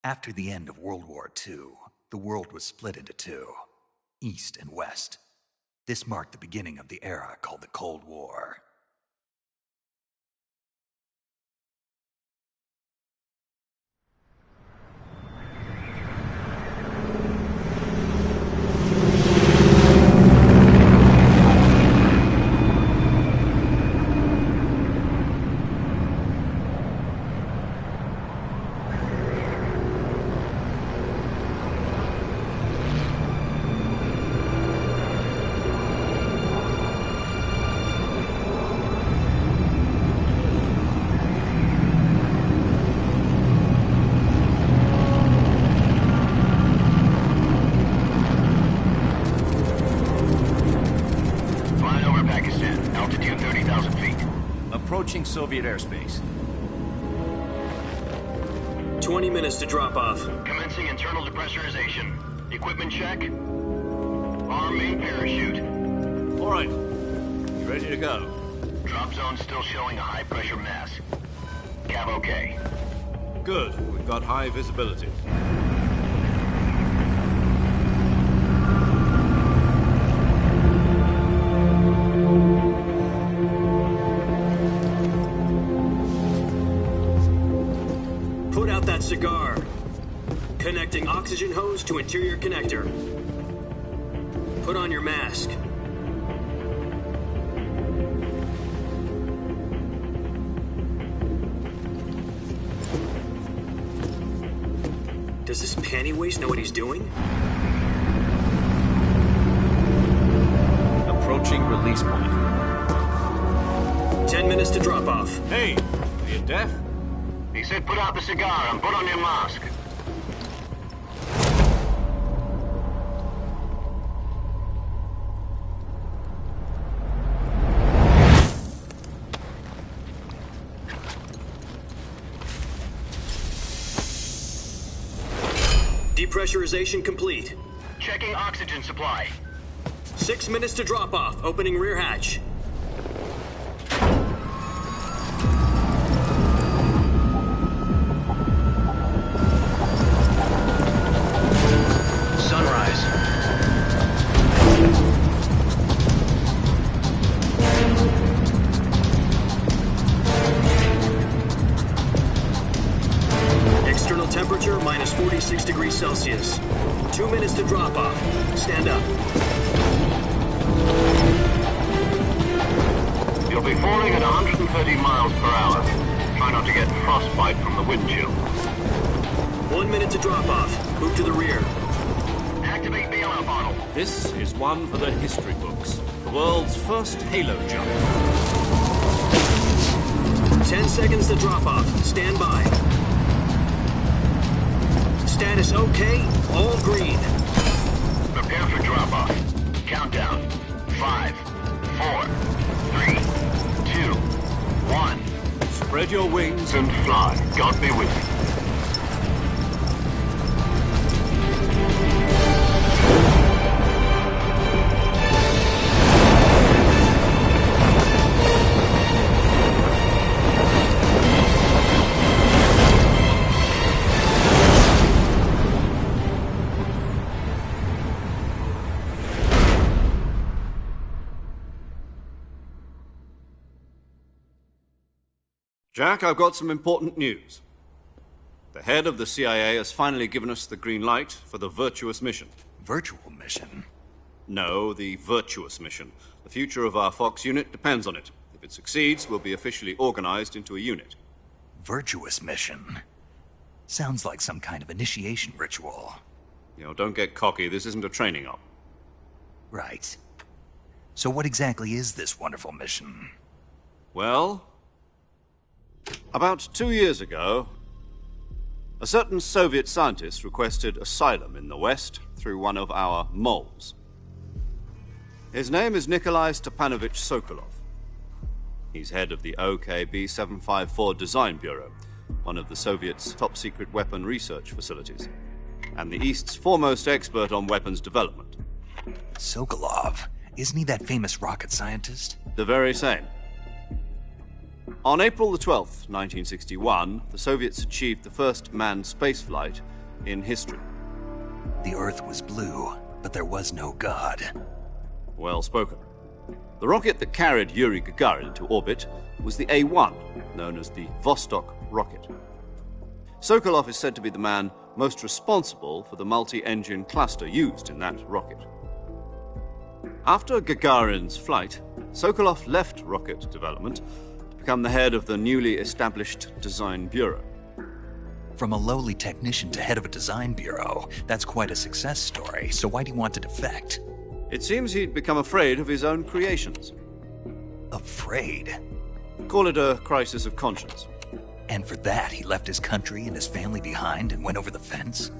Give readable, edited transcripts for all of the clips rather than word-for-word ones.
After the end of World War II, the world was split into two, East and West. This marked the beginning of the era called the Cold War. Approaching Soviet airspace. 20 minutes to drop off. Commencing internal depressurization. Equipment check. Arm main parachute. All right. You ready to go? Drop zone still showing a high pressure mass. Cav okay. Good. We've got high visibility. Put out that cigar. Connecting oxygen hose to interior connector. Put on your mask. Does this panty waste know what he's doing? Approaching release point. 10 minutes to drop off. Hey, are you deaf? He said put out the cigar and put on your mask. Depressurization complete. Checking oxygen supply. 6 minutes to drop off. Opening rear hatch. Sunrise. External temperature minus 46 degrees Celsius. 2 minutes to drop off. Stand up. You'll be falling at 130 miles per hour. Try not to get frostbite from the wind chill. 1 minute to drop off. Move to the rear. Activate bailout bottle. This is one for the history books. The world's first halo jump. 10 seconds to drop off. Stand by. Status okay. All green. Prepare for drop-off. Countdown. 5, 4, 3, 2, 1. Spread your wings And fly. God be with you. Jack, I've got some important news. The head of the CIA has finally given us the green light for the Virtuous mission. Virtual mission? No, the Virtuous mission. The future of our Fox unit depends on it. If it succeeds, we'll be officially organized into a unit. Virtuous mission? Sounds like some kind of initiation ritual. You know, don't get cocky. This isn't a training op. Right. So what exactly is this wonderful mission? Well, about 2 years ago, a certain Soviet scientist requested asylum in the West through one of our moles. His name is Nikolai Stepanovich Sokolov. He's head of the OKB-754 Design Bureau, one of the Soviets' top-secret weapon research facilities, and the East's foremost expert on weapons development. Sokolov? Isn't he that famous rocket scientist? The very same. On April the 12th, 1961, the Soviets achieved the first manned spaceflight in history. The Earth was blue, but there was no God. Well spoken. The rocket that carried Yuri Gagarin into orbit was the A-1, known as the Vostok rocket. Sokolov is said to be the man most responsible for the multi-engine cluster used in that rocket. After Gagarin's flight, Sokolov left rocket development to become the head of the newly established Design Bureau. From a lowly technician to head of a design bureau, that's quite a success story, so why'd he want to defect? It seems he'd become afraid of his own creations. Afraid? Call it a crisis of conscience. And for that, he left his country and his family behind and went over the fence?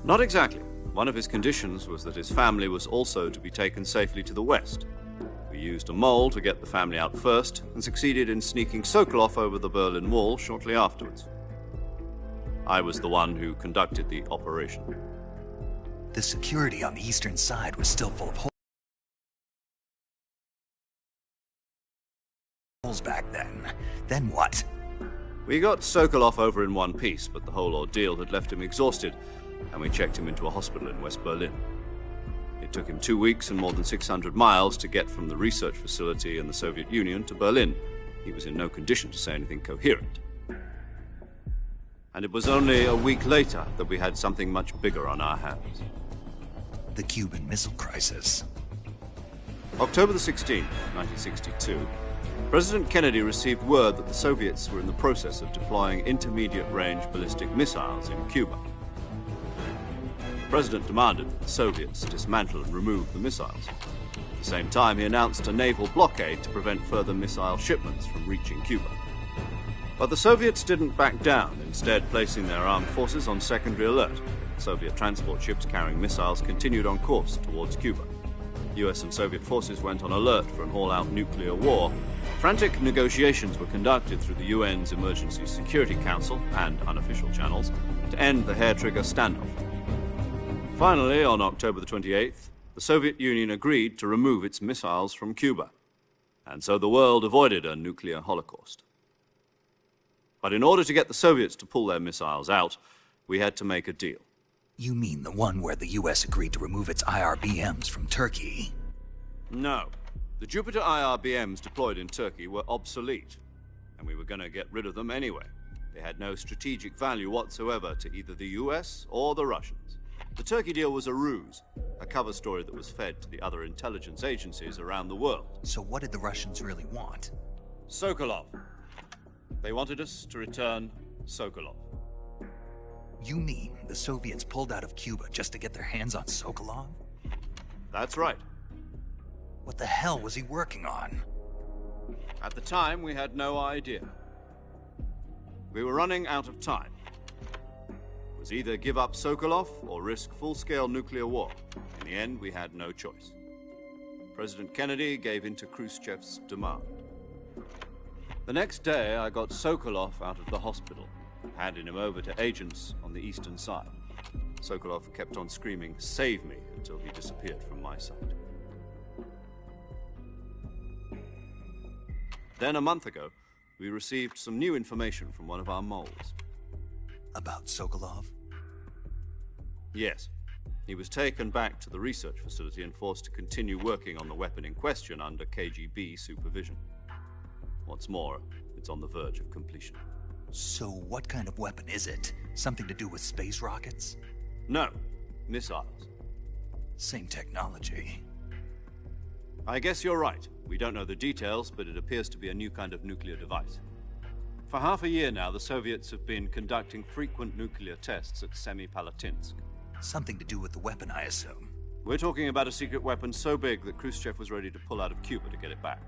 Not exactly. One of his conditions was that his family was also to be taken safely to the west. We used a mole to get the family out first and succeeded in sneaking Sokolov over the Berlin Wall shortly afterwards. I was the one who conducted the operation. The security on the eastern side was still full of holes back then. Then what? We got Sokolov over in one piece, but the whole ordeal had left him exhausted, and we checked him into a hospital in West Berlin. It took him 2 weeks and more than 600 miles to get from the research facility in the Soviet Union to Berlin. He was in no condition to say anything coherent. And it was only a week later that we had something much bigger on our hands. The Cuban Missile Crisis. October the 16th, 1962, President Kennedy received word that the Soviets were in the process of deploying intermediate-range ballistic missiles in Cuba. The President demanded that the Soviets dismantle and remove the missiles. At the same time, he announced a naval blockade to prevent further missile shipments from reaching Cuba. But the Soviets didn't back down, instead placing their armed forces on secondary alert. Soviet transport ships carrying missiles continued on course towards Cuba. US and Soviet forces went on alert for an all-out nuclear war. Frantic negotiations were conducted through the UN's Emergency Security Council and unofficial channels to end the hair-trigger standoff. Finally, on October the 28th, the Soviet Union agreed to remove its missiles from Cuba. And so the world avoided a nuclear holocaust. But in order to get the Soviets to pull their missiles out, we had to make a deal. You mean the one where the US agreed to remove its IRBMs from Turkey? No. The Jupiter IRBMs deployed in Turkey were obsolete, and we were going to get rid of them anyway. They had no strategic value whatsoever to either the US or the Russians. The Turkey deal was a ruse, a cover story that was fed to the other intelligence agencies around the world. So what did the Russians really want? Sokolov. They wanted us to return Sokolov. You mean the Soviets pulled out of Cuba just to get their hands on Sokolov? That's right. What the hell was he working on? At the time, we had no idea. We were running out of time. It was either give up Sokolov or risk full-scale nuclear war. In the end, we had no choice. President Kennedy gave in to Khrushchev's demand. The next day, I got Sokolov out of the hospital, handing him over to agents on the eastern side. Sokolov kept on screaming, "Save me," until he disappeared from my sight. Then, a month ago, we received some new information from one of our moles. About Sokolov? Yes. He was taken back to the research facility and forced to continue working on the weapon in question under KGB supervision. What's more, it's on the verge of completion. So what kind of weapon is it? Something to do with space rockets? No, missiles. Same technology. I guess you're right. We don't know the details, but it appears to be a new kind of nuclear device. For half a year now, the Soviets have been conducting frequent nuclear tests at Semipalatinsk. Something to do with the weapon, I assume. We're talking about a secret weapon so big that Khrushchev was ready to pull out of Cuba to get it back.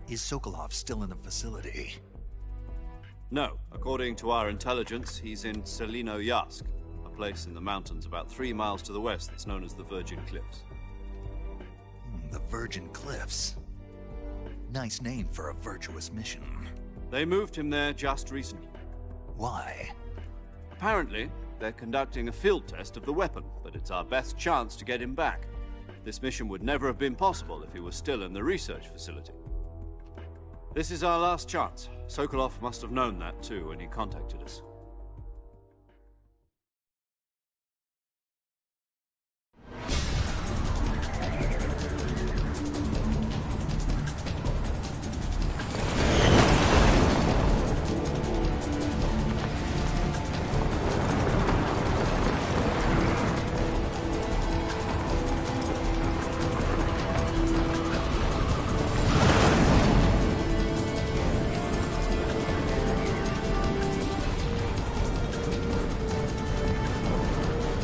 Is Sokolov still in the facility? No. According to our intelligence, he's in Selinoyarsk, a place in the mountains about 3 miles to the west that's known as the Virgin Cliffs. The Virgin Cliffs. Nice name for a virtuous mission. They moved him there just recently. Why? Apparently, they're conducting a field test of the weapon, but it's our best chance to get him back. This mission would never have been possible if he was still in the research facility. This is our last chance. Sokolov must have known that too when he contacted us.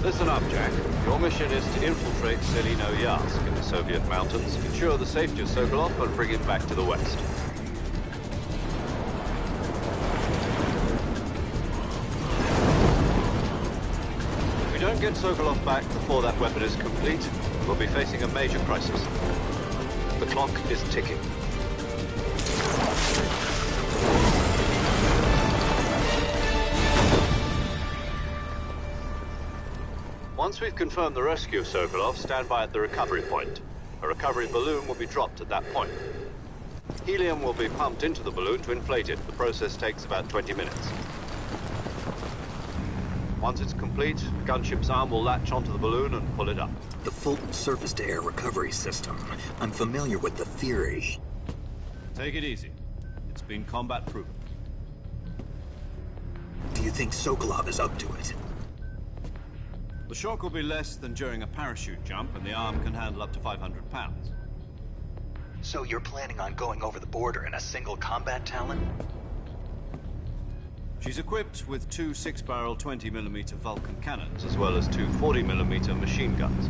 Listen up, Jack. Your mission is to infiltrate Selino-Yarsk in the Soviet mountains, ensure the safety of Sokolov, and bring him back to the West. If we don't get Sokolov back before that weapon is complete, we'll be facing a major crisis. The clock is ticking. Once we've confirmed the rescue of Sokolov, stand by at the recovery point. A recovery balloon will be dropped at that point. Helium will be pumped into the balloon to inflate it. The process takes about 20 minutes. Once it's complete, the gunship's arm will latch onto the balloon and pull it up. The Fulton surface-to-air recovery system. I'm familiar with the theory. Take it easy. It's been combat-proven. Do you think Sokolov is up to it? The shock will be less than during a parachute jump, and the arm can handle up to 500 pounds. So you're planning on going over the border in a single combat Talon? She's equipped with two 6-barrel 20mm Vulcan cannons, as well as two 40mm machine guns.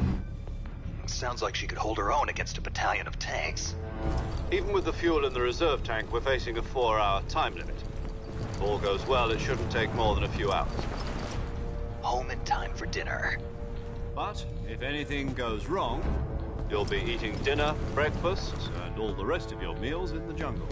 Sounds like she could hold her own against a battalion of tanks. Even with the fuel in the reserve tank, we're facing a 4-hour time limit. If all goes well, it shouldn't take more than a few hours. Home in time for dinner. But if anything goes wrong, you'll be eating dinner, breakfast, and all the rest of your meals in the jungle.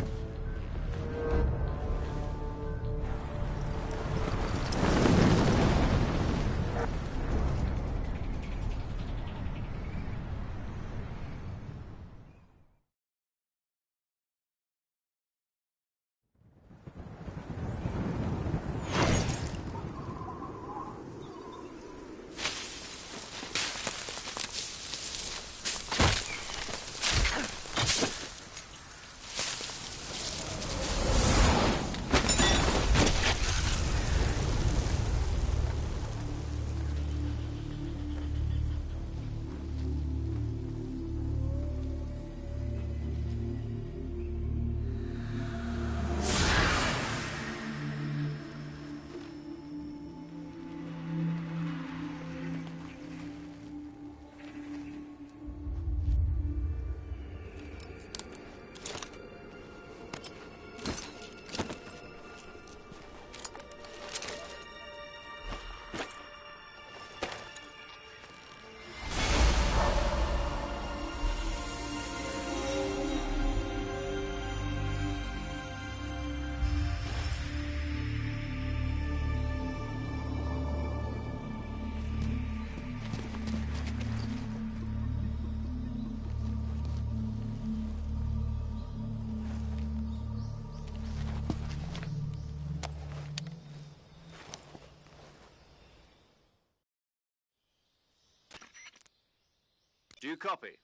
Do you copy?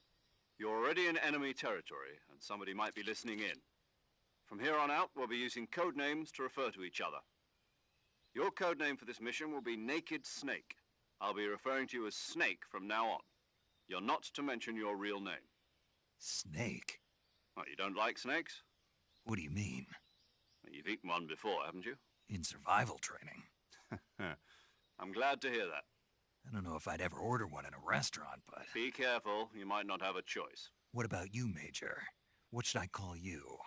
You're already in enemy territory, and somebody might be listening in. From here on out, we'll be using code names to refer to each other. Your code name for this mission will be Naked Snake. I'll be referring to you as Snake from now on. You're not to mention your real name. Snake? What, you don't like snakes? What do you mean? You've eaten one before, haven't you? In survival training. I'm glad to hear that. I don't know if I'd ever order one in a restaurant, but... Be careful, you might not have a choice. What about you, Major? What should I call you?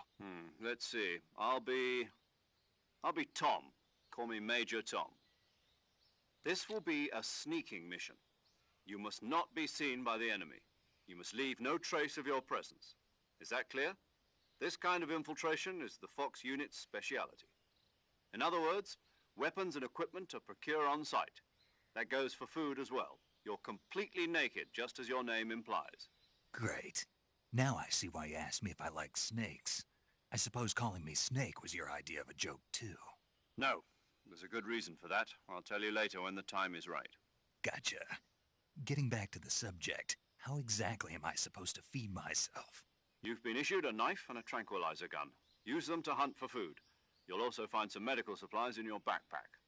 Let's see. I'll be Tom. Call me Major Tom. This will be a sneaking mission. You must not be seen by the enemy. You must leave no trace of your presence. Is that clear? This kind of infiltration is the Fox unit's speciality. In other words, weapons and equipment are procured on site. That goes for food as well. You're completely naked, just as your name implies. Great. Now I see why you asked me if I like snakes. I suppose calling me Snake was your idea of a joke, too. No, there's a good reason for that. I'll tell you later when the time is right. Gotcha. Getting back to the subject, how exactly am I supposed to feed myself? You've been issued a knife and a tranquilizer gun. Use them to hunt for food. You'll also find some medical supplies in your backpack.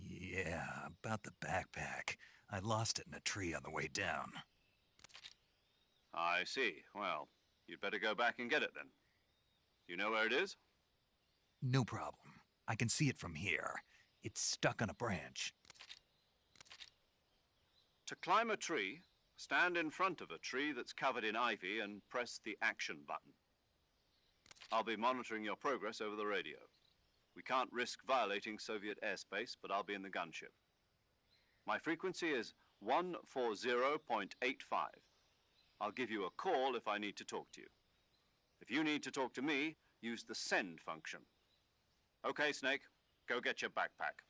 Yeah, about the backpack. I lost it in a tree on the way down. I see. Well, you'd better go back and get it then. You know where it is? No problem. I can see it from here. It's stuck on a branch. To climb a tree, stand in front of a tree that's covered in ivy and press the action button. I'll be monitoring your progress over the radio. We can't risk violating Soviet airspace, but I'll be in the gunship. My frequency is 140.85. I'll give you a call if I need to talk to you. If you need to talk to me, use the send function. Okay, Snake, go get your backpack.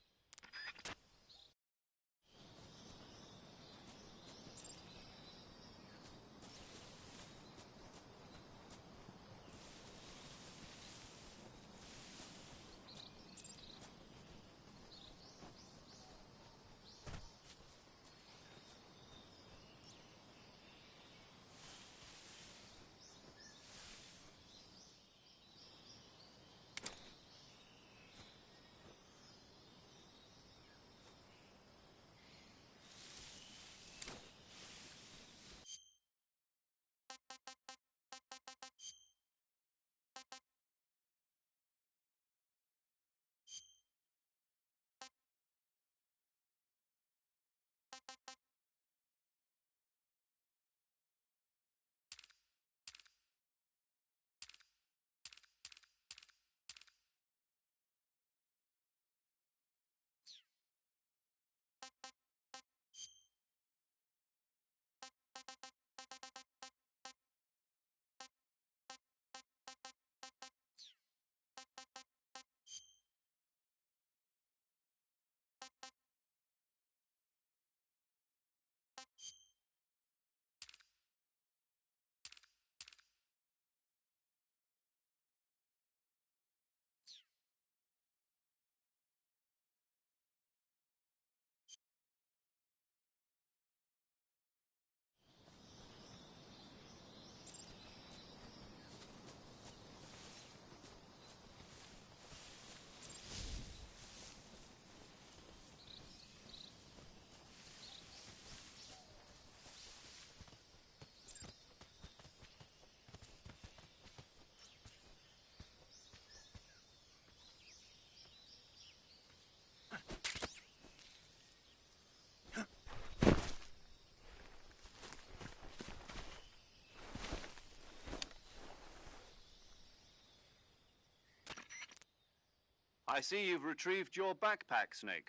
I see you've retrieved your backpack, Snake.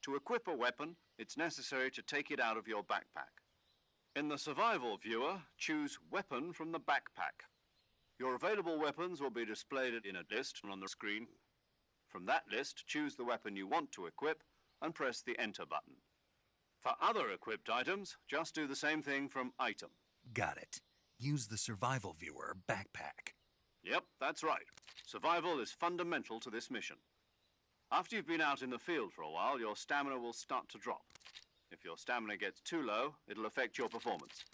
To equip a weapon, it's necessary to take it out of your backpack. In the survival viewer, choose Weapon from the backpack. Your available weapons will be displayed in a list on the screen. From that list, choose the weapon you want to equip and press the Enter button. For other equipped items, just do the same thing from Item. Got it. Use the survival viewer backpack. Yep, that's right. Survival is fundamental to this mission. After you've been out in the field for a while, your stamina will start to drop. If your stamina gets too low, it'll affect your performance.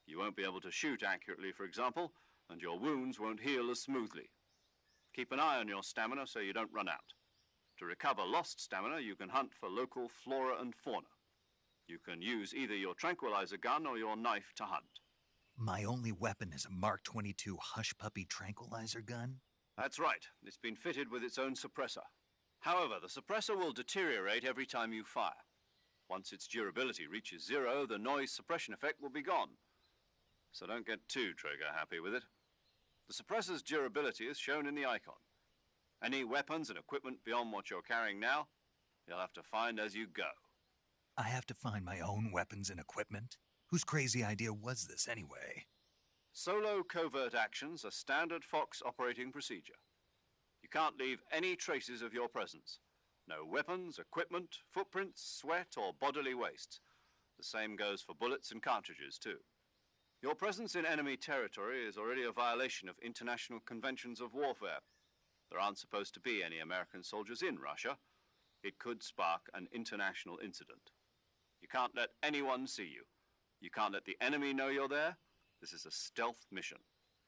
You won't be able to shoot accurately, for example, and your wounds won't heal as smoothly. Keep an eye on your stamina so you don't run out. To recover lost stamina, you can hunt for local flora and fauna. You can use either your tranquilizer gun or your knife to hunt. My only weapon is a Mark 22 Hush Puppy tranquilizer gun? That's right. It's been fitted with its own suppressor. However, the suppressor will deteriorate every time you fire. Once its durability reaches 0, the noise suppression effect will be gone. So don't get too trigger-happy with it. The suppressor's durability is shown in the icon. Any weapons and equipment beyond what you're carrying now, you'll have to find as you go. I have to find my own weapons and equipment? Whose crazy idea was this, anyway? Solo covert actions are standard Fox operating procedure. You can't leave any traces of your presence. No weapons, equipment, footprints, sweat, or bodily waste. The same goes for bullets and cartridges, too. Your presence in enemy territory is already a violation of international conventions of warfare. There aren't supposed to be any American soldiers in Russia. It could spark an international incident. You can't let anyone see you. You can't let the enemy know you're there. This is a stealth mission.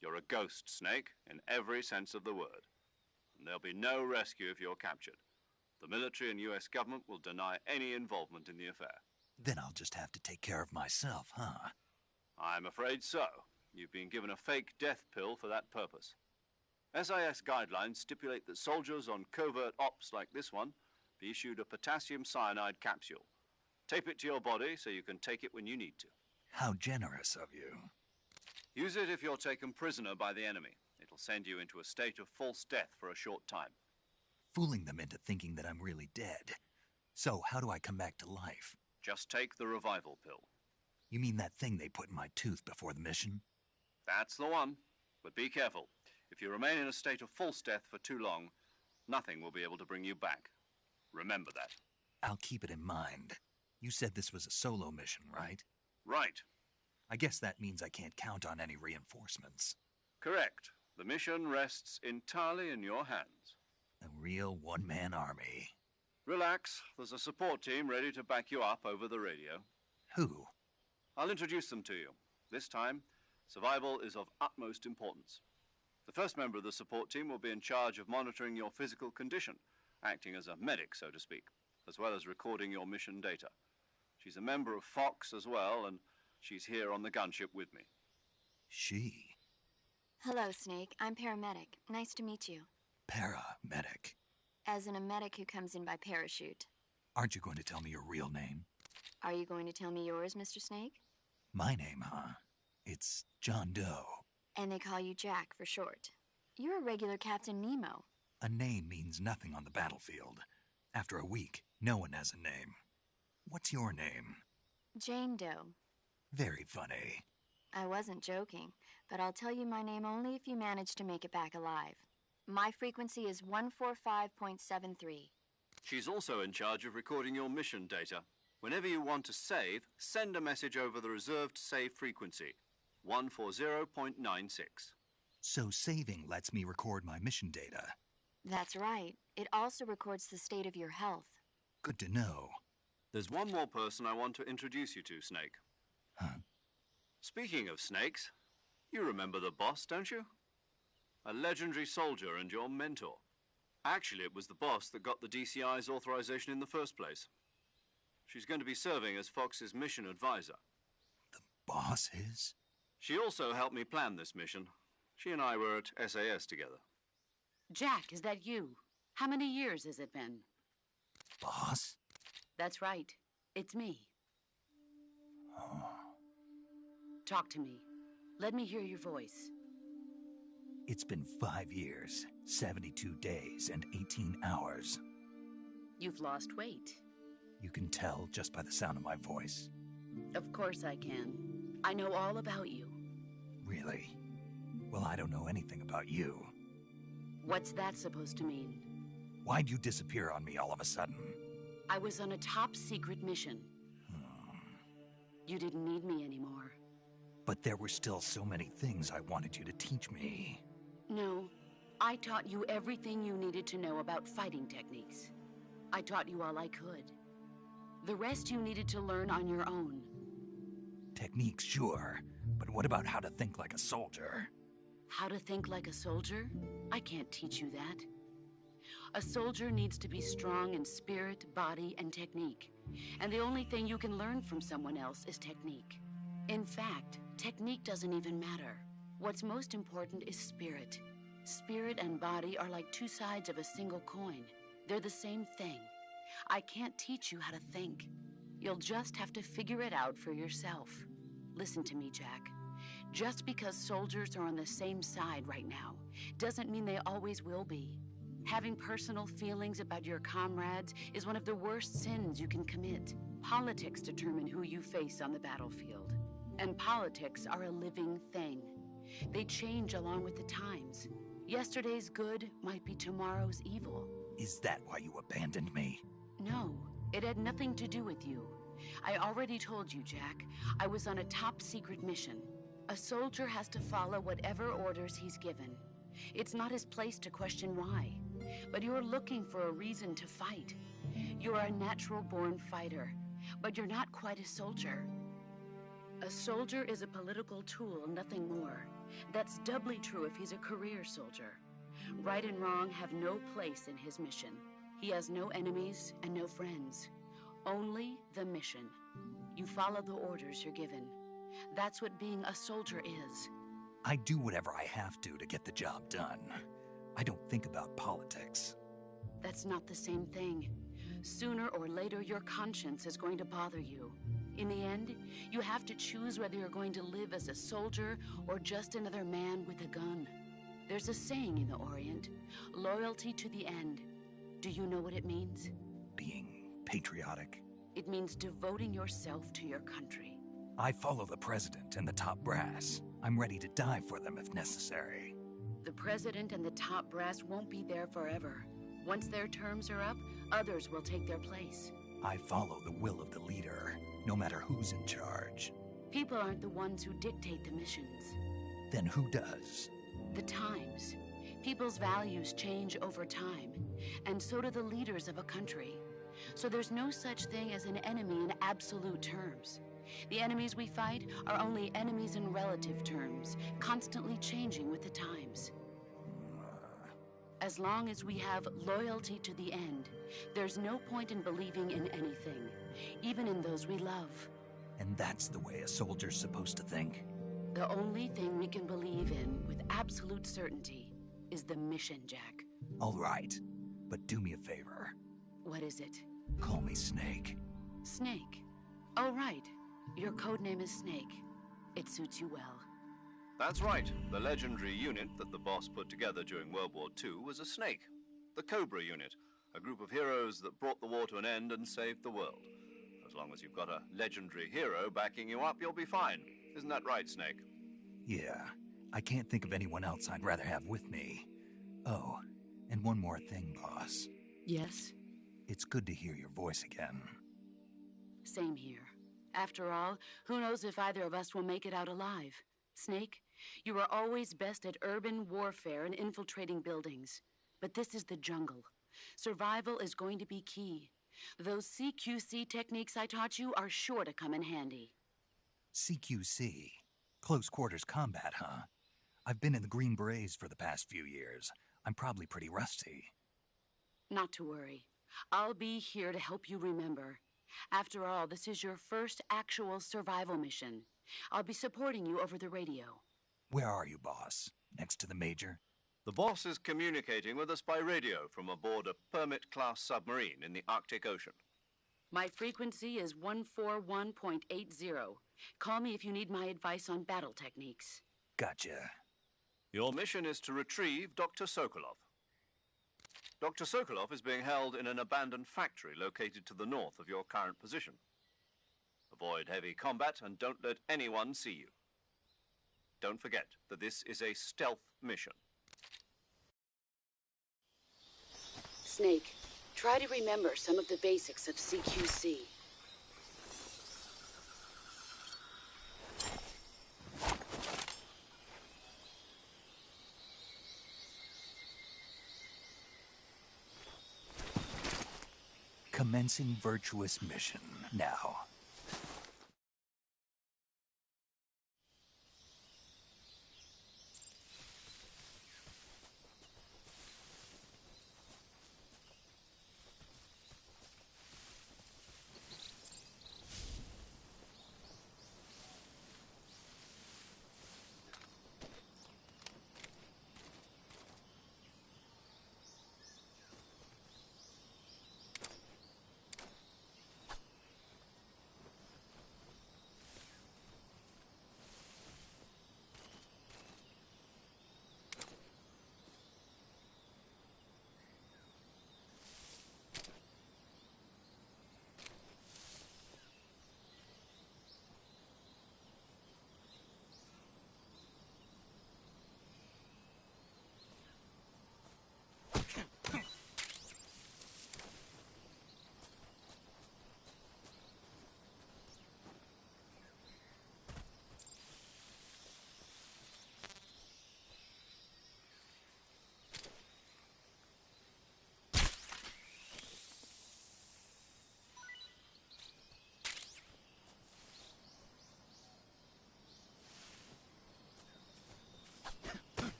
You're a ghost, Snake, in every sense of the word. And there'll be no rescue if you're captured. The military and U.S. government will deny any involvement in the affair. Then I'll just have to take care of myself, huh? I'm afraid so. You've been given a fake death pill for that purpose. SIS guidelines stipulate that soldiers on covert ops like this one be issued a potassium cyanide capsule. Tape it to your body so you can take it when you need to. How generous of you. Use it if you're taken prisoner by the enemy. It'll send you into a state of false death for a short time. Fooling them into thinking that I'm really dead. So, how do I come back to life? Just take the revival pill. You mean that thing they put in my tooth before the mission? That's the one. But be careful. If you remain in a state of false death for too long, nothing will be able to bring you back. Remember that. I'll keep it in mind. You said this was a solo mission, right? Right. I guess that means I can't count on any reinforcements. Correct. The mission rests entirely in your hands. A real one-man army. Relax. There's a support team ready to back you up over the radio. Who? I'll introduce them to you. This time, survival is of utmost importance. The first member of the support team will be in charge of monitoring your physical condition, acting as a medic, so to speak, as well as recording your mission data. She's a member of Fox as well, and she's here on the gunship with me. She? Hello, Snake. I'm paramedic. Nice to meet you. Paramedic. As in a medic who comes in by parachute. Aren't you going to tell me your real name? Are you going to tell me yours, Mr. Snake? My name, huh? It's John Doe. And they call you Jack for short. You're a regular Captain Nemo. A name means nothing on the battlefield. After a week, no one has a name. What's your name? Jane Doe. Very funny. I wasn't joking, but I'll tell you my name only if you manage to make it back alive. My frequency is 145.73. She's also in charge of recording your mission data. Whenever you want to save, send a message over the reserved save frequency, 140.96. So saving lets me record my mission data. That's right. It also records the state of your health. Good to know. There's one more person I want to introduce you to, Snake. Huh? Speaking of snakes, you remember the boss, don't you? A legendary soldier and your mentor. Actually, it was the boss that got the DCI's authorization in the first place. She's going to be serving as Fox's mission advisor. The boss is? She also helped me plan this mission. She and I were at SAS together. Jack, is that you? How many years has it been? Boss? That's right. It's me. Talk to me. Let me hear your voice. It's been 5 years, 72 days, and 18 hours. You've lost weight. You can tell just by the sound of my voice. Of course I can. I know all about you. Really? Well, I don't know anything about you. What's that supposed to mean? Why'd you disappear on me all of a sudden? I was on a top-secret mission. You didn't need me anymore. But there were still so many things I wanted you to teach me. No, I taught you everything you needed to know about fighting techniques. I taught you all I could. The rest you needed to learn on your own. Techniques, sure. But what about how to think like a soldier? How to think like a soldier? I can't teach you that. A soldier needs to be strong in spirit, body, and technique. And the only thing you can learn from someone else is technique. In fact, technique doesn't even matter. What's most important is spirit. Spirit and body are like two sides of a single coin. They're the same thing. I can't teach you how to think. You'll just have to figure it out for yourself. Listen to me, Jack. Just because soldiers are on the same side right now doesn't mean they always will be. Having personal feelings about your comrades is one of the worst sins you can commit. Politics determine who you face on the battlefield. And politics are a living thing. They change along with the times. Yesterday's good might be tomorrow's evil. Is that why you abandoned me? No, it had nothing to do with you. I already told you, Jack. I was on a top-secret mission. A soldier has to follow whatever orders he's given. It's not his place to question why, but you're looking for a reason to fight. You're a natural-born fighter, but you're not quite a soldier. A soldier is a political tool, nothing more. That's doubly true if he's a career soldier. Right and wrong have no place in his mission. He has no enemies and no friends. Only the mission. You follow the orders you're given. That's what being a soldier is. I do whatever I have to get the job done. I don't think about politics. That's not the same thing. Sooner or later, your conscience is going to bother you. In the end, you have to choose whether you're going to live as a soldier or just another man with a gun. There's a saying in the Orient, loyalty to the end. Do you know what it means? Being patriotic. It means devoting yourself to your country. I follow the president and the top brass. I'm ready to die for them if necessary. The president and the top brass won't be there forever. Once their terms are up, others will take their place. I follow the will of the leader, no matter who's in charge. People aren't the ones who dictate the missions. Then who does? The times. People's values change over time, and so do the leaders of a country. So there's no such thing as an enemy in absolute terms. The enemies we fight are only enemies in relative terms, constantly changing with the times. As long as we have loyalty to the end, there's no point in believing in anything, even in those we love. And that's the way a soldier's supposed to think? The only thing we can believe in with absolute certainty is the mission, Jack. All right, but do me a favor. What is it? Call me Snake. Snake? Oh, right. Your code name is Snake. It suits you well. That's right. The legendary unit that the boss put together during World War II was a snake. The Cobra unit, a group of heroes that brought the war to an end and saved the world. As long as you've got a legendary hero backing you up, you'll be fine. Isn't that right, Snake? Yeah, I can't think of anyone else I'd rather have with me. Oh, and one more thing, boss. Yes? It's good to hear your voice again. Same here. After all, who knows if either of us will make it out alive? Snake, you were always best at urban warfare and infiltrating buildings. But this is the jungle. Survival is going to be key. Those CQC techniques I taught you are sure to come in handy. CQC? Close quarters combat, huh? I've been in the Green Berets for the past few years. I'm probably pretty rusty. Not to worry. I'll be here to help you remember. After all, this is your first actual survival mission. I'll be supporting you over the radio. Where are you, boss? Next to the Major? The boss is communicating with us by radio from aboard a Permit-class submarine in the Arctic Ocean. My frequency is 141.80. Call me if you need my advice on battle techniques. Gotcha. Your mission is to retrieve Dr. Sokolov. Dr. Sokolov is being held in an abandoned factory located to the north of your current position. Avoid heavy combat and don't let anyone see you. Don't forget that this is a stealth mission. Snake, try to remember some of the basics of CQC. Commencing virtuous mission now.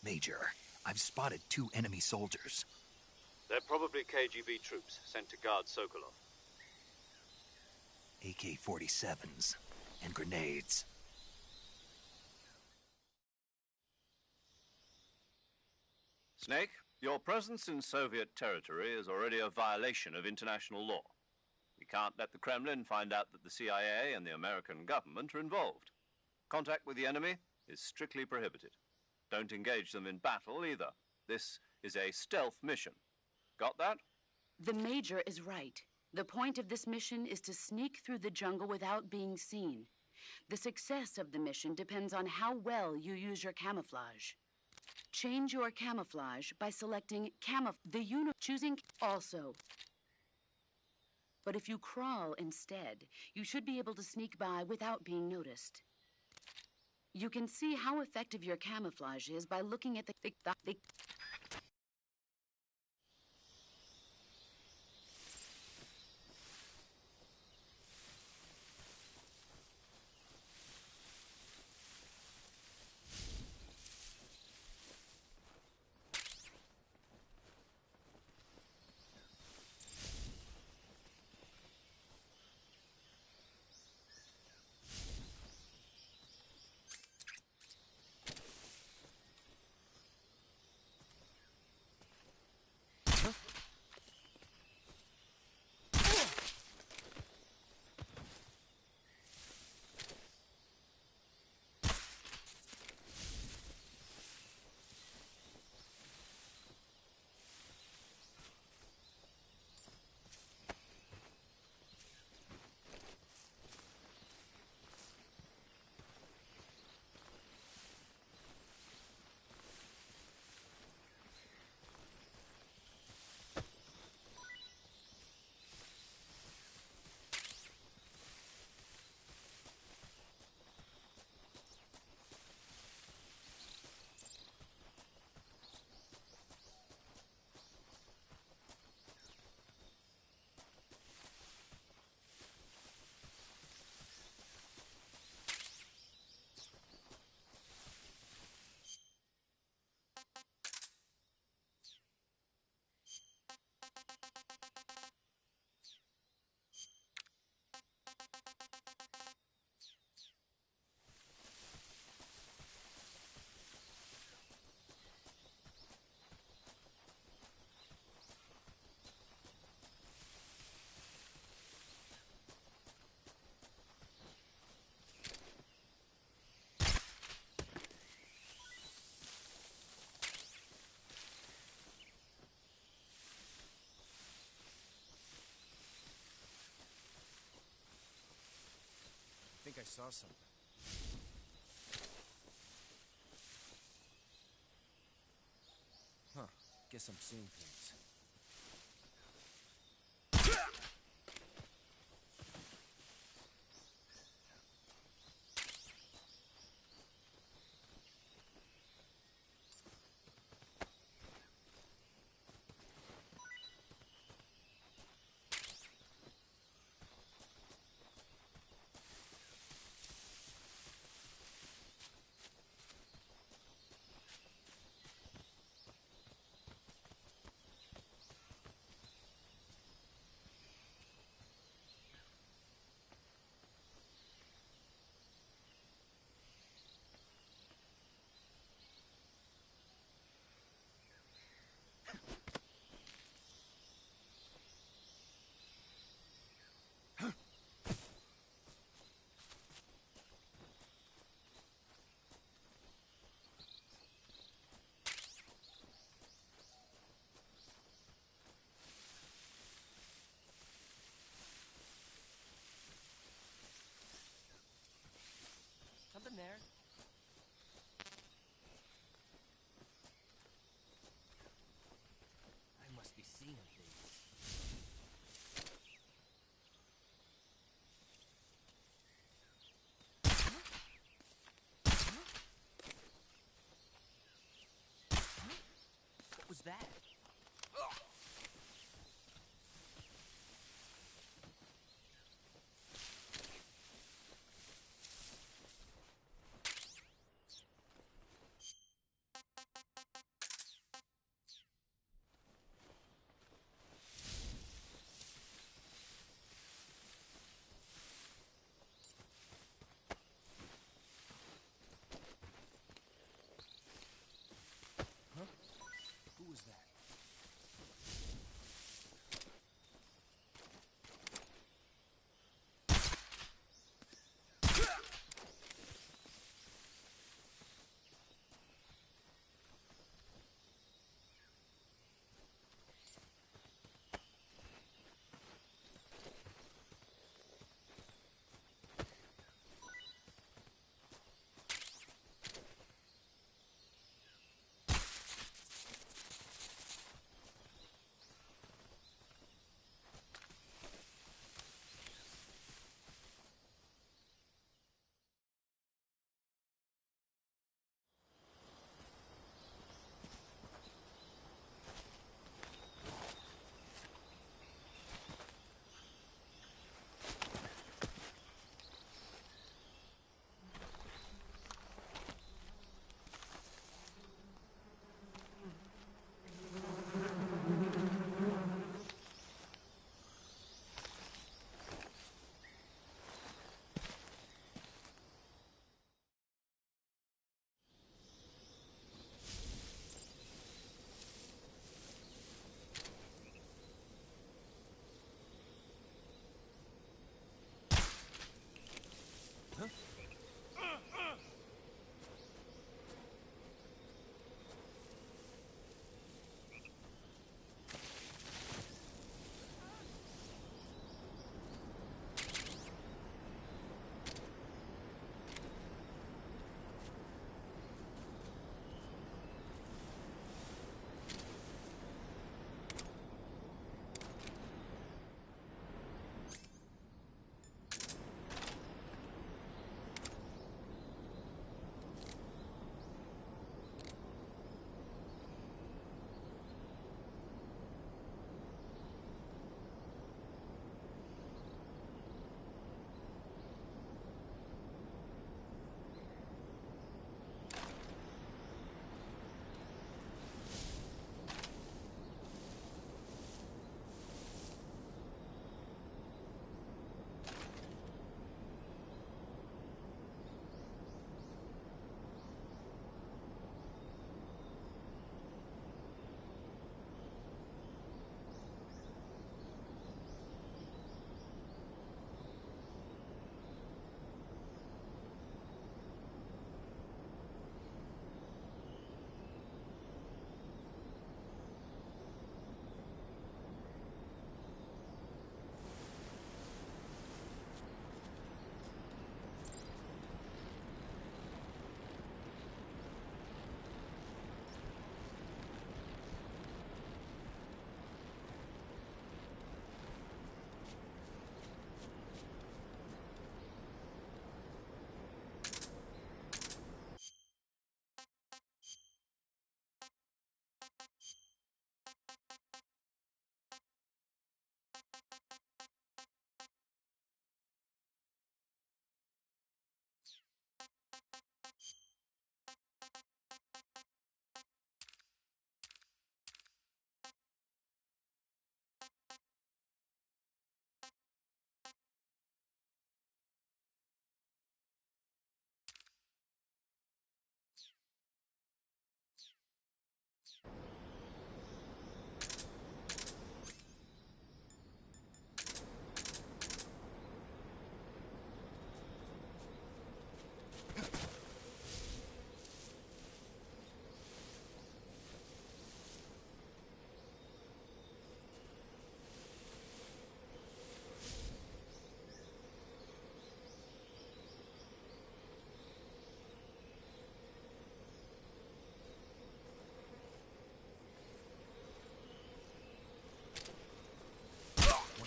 Major, I've spotted 2 enemy soldiers. They're probably KGB troops sent to guard Sokolov. AK-47s and grenades. Snake, your presence in Soviet territory is already a violation of international law. We can't let the Kremlin find out that the CIA and the American government are involved. Contact with the enemy is strictly prohibited. Don't engage them in battle either. This is a stealth mission. Got that? The Major is right. The point of this mission is to sneak through the jungle without being seen. The success of the mission depends on how well you use your camouflage. Change your camouflage by selecting choosing also. But if you crawl instead, you should be able to sneak by without being noticed. You can see how effective your camouflage is by looking at the I think I saw something. Huh. Guess I'm seeing things. Something there. I must be seeing things. What was that?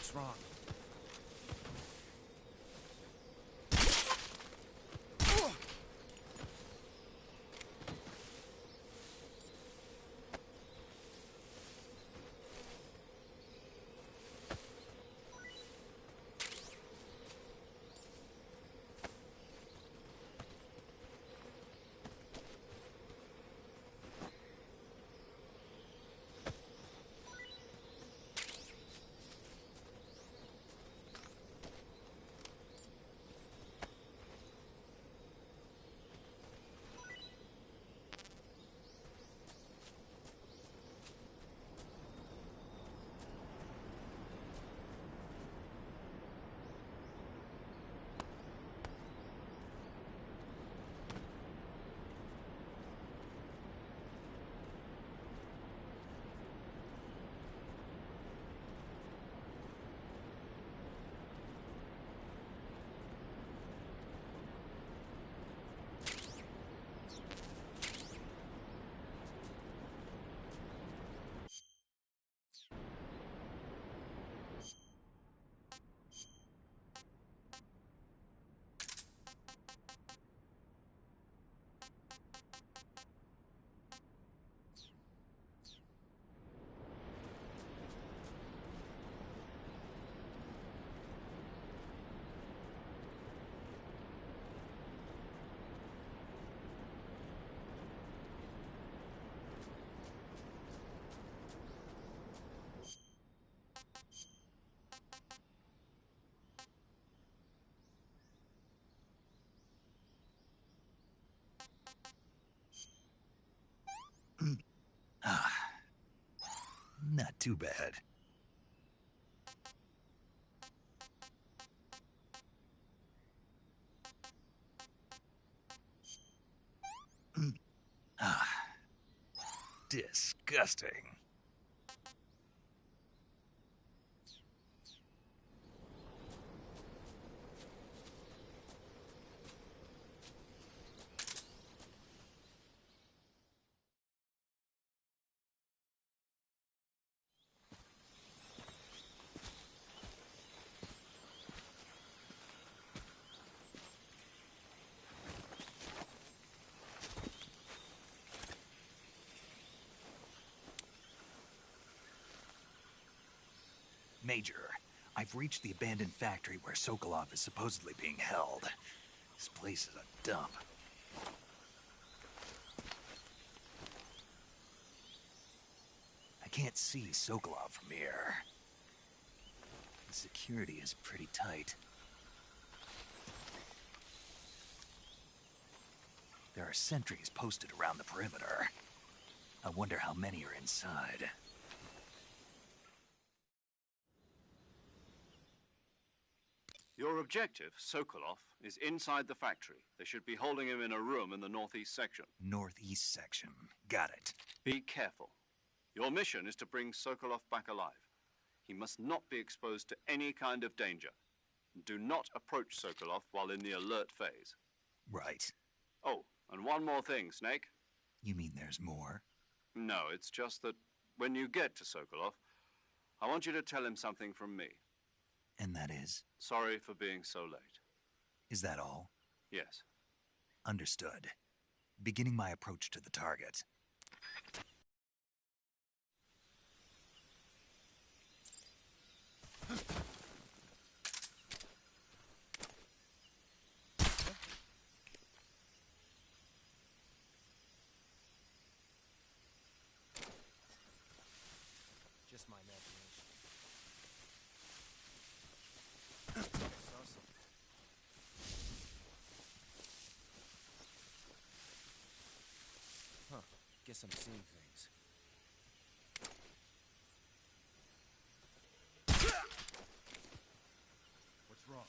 What's wrong? Not too bad. Disgusting. Major, I've reached the abandoned factory where Sokolov is supposedly being held. This place is a dump. I can't see Sokolov from here. The security is pretty tight. There are sentries posted around the perimeter. I wonder how many are inside. Your objective, Sokolov, is inside the factory. They should be holding him in a room in the northeast section. Northeast section. Got it. Be careful. Your mission is to bring Sokolov back alive. He must not be exposed to any kind of danger. Do not approach Sokolov while in the alert phase. Right. Oh, and one more thing, Snake. You mean there's more? No, it's just that when you get to Sokolov, I want you to tell him something from me. And that is? Sorry for being so late. Is that all? Yes. Understood. Beginning my approach to the target. Just my imagination. I saw something. Huh. Guess I'm seeing things. What's wrong?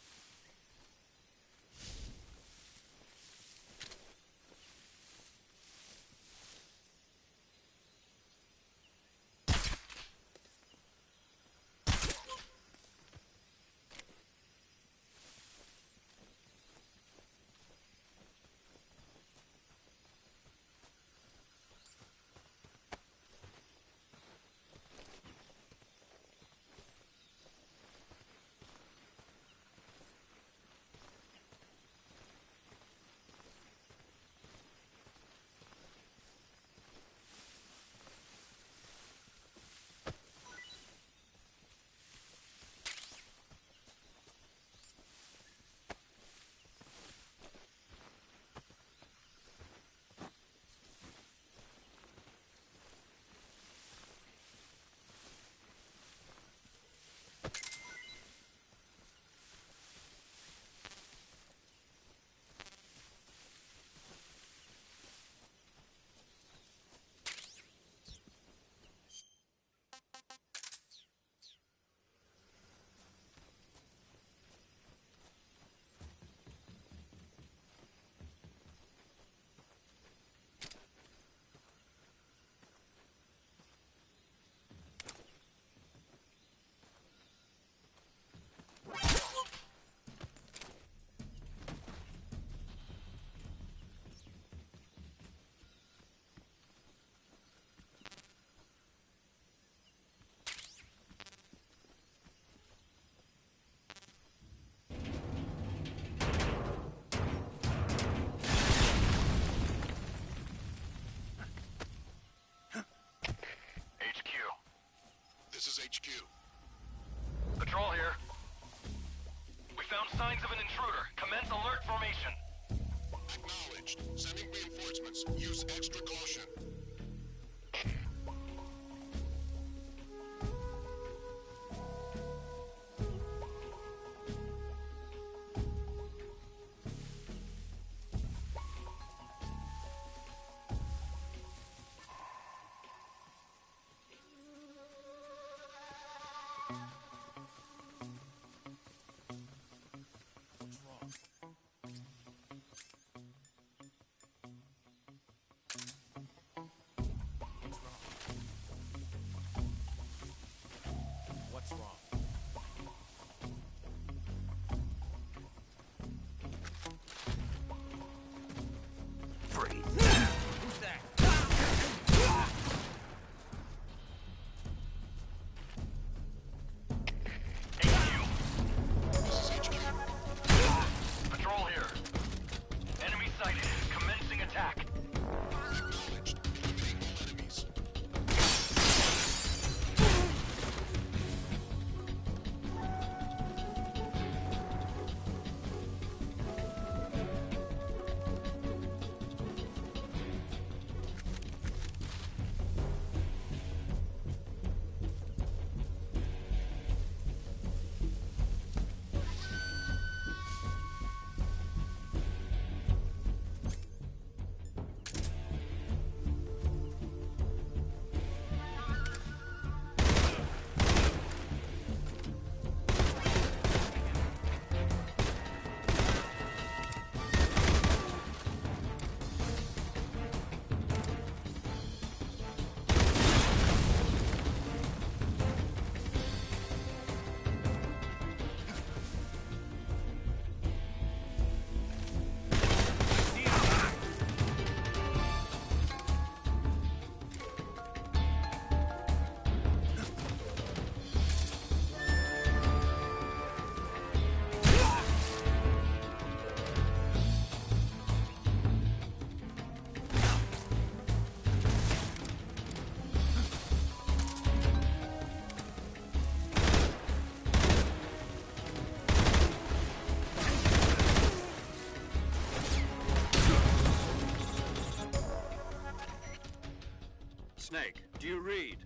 Snake, do you read?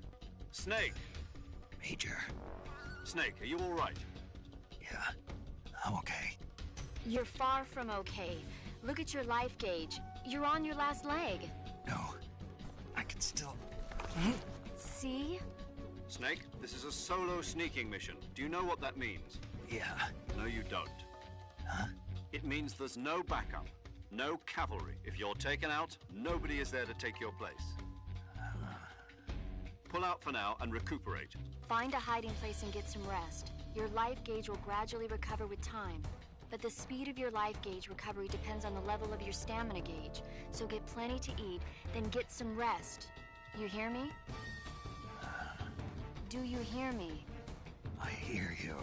Snake! Major. Snake, are you all right? Yeah, I'm okay. You're far from okay. Look at your life gauge. You're on your last leg. No, I can still... See? Snake, this is a solo sneaking mission. Do you know what that means? Yeah. No, you don't. Huh? It means there's no backup, no cavalry. If you're taken out, nobody is there to take your place. Pull out for now and recuperate. Find a hiding place and get some rest. Your life gauge will gradually recover with time. But the speed of your life gauge recovery depends on the level of your stamina gauge. So get plenty to eat, then get some rest. You hear me? Do you hear me? I hear you.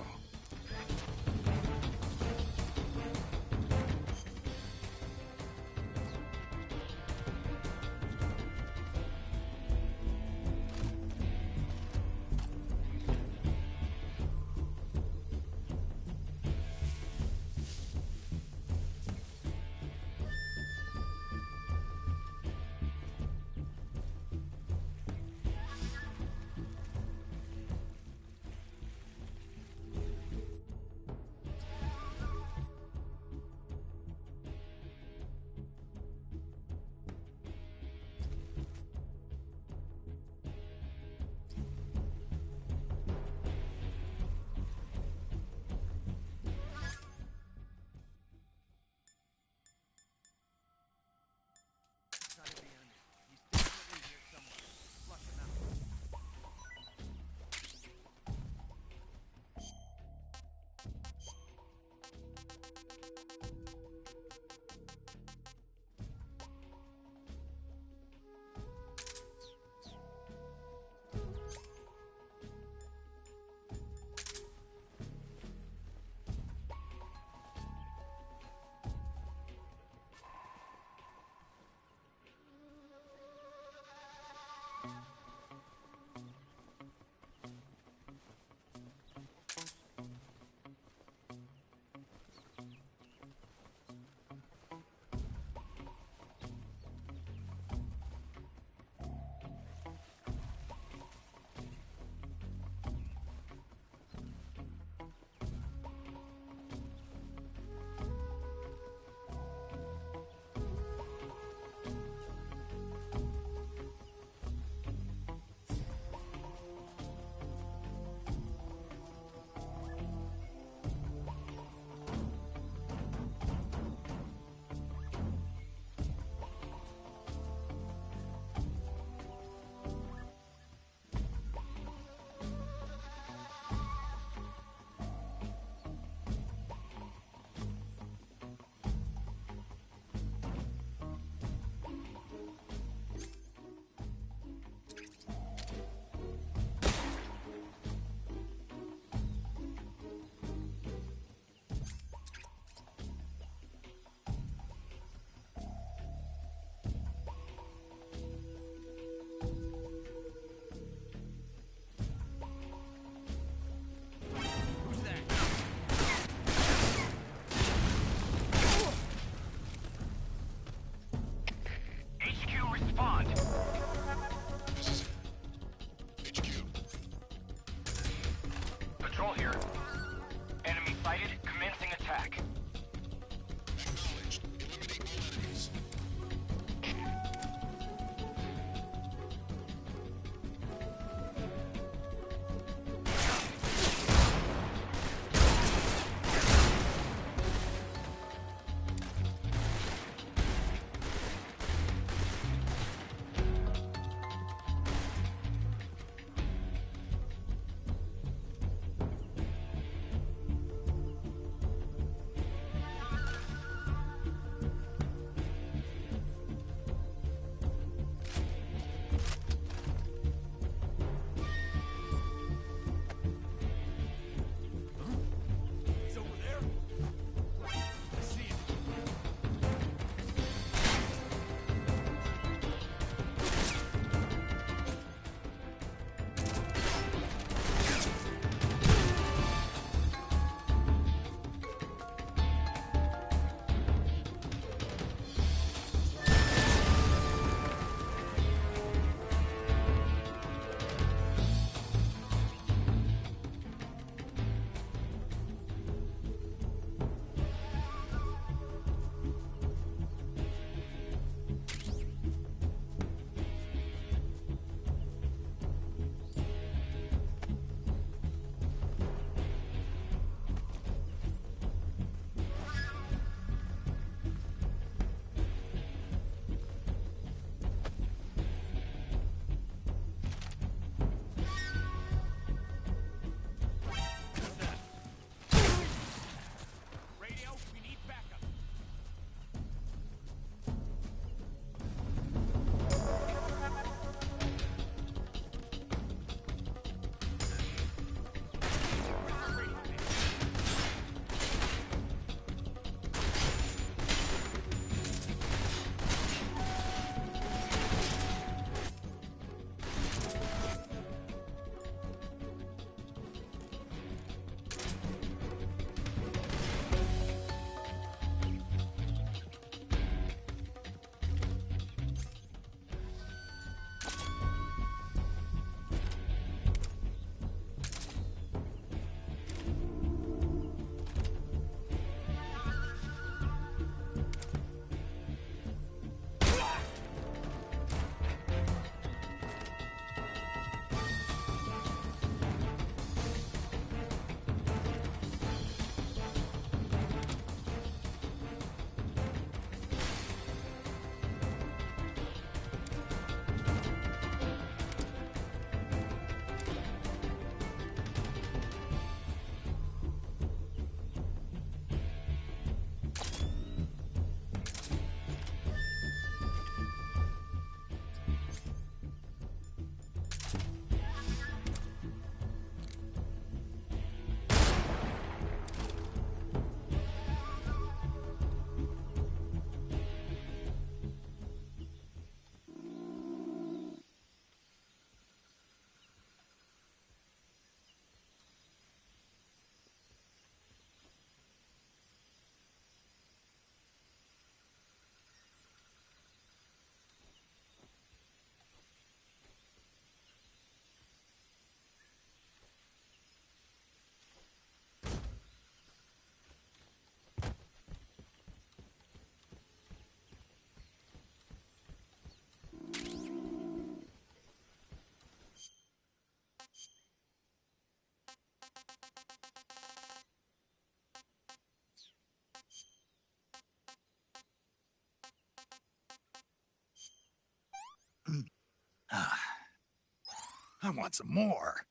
I want some more.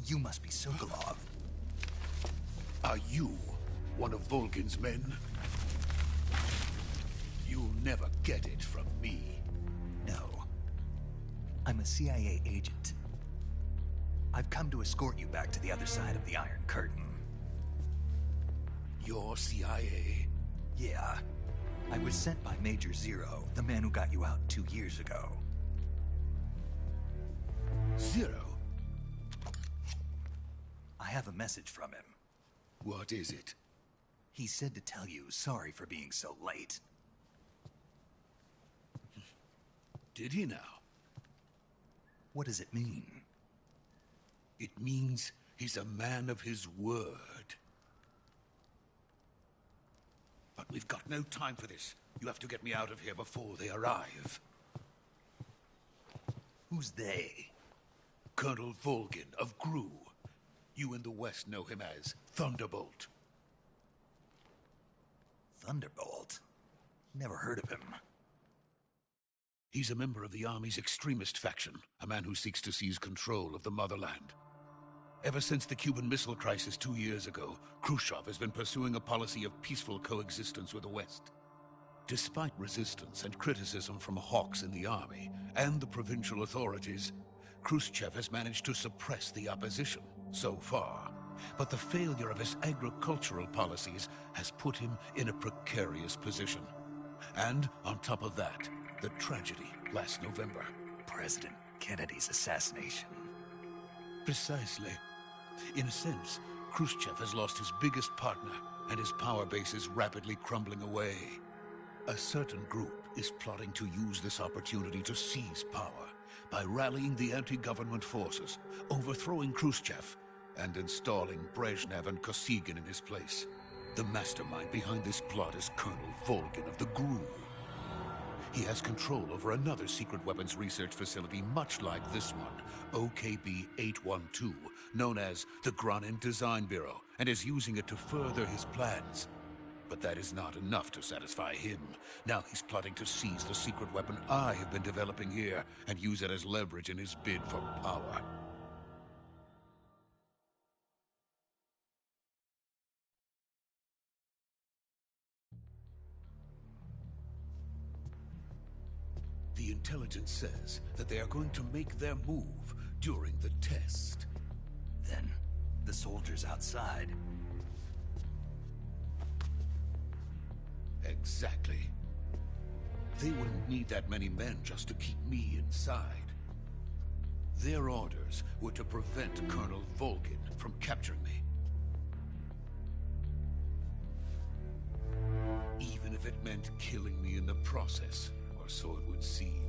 You must be Sokolov. Are you one of Volgin's men? You'll never get it from me. No. I'm a CIA agent. I've come to escort you back to the other side of the Iron Curtain. You're CIA? Yeah. I was sent by Major Zero, the man who got you out 2 years ago. Zero? I have a message from him. What is it? He said to tell you sorry for being so late. Did he now? What does it mean? It means he's a man of his word. But we've got no time for this. You have to get me out of here before they arrive. Who's they? Colonel Volgin of GRU. You in the West know him as Thunderbolt. Thunderbolt? Never heard of him. He's a member of the Army's extremist faction, a man who seeks to seize control of the motherland. Ever since the Cuban Missile Crisis 2 years ago, Khrushchev has been pursuing a policy of peaceful coexistence with the West. Despite resistance and criticism from hawks in the Army and the provincial authorities, Khrushchev has managed to suppress the opposition so far. But the failure of his agricultural policies has put him in a precarious position. And on top of that, the tragedy last November. President Kennedy's assassination. Precisely. In a sense, Khrushchev has lost his biggest partner, and his power base is rapidly crumbling away. A certain group is plotting to use this opportunity to seize power by rallying the anti-government forces, overthrowing Khrushchev, and installing Brezhnev and Kosygin in his place. The mastermind behind this plot is Colonel Volgin of the GRU. He has control over another secret weapons research facility much like this one, OKB-812, known as the Granin Design Bureau, and is using it to further his plans. But that is not enough to satisfy him. Now he's plotting to seize the secret weapon I have been developing here and use it as leverage in his bid for power. The intelligence says that they are going to make their move during the test. Then, the soldiers outside. Exactly. They wouldn't need that many men just to keep me inside. Their orders were to prevent Colonel Volgin from capturing me. Even if it meant killing me in the process, or so it would seem.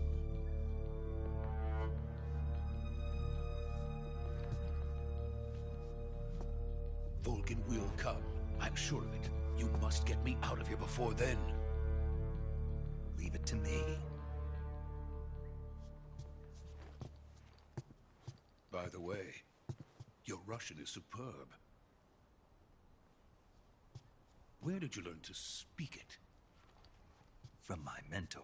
Volgin will come. I'm sure of it. You must get me out of here before then. Leave it to me. By the way, your Russian is superb. Where did you learn to speak it? From my mentor.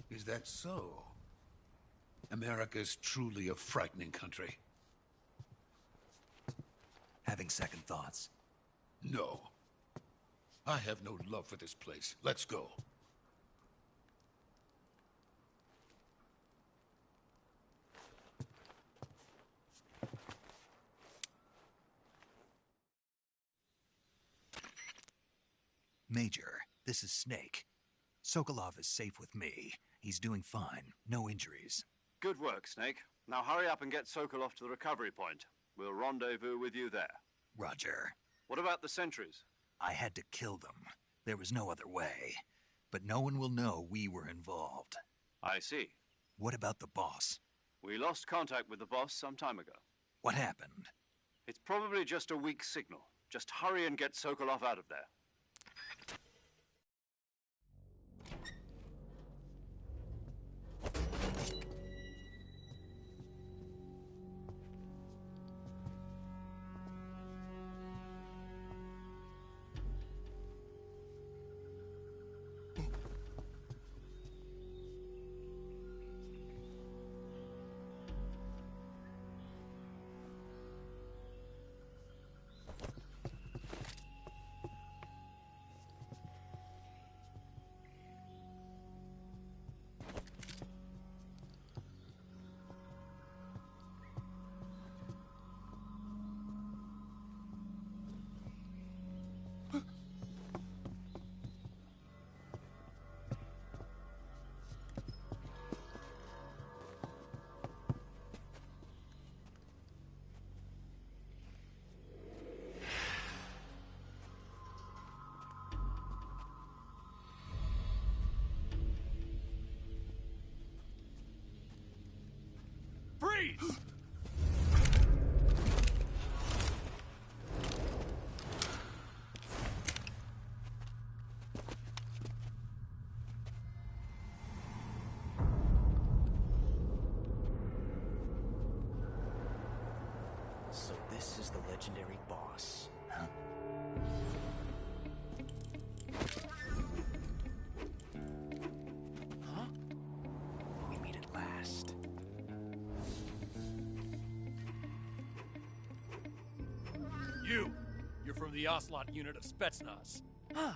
Is that so? America is truly a frightening country. Having second thoughts? No. I have no love for this place. Let's go. Major, this is Snake. Sokolov is safe with me. He's doing fine. No injuries. Good work, Snake. Now hurry up and get Sokolov to the recovery point. We'll rendezvous with you there. Roger. What about the sentries? I had to kill them. There was no other way. But no one will know we were involved. I see. What about the boss? We lost contact with the boss some time ago. What happened? It's probably just a weak signal. Just hurry and get Sokolov out of there. Freeze! So this is the legendary boss. Huh? Huh? We meet at last. You're from the Ocelot unit of Spetsnaz. Huh.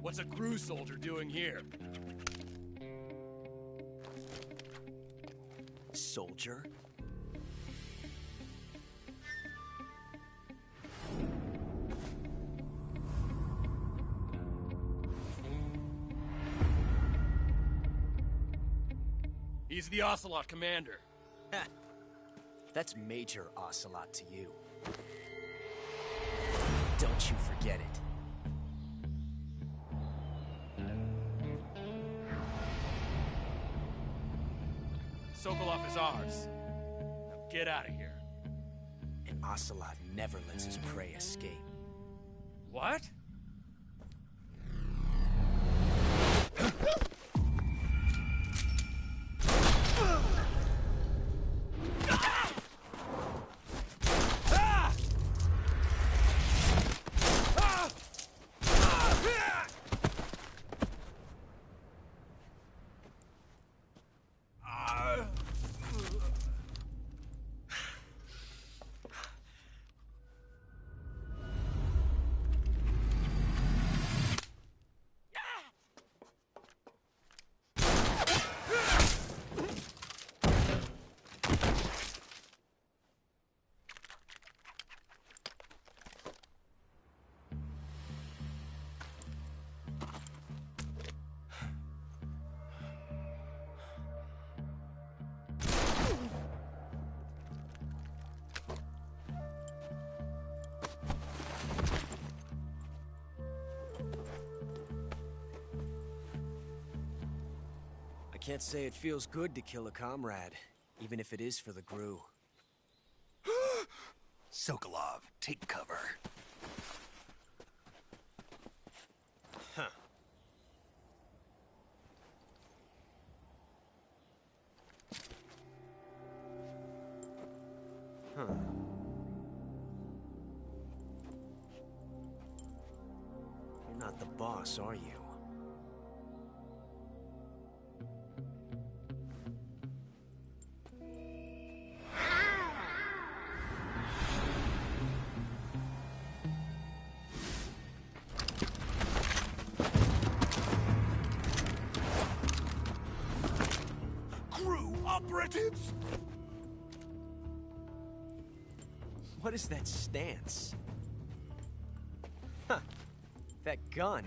What's a crew soldier doing here? Soldier? He's the Ocelot commander. Ha! That's Major Ocelot to you. Don't you forget it. Sokolov is ours. Now get out of here. And Ocelot never lets his prey escape. What? I can't say it feels good to kill a comrade, even if it is for the GRU. Sokolov, take cover. Huh. Huh. You're not the boss, are you? Operatives! What is that stance? Huh. That gun.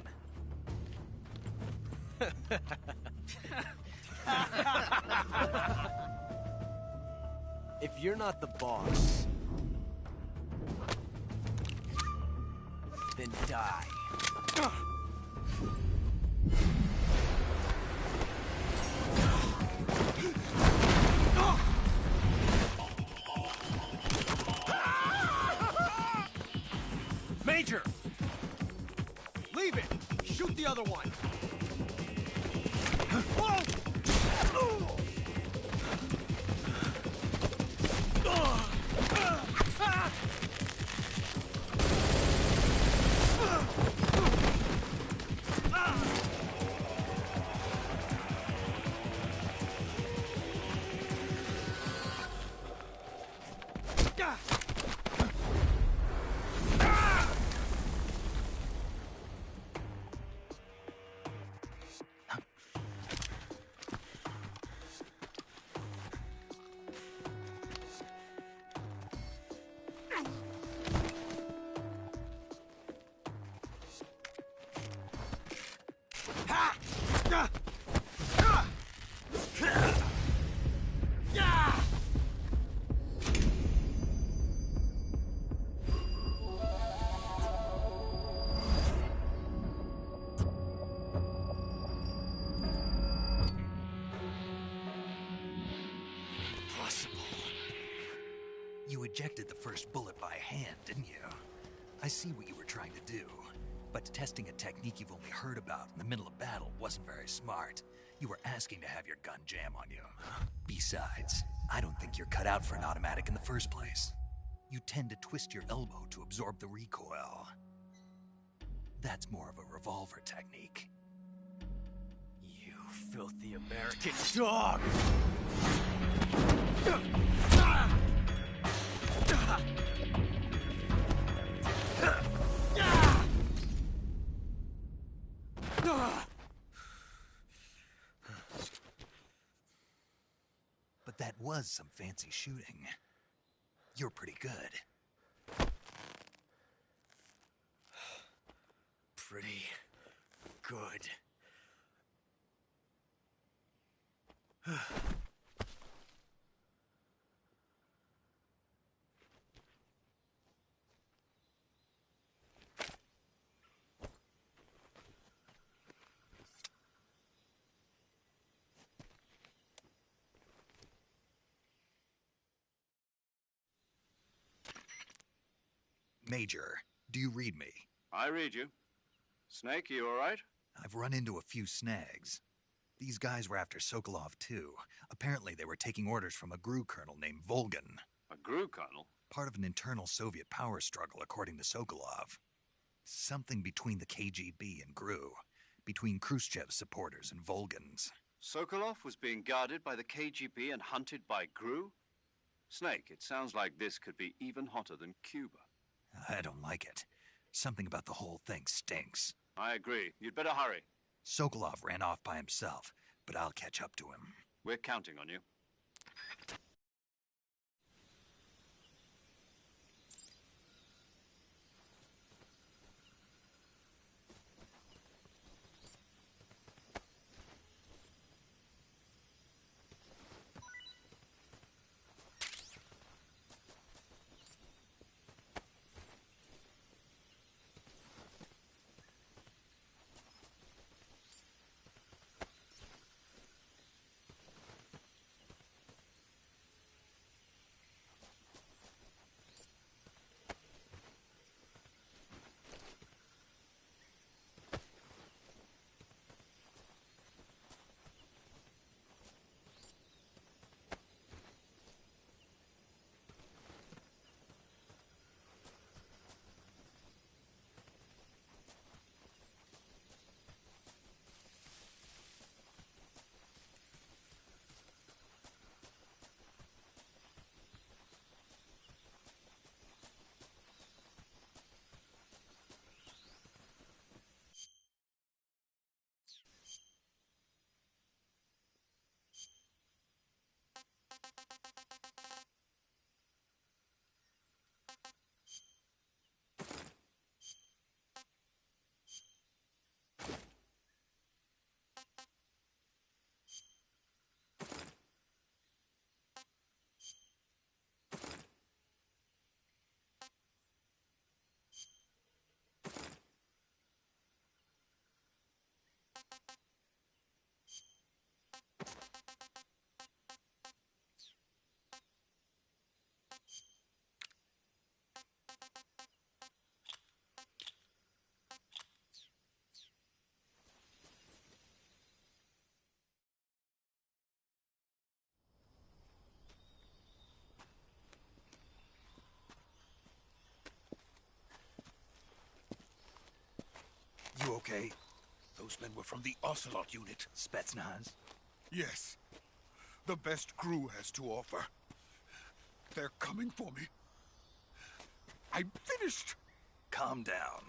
If you're not the boss, then die. Major! Leave it! Shoot the other one! You ejected the first bullet by hand, didn't you? I see what you were trying to do. But testing a technique you've only heard about in the middle of battle wasn't very smart. You were asking to have your gun jam on you. Besides, I don't think you're cut out for an automatic in the first place. You tend to twist your elbow to absorb the recoil. That's more of a revolver technique. You filthy American dog! But that was some fancy shooting. You're pretty good. Pretty good. Major, do you read me? I read you. Snake, you all right? I've run into a few snags. These guys were after Sokolov, too. Apparently they were taking orders from a GRU colonel named Volgin. A GRU colonel? Part of an internal Soviet power struggle, according to Sokolov. Something between the KGB and GRU. Between Khrushchev's supporters and Volgin's. Sokolov was being guarded by the KGB and hunted by GRU? Snake, it sounds like this could be even hotter than Cuba. I don't like it. Something about the whole thing stinks. I agree. You'd better hurry. Sokolov ran off by himself, but I'll catch up to him. We're counting on you. okay? Those men were from the Ocelot unit. Spetsnaz? Yes. The best crew has to offer. They're coming for me. I'm finished. Calm down.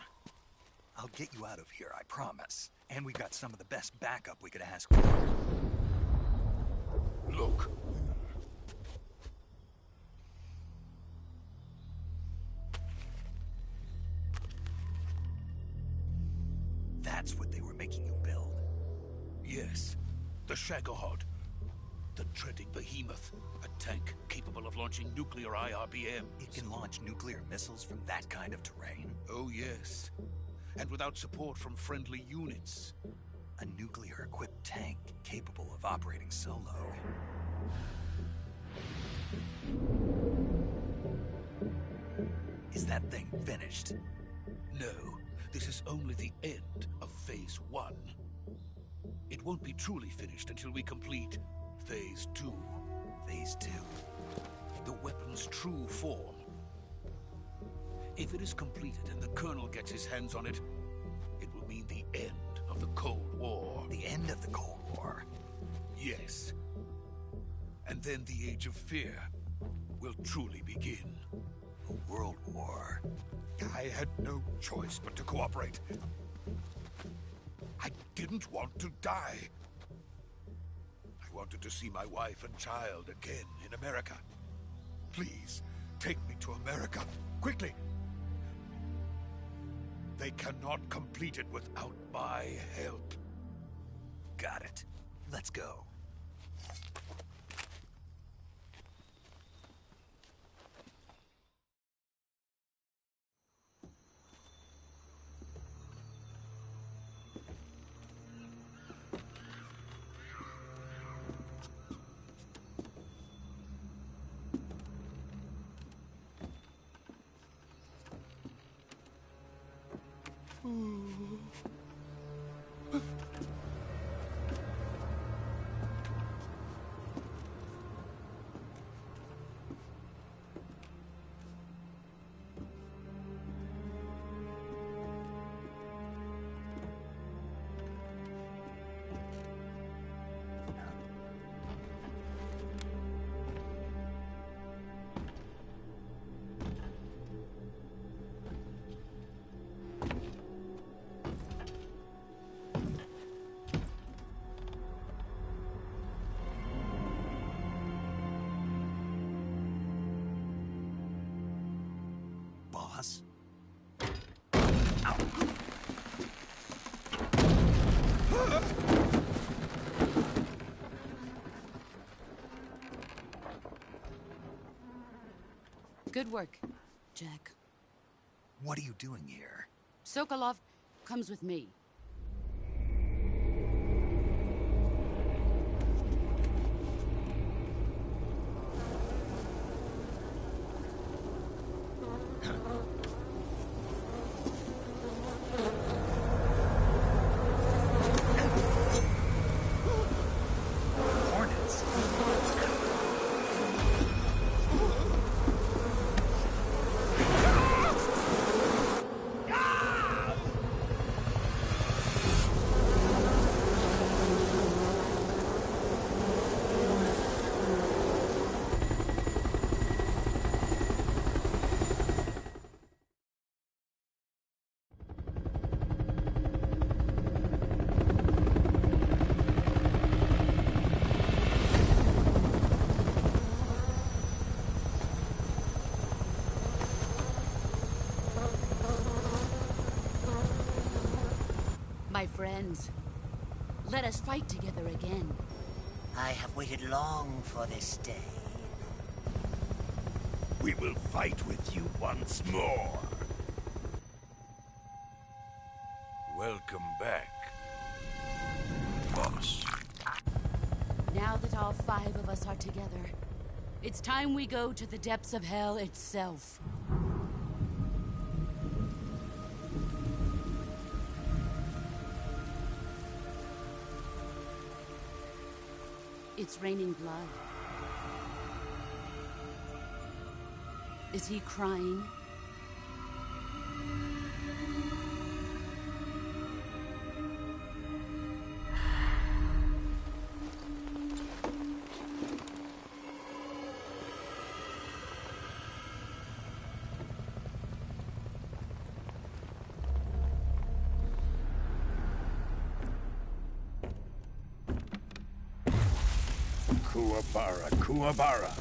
I'll get you out of here, I promise. And we've got some of the best backup we could ask for. Look. That's what they were making you build? Yes. The Shagohod. The treading behemoth. A tank capable of launching nuclear IRBMs. It can launch nuclear missiles from that kind of terrain? Oh, yes. And without support from friendly units. A nuclear-equipped tank capable of operating solo. Is that thing finished? No. This is only the end of Phase 1. It won't be truly finished until we complete Phase 2. Phase 2? The weapon's true form. If it is completed and the Colonel gets his hands on it, it will mean the end of the Cold War. The end of the Cold War? Yes. And then the Age of Fear will truly begin. A world war? I had no choice but to cooperate. I didn't want to die. I wanted to see my wife and child again in America. Please, take me to America, quickly. They cannot complete it without my help. Got it. Let's go. Boss? Good work, Jack. What are you doing here? Sokolov comes with me. My friends, let us fight together again. I have waited long for this day. We will fight with you once more. Welcome back, boss. Now that all 5 of us are together, it's time we go to the depths of hell itself. It's raining blood. Is he crying? Kuwabara, Kuwabara.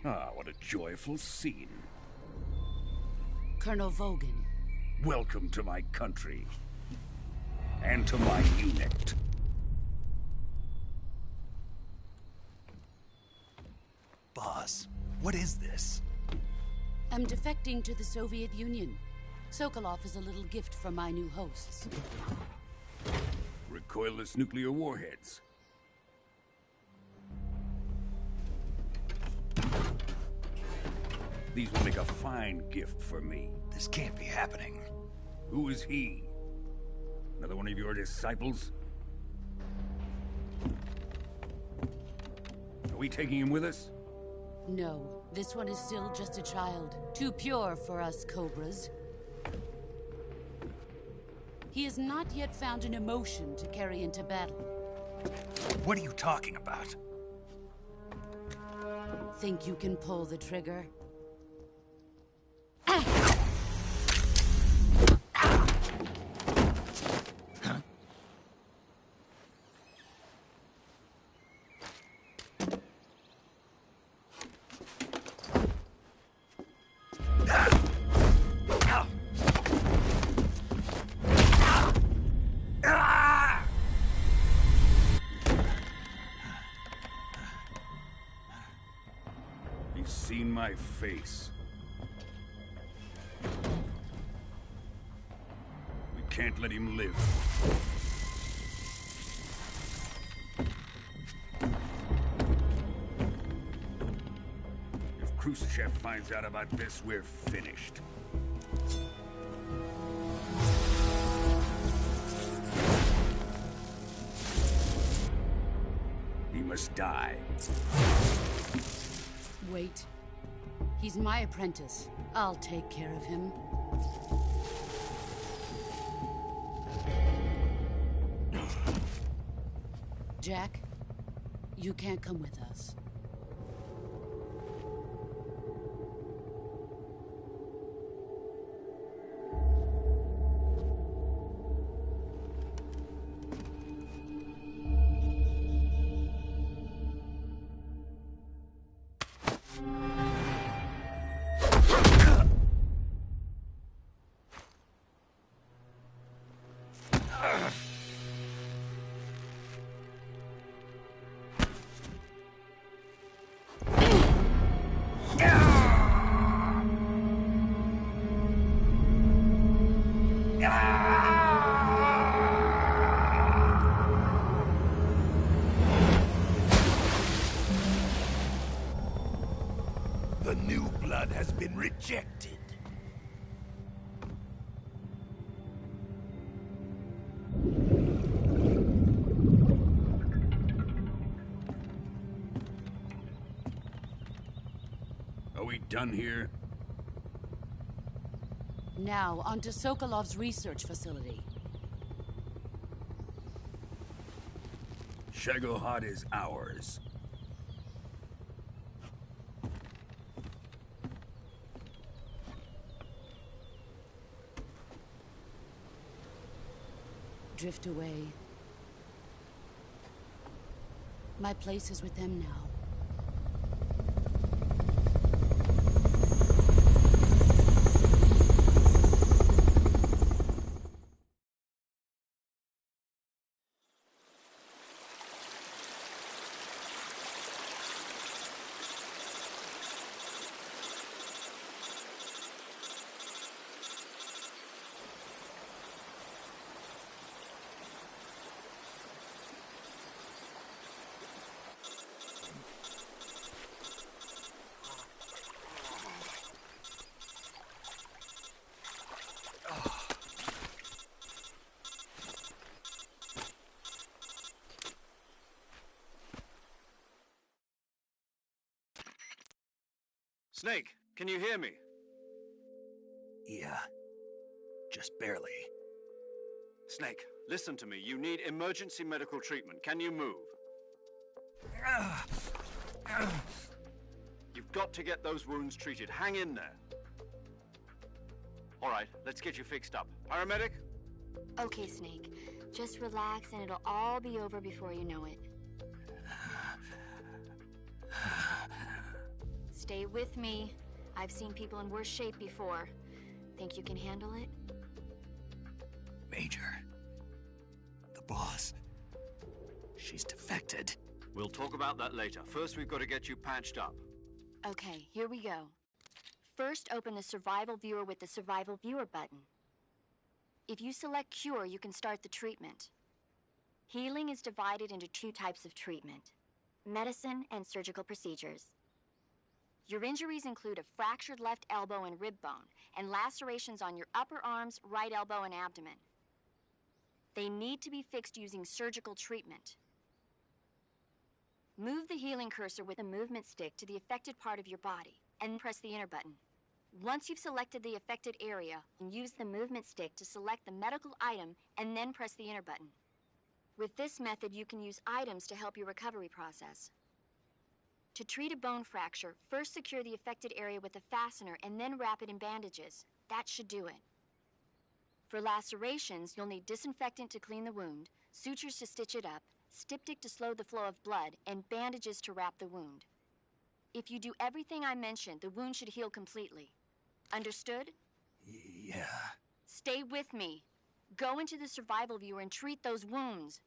Ah, what a joyful scene. Colonel Vogan. Welcome to my country. And to my unit. Boss, what is this? I'm defecting to the Soviet Union. Sokolov is a little gift from my new hosts. Recoilless nuclear warheads. These will make a fine gift for me. This can't be happening. Who is he? Another one of your disciples? Are we taking him with us? No, this one is still just a child. Too pure for us Cobras. He has not yet found an emotion to carry into battle. What are you talking about? Think you can pull the trigger? He's seen my face. We can't let him live. If Khrushchev finds out about this, we're finished. He must die. Wait. He's my apprentice. I'll take care of him. Jack, you can't come with us. The new blood has been rejected. Are we done here? Now, onto Sokolov's research facility. Shagohod is ours. Drift away. My place is with them now. Snake, can you hear me? Yeah. Just barely. Snake, listen to me. You need emergency medical treatment. Can you move? You've got to get those wounds treated. Hang in there. All right, let's get you fixed up. Paramedic? Okay, Snake. Just relax and it'll all be over before you know it. Stay with me. I've seen people in worse shape before. Think you can handle it? Major. The boss. She's defected. We'll talk about that later. First, we've got to get you patched up. Okay, here we go. First, open the Survival Viewer with the Survival Viewer button. If you select Cure, you can start the treatment. Healing is divided into 2 types of treatment: medicine and surgical procedures. Your injuries include a fractured left elbow and rib bone, and lacerations on your upper arms, right elbow, and abdomen. They need to be fixed using surgical treatment. Move the healing cursor with the movement stick to the affected part of your body, and press the enter button. Once you've selected the affected area, use the movement stick to select the medical item, and then press the enter button. With this method, you can use items to help your recovery process. To treat a bone fracture, first secure the affected area with a fastener and then wrap it in bandages. That should do it. For lacerations, you'll need disinfectant to clean the wound, sutures to stitch it up, styptic to slow the flow of blood, and bandages to wrap the wound. If you do everything I mentioned, the wound should heal completely. Understood? Yeah. Stay with me. Go into the Survival Viewer and treat those wounds.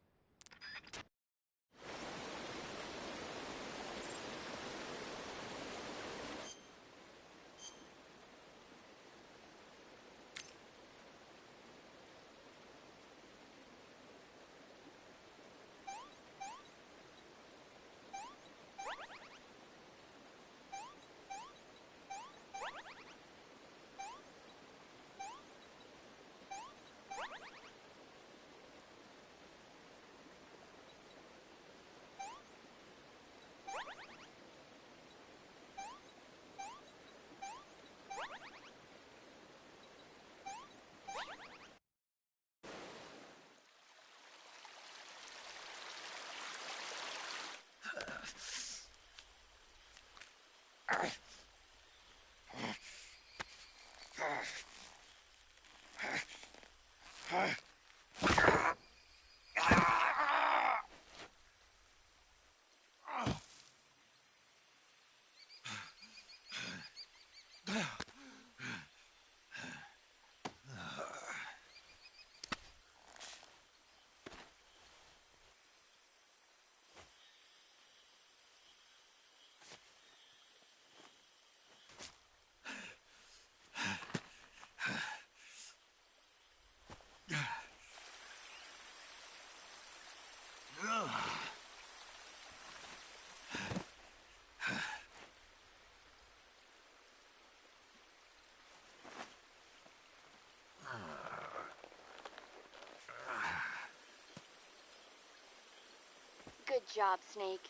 Good job, Snake.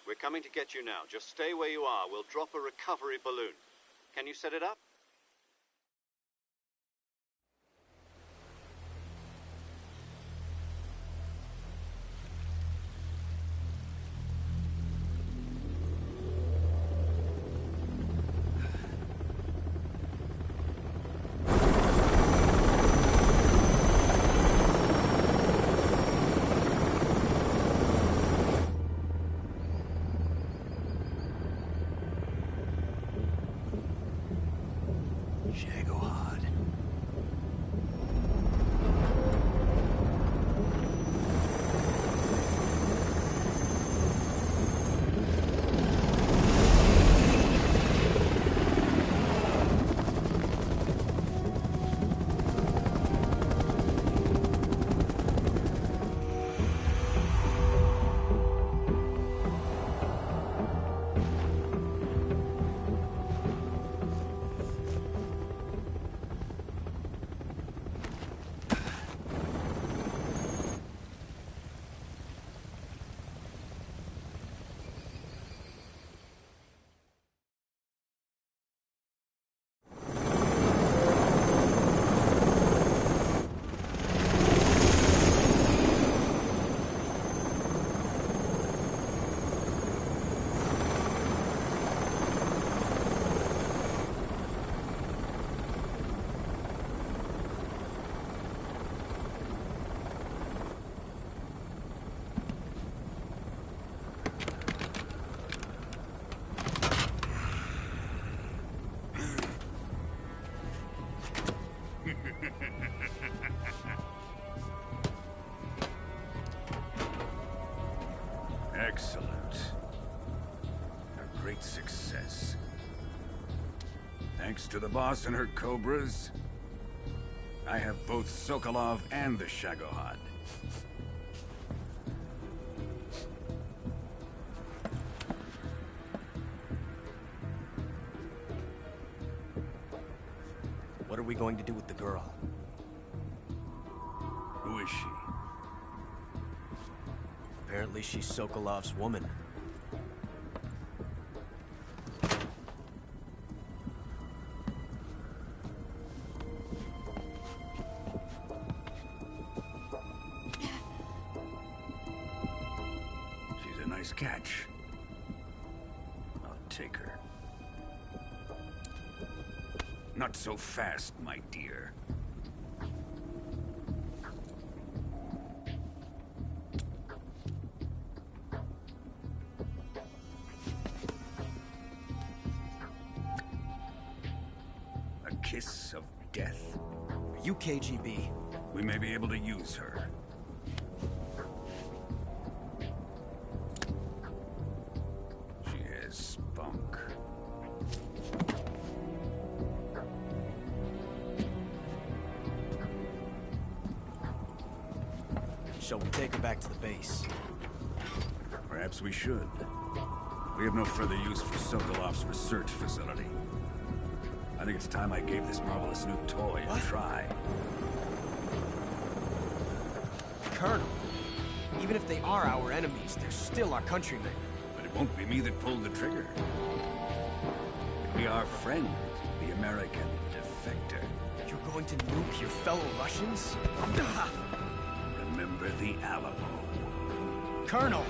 We're coming to get you now. Just stay where you are. We'll drop a recovery balloon. Can you set it up? Thanks to the boss and her cobras, I have both Sokolov and the Shagohod. What are we going to do with the girl? Who is she? Apparently she's Sokolov's woman. She's a nice catch. I'll take her. Not so fast, my dear. A kiss of death. Are you KGB? We may be able to use her. She has spunk. Shall we take her back to the base? Perhaps we should. We have no further use for Sokolov's research facility. I think it's time I gave this marvelous new toy a try. Colonel, even if they are our enemies, they're still our countrymen. But it won't be me that pulled the trigger. It'll be our friend, the American defector. You're going to nuke your fellow Russians? Remember the Alamo. Colonel!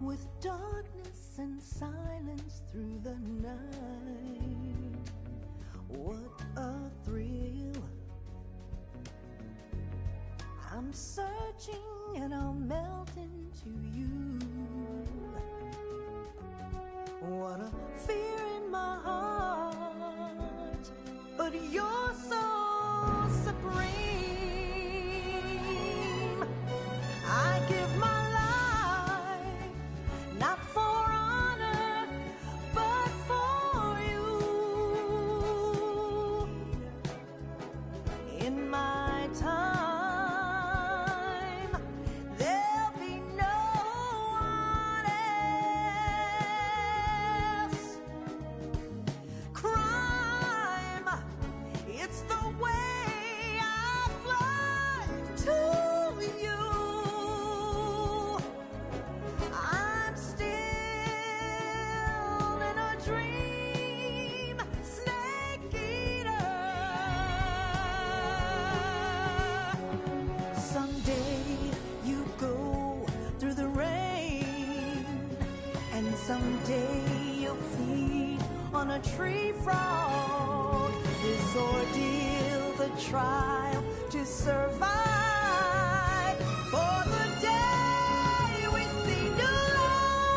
With darkness and silence through the night, what a thrill. I'm searching and I'll melt into you. What a fear in my heart, but you're so supreme. I give my not for honor, but for you. In my time, there'll be no one else. Crime, it's the way I fly to you. I'm still in a dream, snake eater. Someday you go through the rain, and someday you'll feed on a tree frog. This ordeal, the trial to survive for the day we see new life.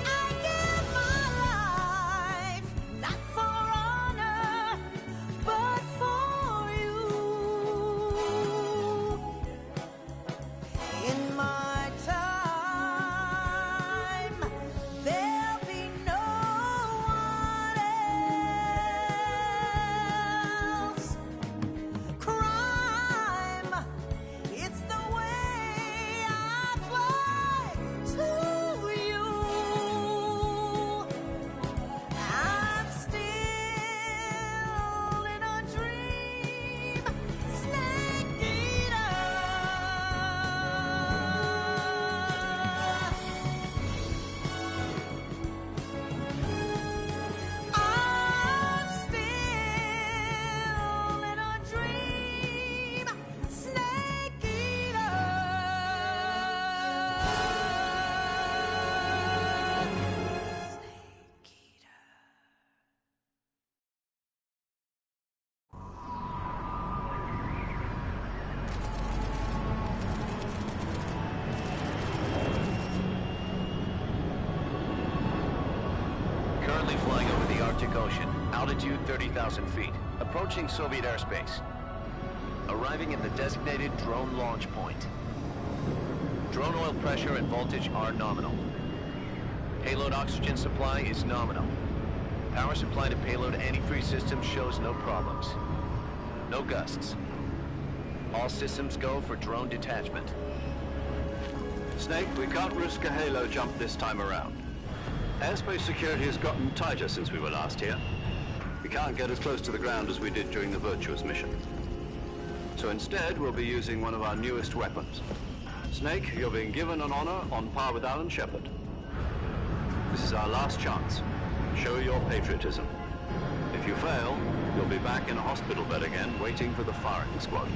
I give my life, not for honor, but for you. Ocean. Altitude 30,000 feet. Approaching Soviet airspace. Arriving at the designated drone launch point. Drone oil pressure and voltage are nominal. Payload oxygen supply is nominal. Power supply to payload antifreeze system shows no problems. No gusts. All systems go for drone detachment. Snake, we can't risk a halo jump this time around. Airspace security has gotten tighter since we were last here. We can't get as close to the ground as we did during the Virtuous mission. So instead, we'll be using one of our newest weapons. Snake, you're being given an honor on par with Alan Shepard. This is our last chance. Show your patriotism. If you fail, you'll be back in a hospital bed again, waiting for the firing squad.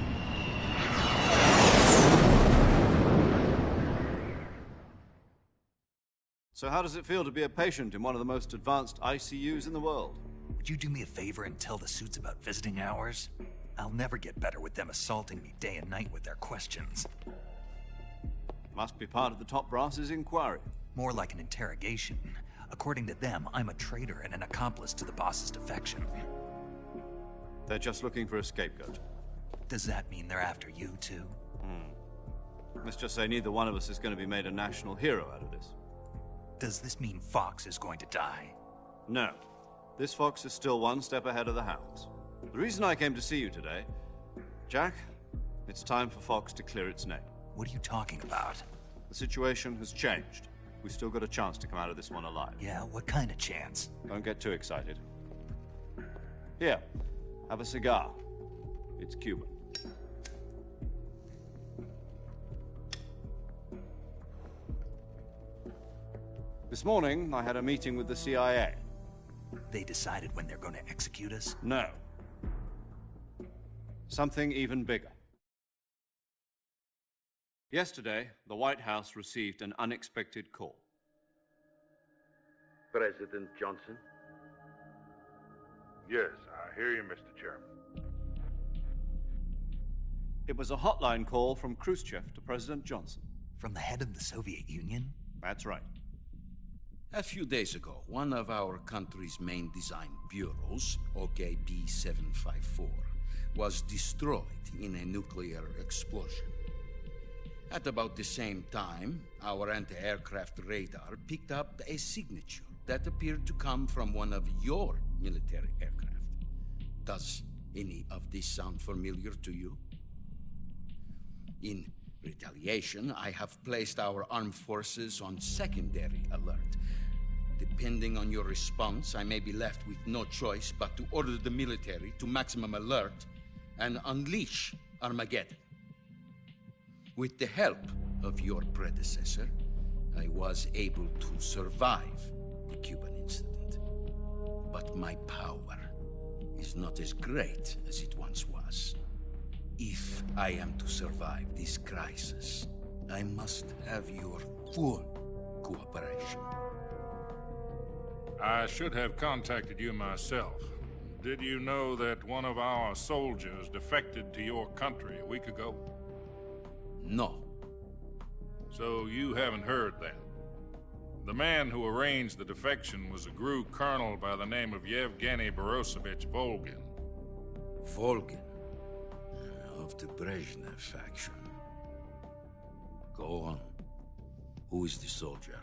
So how does it feel to be a patient in one of the most advanced ICUs in the world? Would you do me a favor and tell the suits about visiting hours? I'll never get better with them assaulting me day and night with their questions. Must be part of the top brass's inquiry. More like an interrogation. According to them, I'm a traitor and an accomplice to the boss's defection. They're just looking for a scapegoat. Does that mean they're after you, too? Let's just say neither one of us is going to be made a national hero out of this. Does this mean Fox is going to die? No. This Fox is still one step ahead of the Hounds. The reason I came to see you today... Jack, it's time for Fox to clear its name. What are you talking about? The situation has changed. We've still got a chance to come out of this one alive. Yeah, what kind of chance? Don't get too excited. Here, have a cigar. It's Cuban. This morning, I had a meeting with the CIA. They decided when they're going to execute us? No. Something even bigger. Yesterday, the White House received an unexpected call. President Johnson? Yes, I hear you, Mr. Chairman. It was a hotline call from Khrushchev to President Johnson. From the head of the Soviet Union? That's right. A few days ago, one of our country's main design bureaus, OKB 754, was destroyed in a nuclear explosion. At about the same time, our anti-aircraft radar picked up a signature that appeared to come from one of your military aircraft. Does any of this sound familiar to you? In retaliation, I have placed our armed forces on secondary alert. Depending on your response, I may be left with no choice but to order the military to maximum alert and unleash Armageddon. With the help of your predecessor, I was able to survive the Cuban incident. But my power is not as great as it once was. If I am to survive this crisis, I must have your full cooperation. I should have contacted you myself. Did you know that one of our soldiers defected to your country a week ago? No. So you haven't heard then? The man who arranged the defection was a GRU colonel by the name of Yevgeny Borosovich Volgin. Volgin? Of the Brezhnev faction. Go on. Who is the soldier?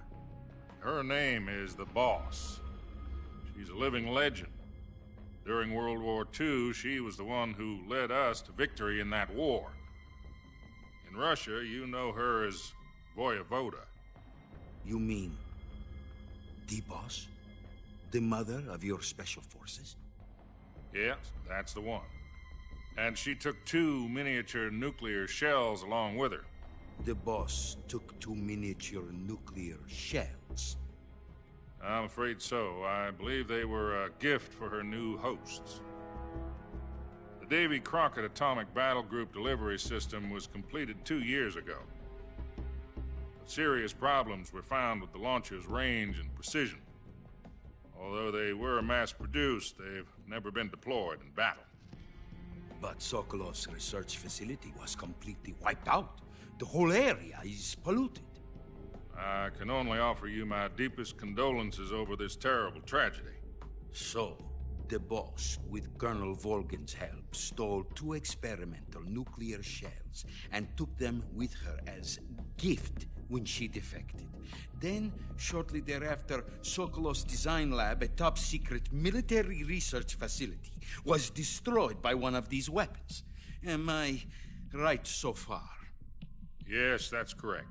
Her name is the Boss. She's a living legend. During World War II, she was the one who led us to victory in that war. In Russia, you know her as Voyevoda. You mean the Boss? The mother of your special forces? Yes, that's the one. And she took 2 miniature nuclear shells along with her. The Boss took 2 miniature nuclear shells? I'm afraid so. I believe they were a gift for her new hosts. The Davy Crockett Atomic Battle Group delivery system was completed 2 years ago. But serious problems were found with the launcher's range and precision. Although they were mass-produced, they've never been deployed in battle. But Sokolov's research facility was completely wiped out. The whole area is polluted. I can only offer you my deepest condolences over this terrible tragedy. So, the boss, with Colonel Volgin's help, stole 2 experimental nuclear shells and took them with her as gift when she defected. Then, shortly thereafter, Sokolov's design lab, a top-secret military research facility, was destroyed by one of these weapons. Am I right so far? Yes, that's correct.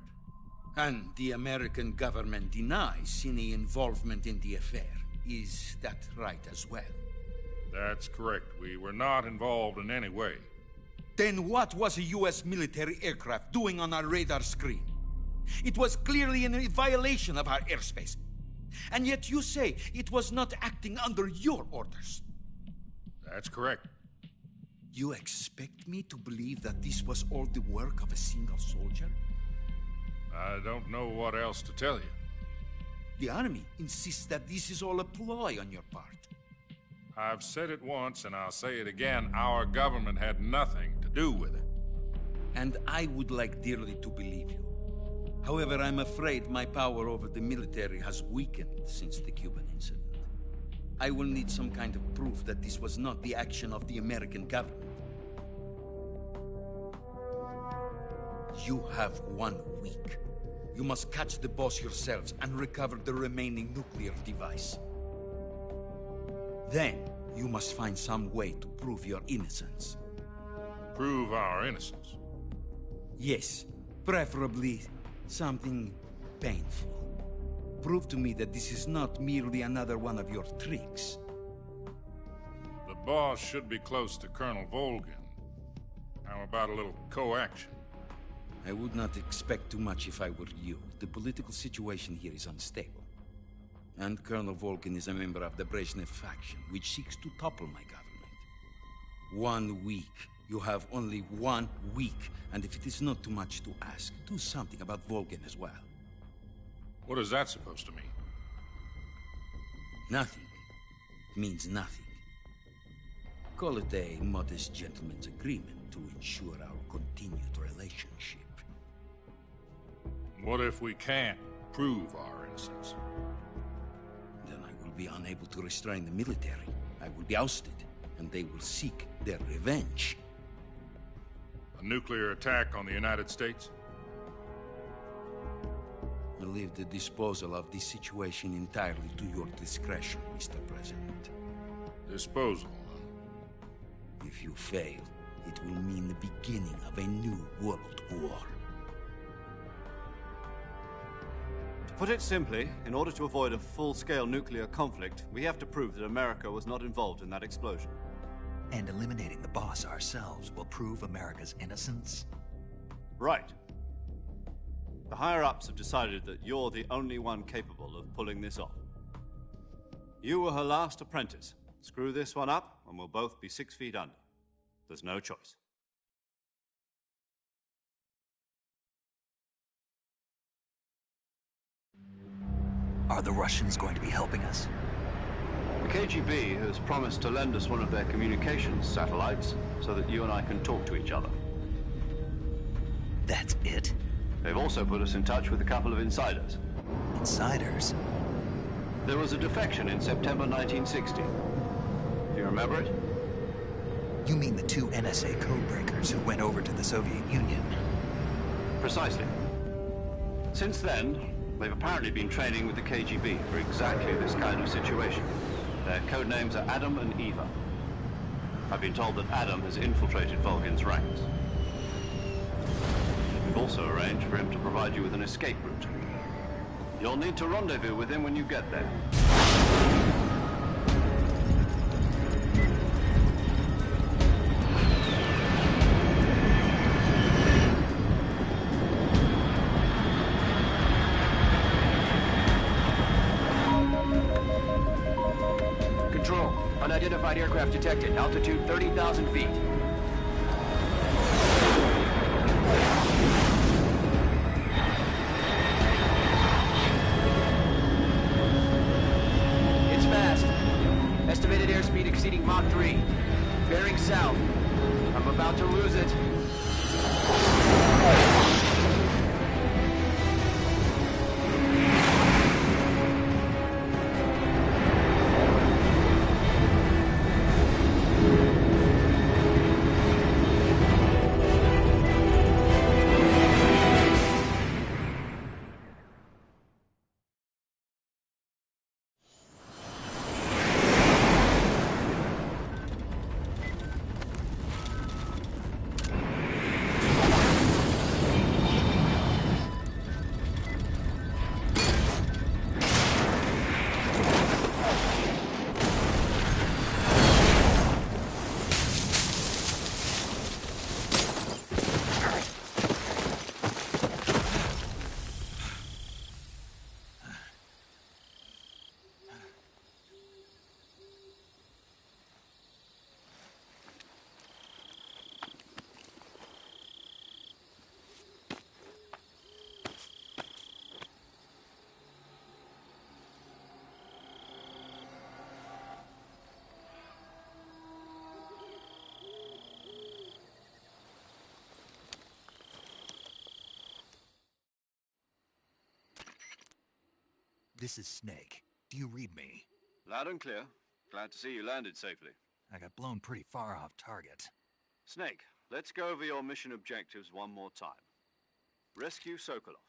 And the American government denies any involvement in the affair. Is that right as well? That's correct. We were not involved in any way. Then what was a U.S. military aircraft doing on our radar screen? It was clearly in a violation of our airspace. And yet you say it was not acting under your orders. That's correct. You expect me to believe that this was all the work of a single soldier? I don't know what else to tell you. The Army insists that this is all a ploy on your part. I've said it once, and I'll say it again. Our government had nothing to do with it. And I would like dearly to believe you. However, I'm afraid my power over the military has weakened since the Cuban incident. I will need some kind of proof that this was not the action of the American government. You have 1 week. You must catch the boss yourselves and recover the remaining nuclear device. Then, you must find some way to prove your innocence. Prove our innocence? Yes, preferably something painful. Prove to me that this is not merely another one of your tricks. The boss should be close to Colonel Volgin. How about a little co-action? I would not expect too much if I were you. The political situation here is unstable. And Colonel Volgin is a member of the Brezhnev faction, which seeks to topple my government. 1 week. You have only 1 week. And if it is not too much to ask, do something about Volgin as well. What is that supposed to mean? Nothing. It means nothing. Call it a modest gentleman's agreement to ensure our continued relationship. What if we can't prove our innocence? Then I will be unable to restrain the military. I will be ousted, and they will seek their revenge. A nuclear attack on the United States? I leave the disposal of this situation entirely to your discretion, Mr. President. Disposal? If you fail, it will mean the beginning of a new world war. To put it simply, in order to avoid a full-scale nuclear conflict, we have to prove that America was not involved in that explosion. And eliminating the boss ourselves will prove America's innocence? Right. The higher-ups have decided that you're the only one capable of pulling this off. You were her last apprentice. Screw this one up, and we'll both be 6 feet under. There's no choice. Are the Russians going to be helping us? The KGB has promised to lend us one of their communications satellites so that you and I can talk to each other. That's it? They've also put us in touch with a couple of insiders. Insiders? There was a defection in September 1960. Do you remember it? You mean the 2 NSA codebreakers who went over to the Soviet Union? Precisely. Since then, they've apparently been training with the KGB for exactly this kind of situation. Their code names are Adam and Eva. I've been told that Adam has infiltrated Volgin's ranks. We've also arranged for him to provide you with an escape route. You'll need to rendezvous with him when you get there. Control, unidentified aircraft detected. Altitude 30,000 feet. It's fast. Estimated airspeed exceeding Mach 3. Bearing south. I'm about to lose it. This is Snake. Do you read me? Loud and clear. Glad to see you landed safely. I got blown pretty far off target. Snake, let's go over your mission objectives one more time. Rescue Sokolov.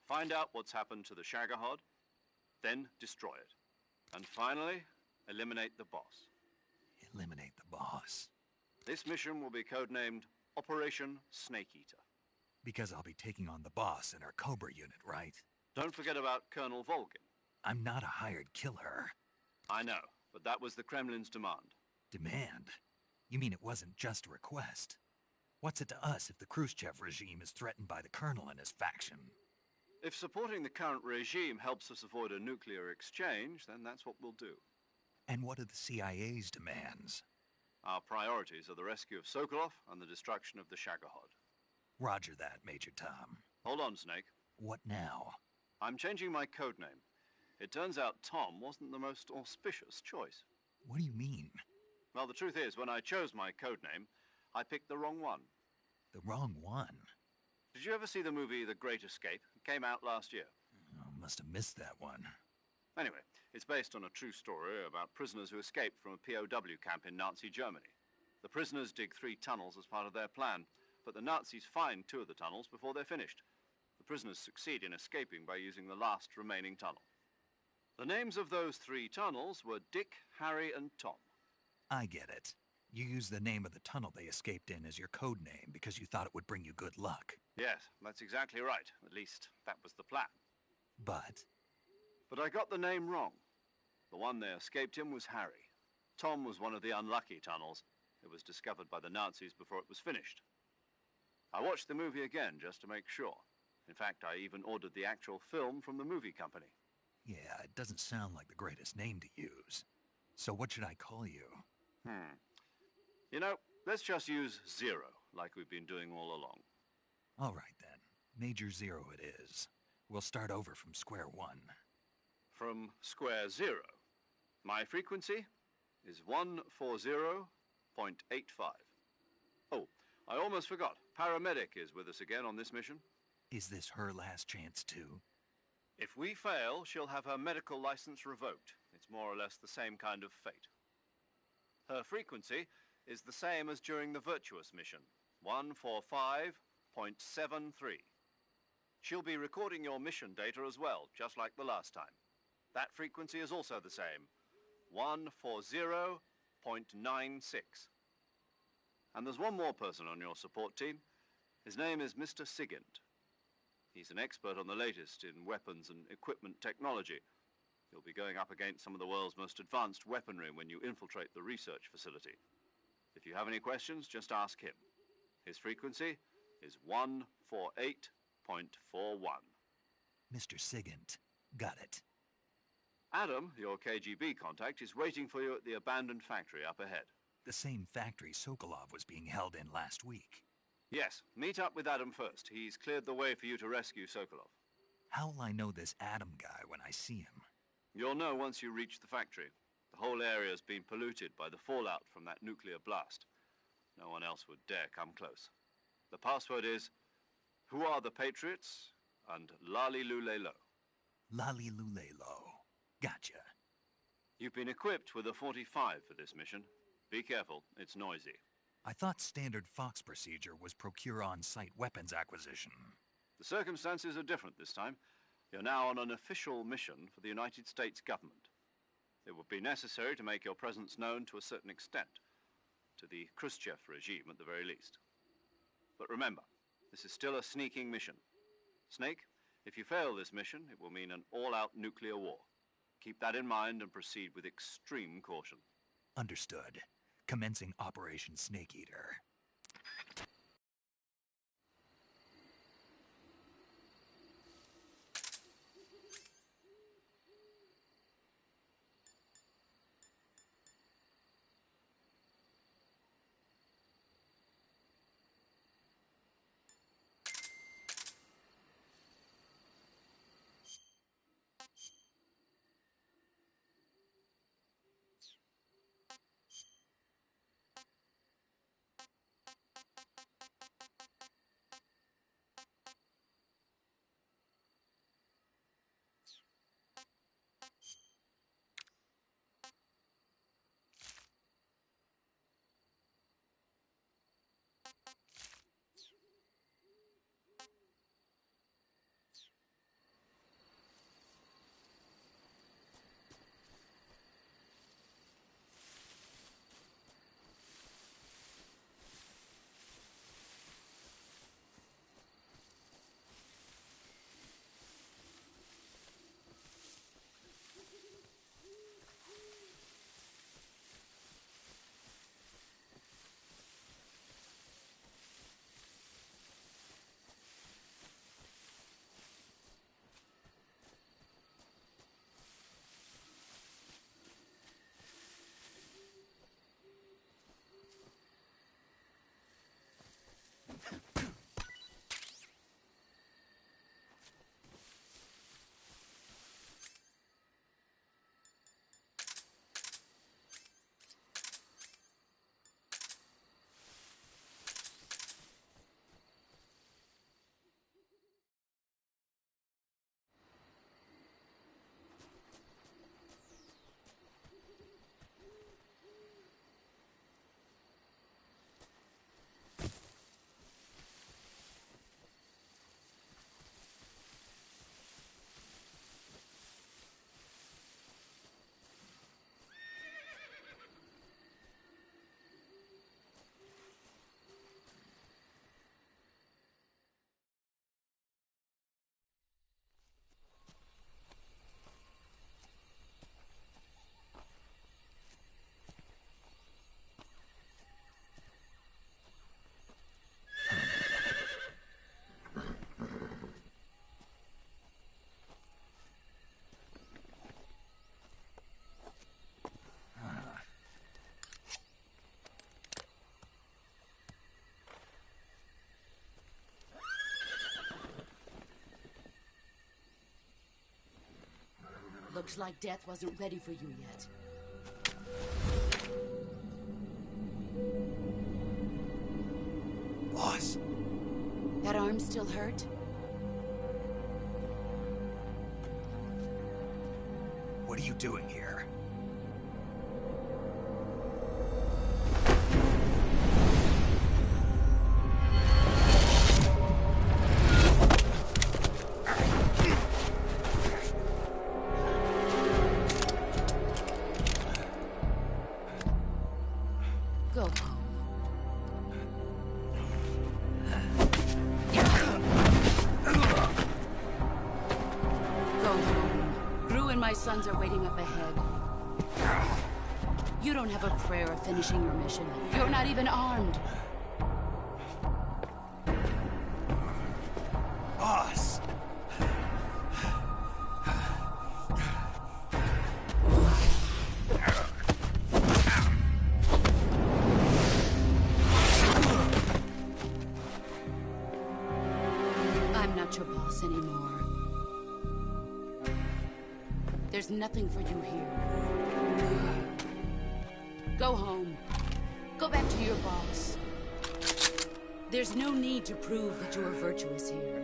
Find out what's happened to the Shagohod, then destroy it. And finally, eliminate the boss. Eliminate the boss. This mission will be codenamed Operation Snake Eater. Because I'll be taking on the boss in our Cobra unit, right? Don't forget about Colonel Volgin. I'm not a hired killer. I know, but that was the Kremlin's demand. Demand? You mean it wasn't just a request? What's it to us if the Khrushchev regime is threatened by the Colonel and his faction? If supporting the current regime helps us avoid a nuclear exchange, then that's what we'll do. And what are the CIA's demands? Our priorities are the rescue of Sokolov and the destruction of the Shagohod. Roger that, Major Tom. Hold on, Snake. What now? I'm changing my codename. It turns out Tom wasn't the most auspicious choice. What do you mean? Well, the truth is, when I chose my codename, I picked the wrong one. The wrong one? Did you ever see the movie The Great Escape? It came out last year. Oh, must have missed that one. Anyway, it's based on a true story about prisoners who escaped from a POW camp in Nazi Germany. The prisoners dig 3 tunnels as part of their plan, but the Nazis find 2 of the tunnels before they're finished. The prisoners succeed in escaping by using the last remaining tunnel. The names of those 3 tunnels were Dick, Harry, and Tom. I get it. You used the name of the tunnel they escaped in as your code name because you thought it would bring you good luck. Yes, that's exactly right. At least, that was the plan. But I got the name wrong. The one they escaped in was Harry. Tom was one of the unlucky tunnels. It was discovered by the Nazis before it was finished. I watched the movie again just to make sure. In fact, I even ordered the actual film from the movie company. yeah, it doesn't sound like the greatest name to use. So what should I call you? You know, let's just use Zero, like we've been doing all along. All right, then. Major Zero it is. We'll start over from square one. From square 0. My frequency is 140.85. Oh, I almost forgot. Paramedic is with us again on this mission. Is this her last chance, too? If we fail, she'll have her medical license revoked. It's more or less the same kind of fate. Her frequency is the same as during the Virtuous mission, 145.73. She'll be recording your mission data as well, just like the last time. That frequency is also the same, 140.96. And there's one more person on your support team. His name is Mr. Sigint. He's an expert on the latest in weapons and equipment technology. You'll be going up against some of the world's most advanced weaponry when you infiltrate the research facility. If you have any questions, just ask him. His frequency is 148.41. Mr. Sigint. Got it. Adam, your KGB contact, is waiting for you at the abandoned factory up ahead. The same factory Sokolov was being held in last week. Yes, meet up with Adam first. He's cleared the way for you to rescue Sokolov. How will I know this Adam guy when I see him? You'll know once you reach the factory. The whole area's been polluted by the fallout from that nuclear blast. No one else would dare come close. The password is, "Who are the Patriots?" and Lali Lulelo. Lali Lulelo. Gotcha. You've been equipped with a 45 for this mission. Be careful, it's noisy. I thought standard Fox procedure was procure on-site weapons acquisition. The circumstances are different this time. You're now on an official mission for the United States government. It would be necessary to make your presence known to a certain extent, to the Khrushchev regime at the very least. But remember, this is still a sneaking mission. Snake, if you fail this mission, it will mean an all-out nuclear war. Keep that in mind and proceed with extreme caution. Understood. Commencing Operation Snake Eater. Looks like death wasn't ready for you yet. Boss. That arm still hurt? What are you doing here? Go. Go home. Gru and my sons are waiting up ahead. You don't have a prayer of finishing your mission. You're not even armed. Boss! I'm not your boss anymore. There's nothing for you here. Go home. Go back to your boss. There's no need to prove that you are virtuous here.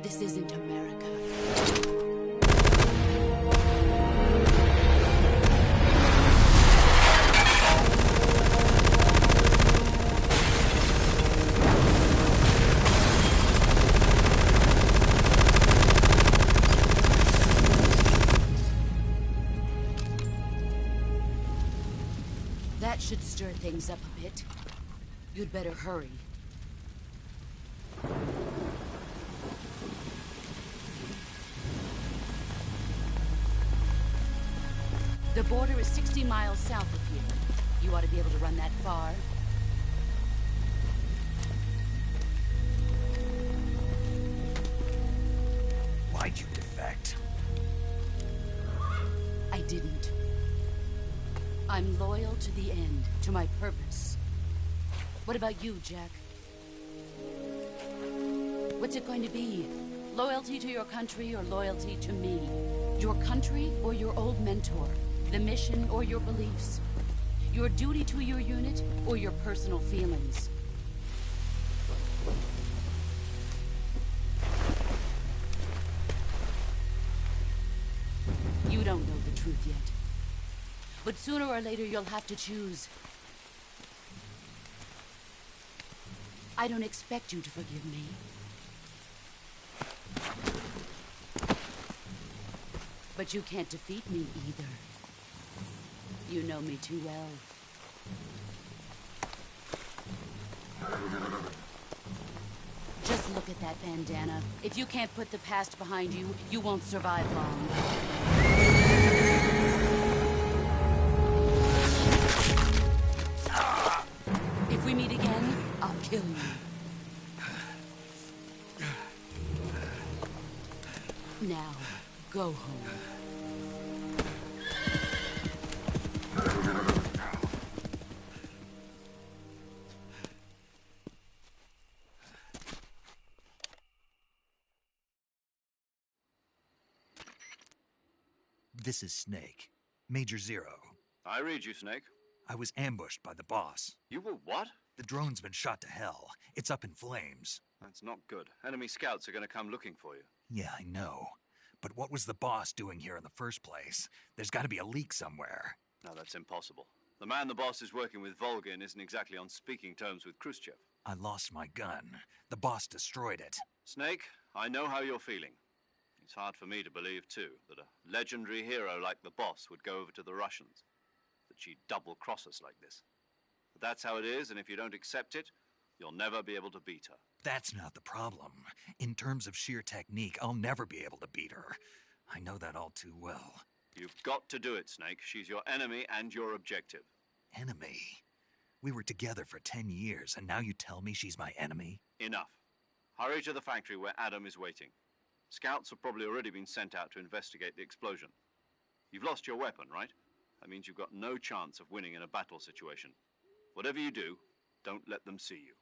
This isn't America. That should stir things up a bit. You'd better hurry. The border is 60 miles south of here. You ought to be able to run that far. Why'd you defect? I didn't. I'm loyal to the end, to my purpose. What about you, Jack? What's it going to be? Loyalty to your country or loyalty to me? Your country or your old mentor? The mission or your beliefs? Your duty to your unit or your personal feelings? You don't know the truth yet. But sooner or later you'll have to choose. I don't expect you to forgive me. But you can't defeat me either. You know me too well. Just look at that bandana. If you can't put the past behind you, you won't survive long. If we meet again, I'll kill you. Now, go home. This is Snake. Major Zero. I read you, Snake. I was ambushed by the boss. You were what? The drone's been shot to hell. It's up in flames. That's not good. Enemy scouts are going to come looking for you. Yeah, I know. But what was the boss doing here in the first place? There's got to be a leak somewhere. No, that's impossible. The man the boss is working with, Volgin, isn't exactly on speaking terms with Khrushchev. I lost my gun. The boss destroyed it. Snake, I know how you're feeling. It's hard for me to believe, too, that a legendary hero like the boss would go over to the Russians. That she'd double-cross us like this. But that's how it is, and if you don't accept it, you'll never be able to beat her. That's not the problem. In terms of sheer technique, I'll never be able to beat her. I know that all too well. You've got to do it, Snake. She's your enemy and your objective. Enemy? We were together for 10 years, and now you tell me she's my enemy? Enough. Hurry to the factory where Adam is waiting. Scouts have probably already been sent out to investigate the explosion. You've lost your weapon, right? That means you've got no chance of winning in a battle situation. Whatever you do, don't let them see you.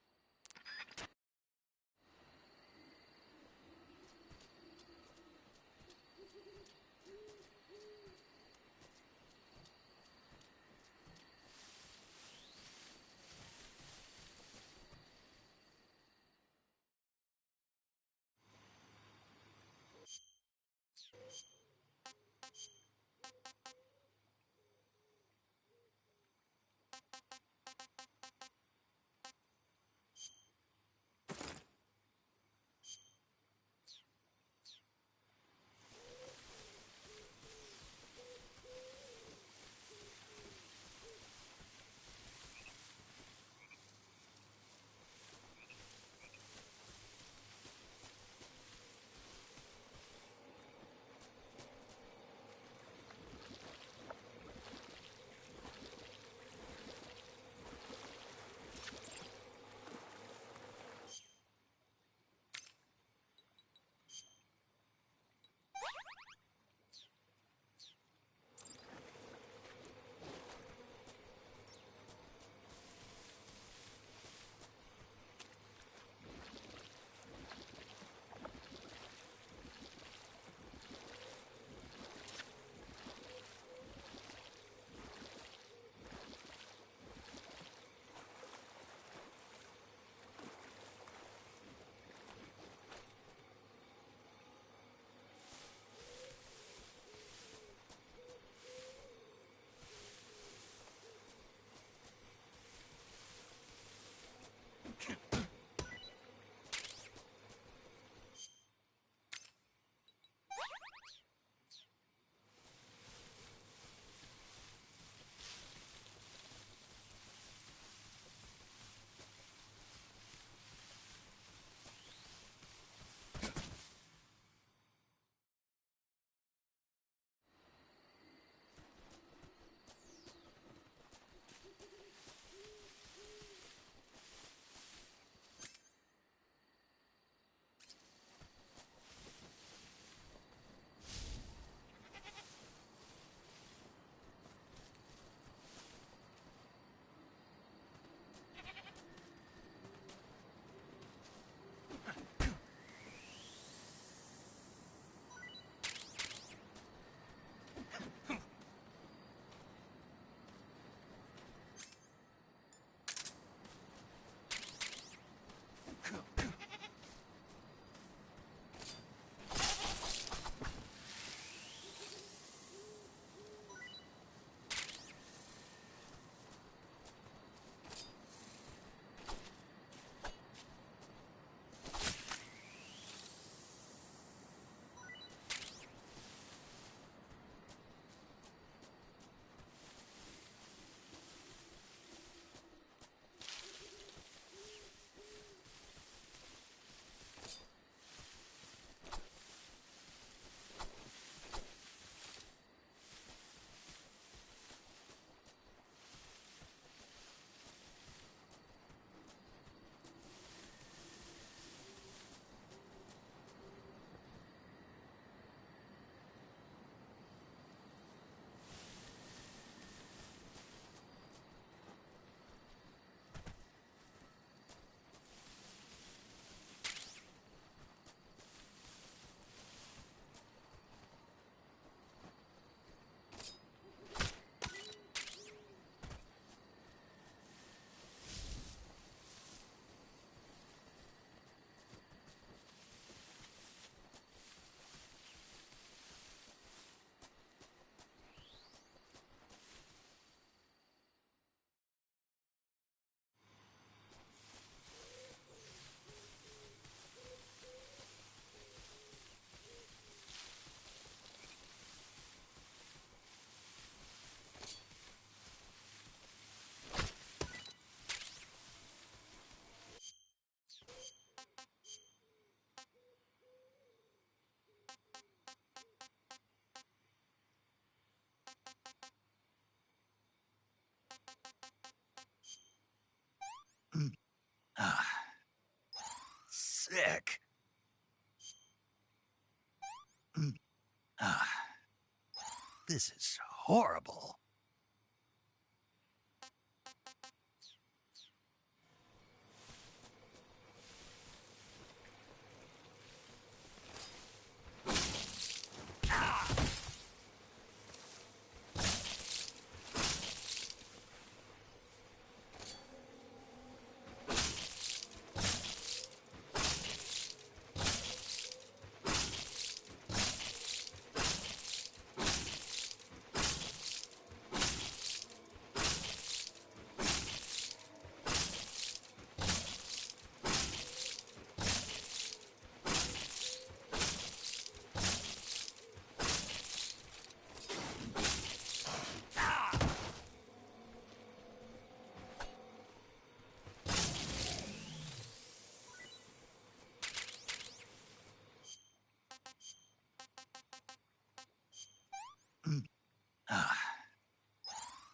This is horrible.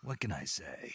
What can I say?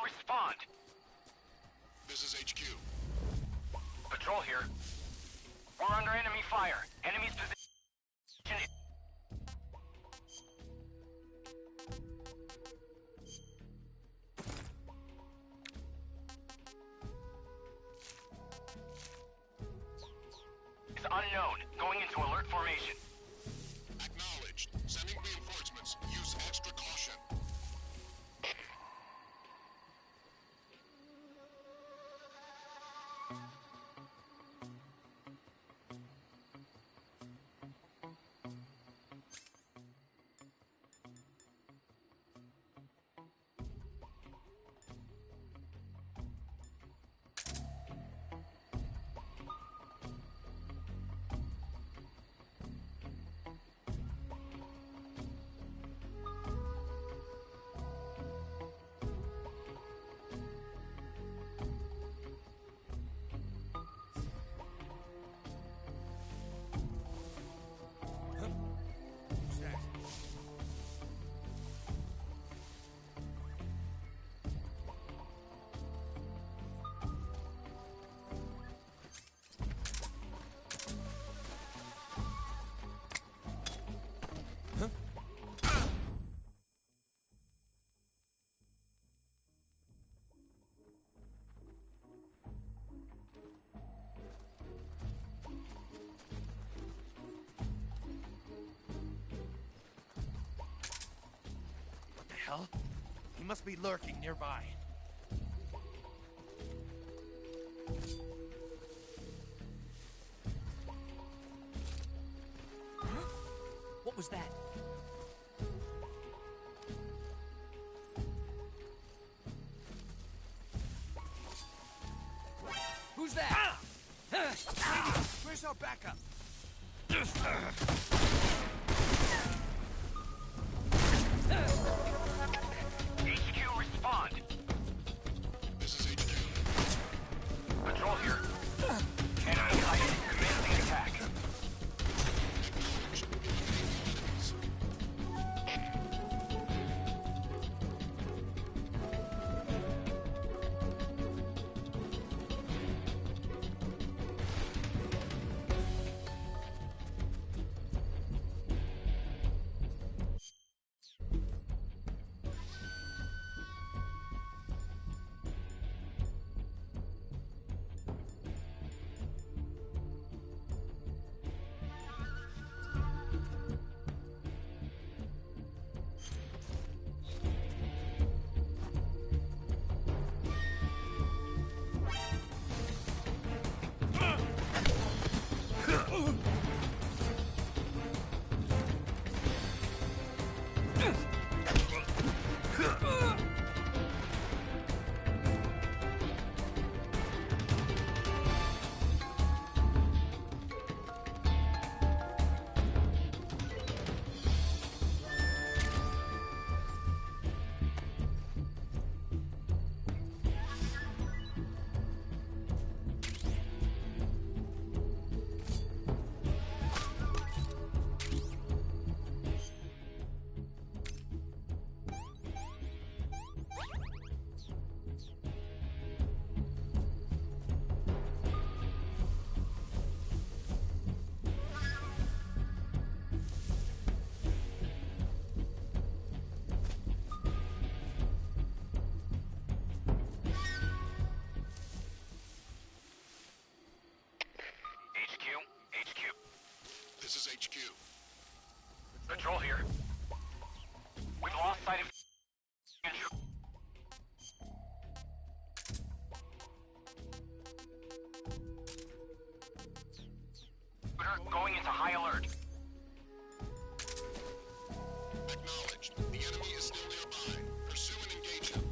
Respond. This is HQ. Patrol here. We're under enemy fire. Enemy's position. Is unknown. Going into alert formation. Acknowledged. Sending reinforcements. Use extra caution. Hell? He must be lurking nearby. What was that? Who's that? Where's our backup? HQ, respond. This is HQ. Patrol here. Enemy hiding. Command the attack. This is HQ. Patrol here. We've lost sight of... Going into high alert. Acknowledged. The enemy is still nearby. Pursue and engage him.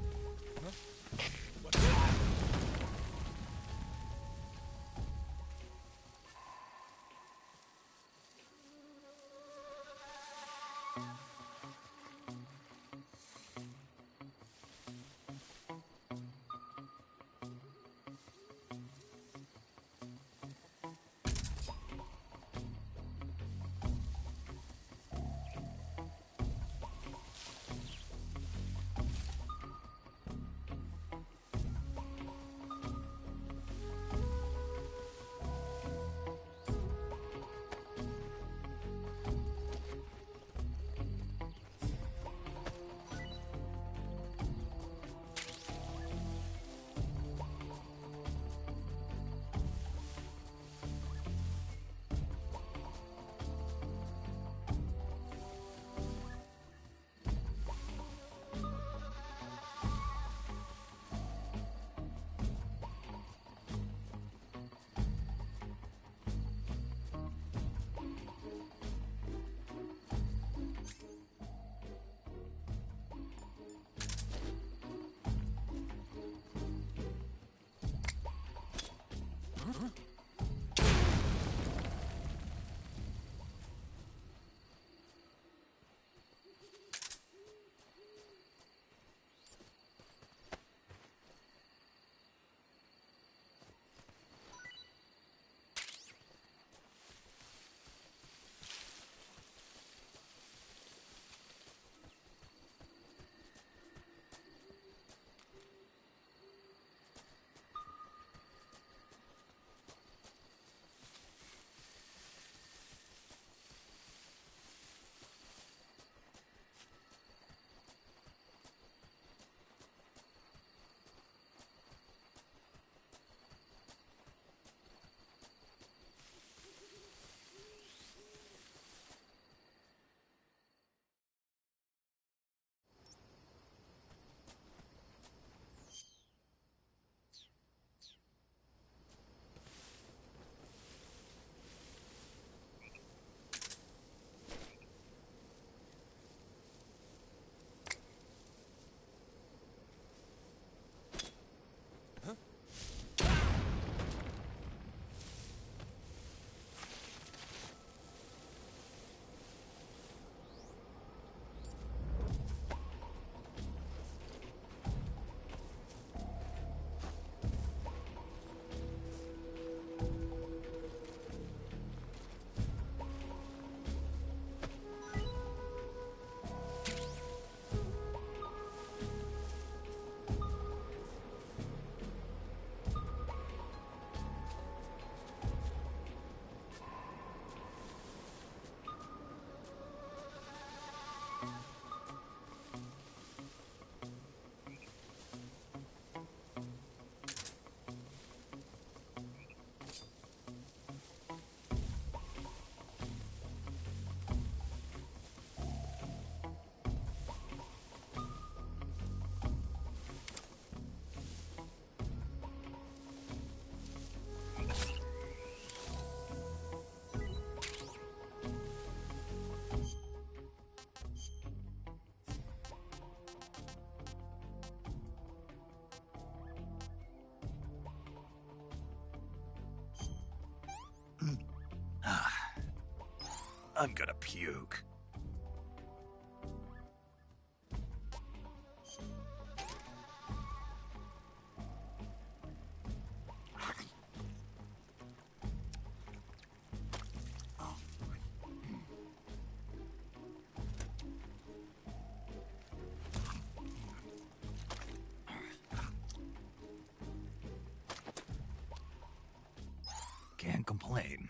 I'm gonna puke. Can't complain.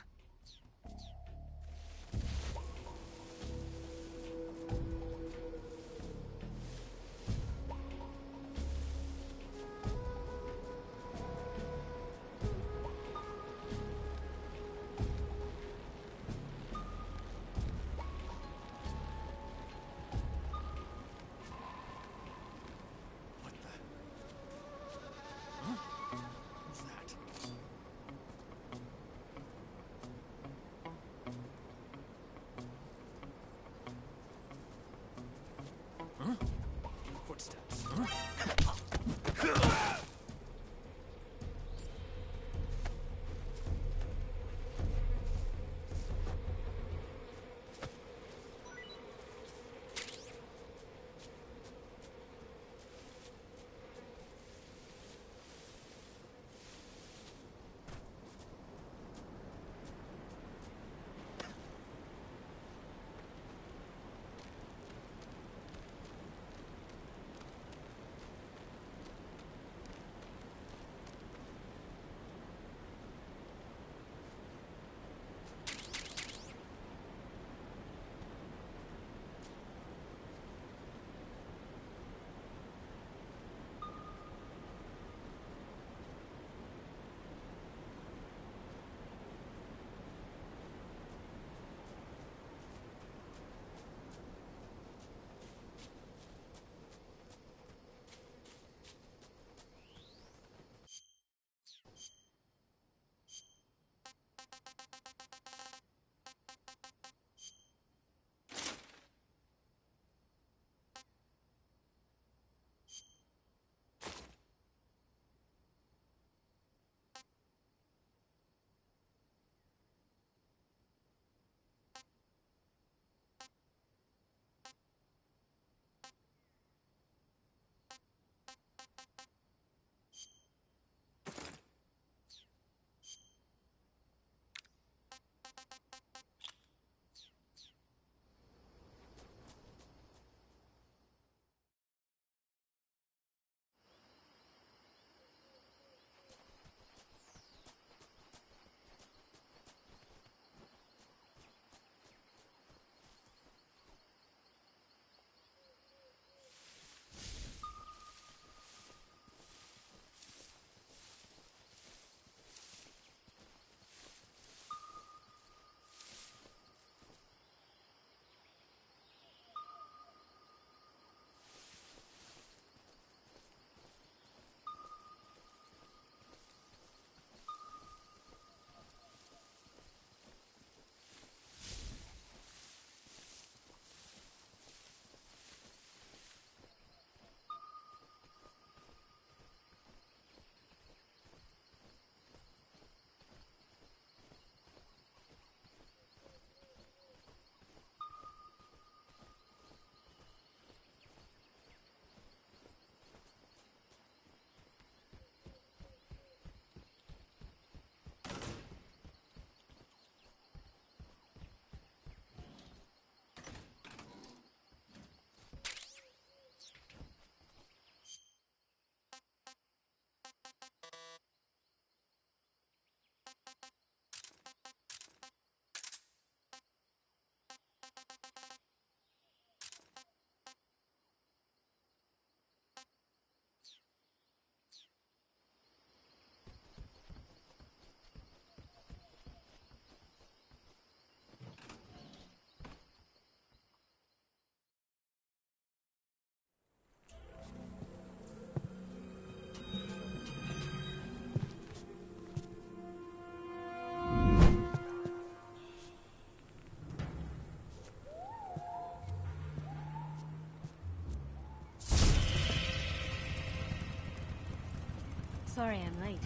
Sorry I'm late.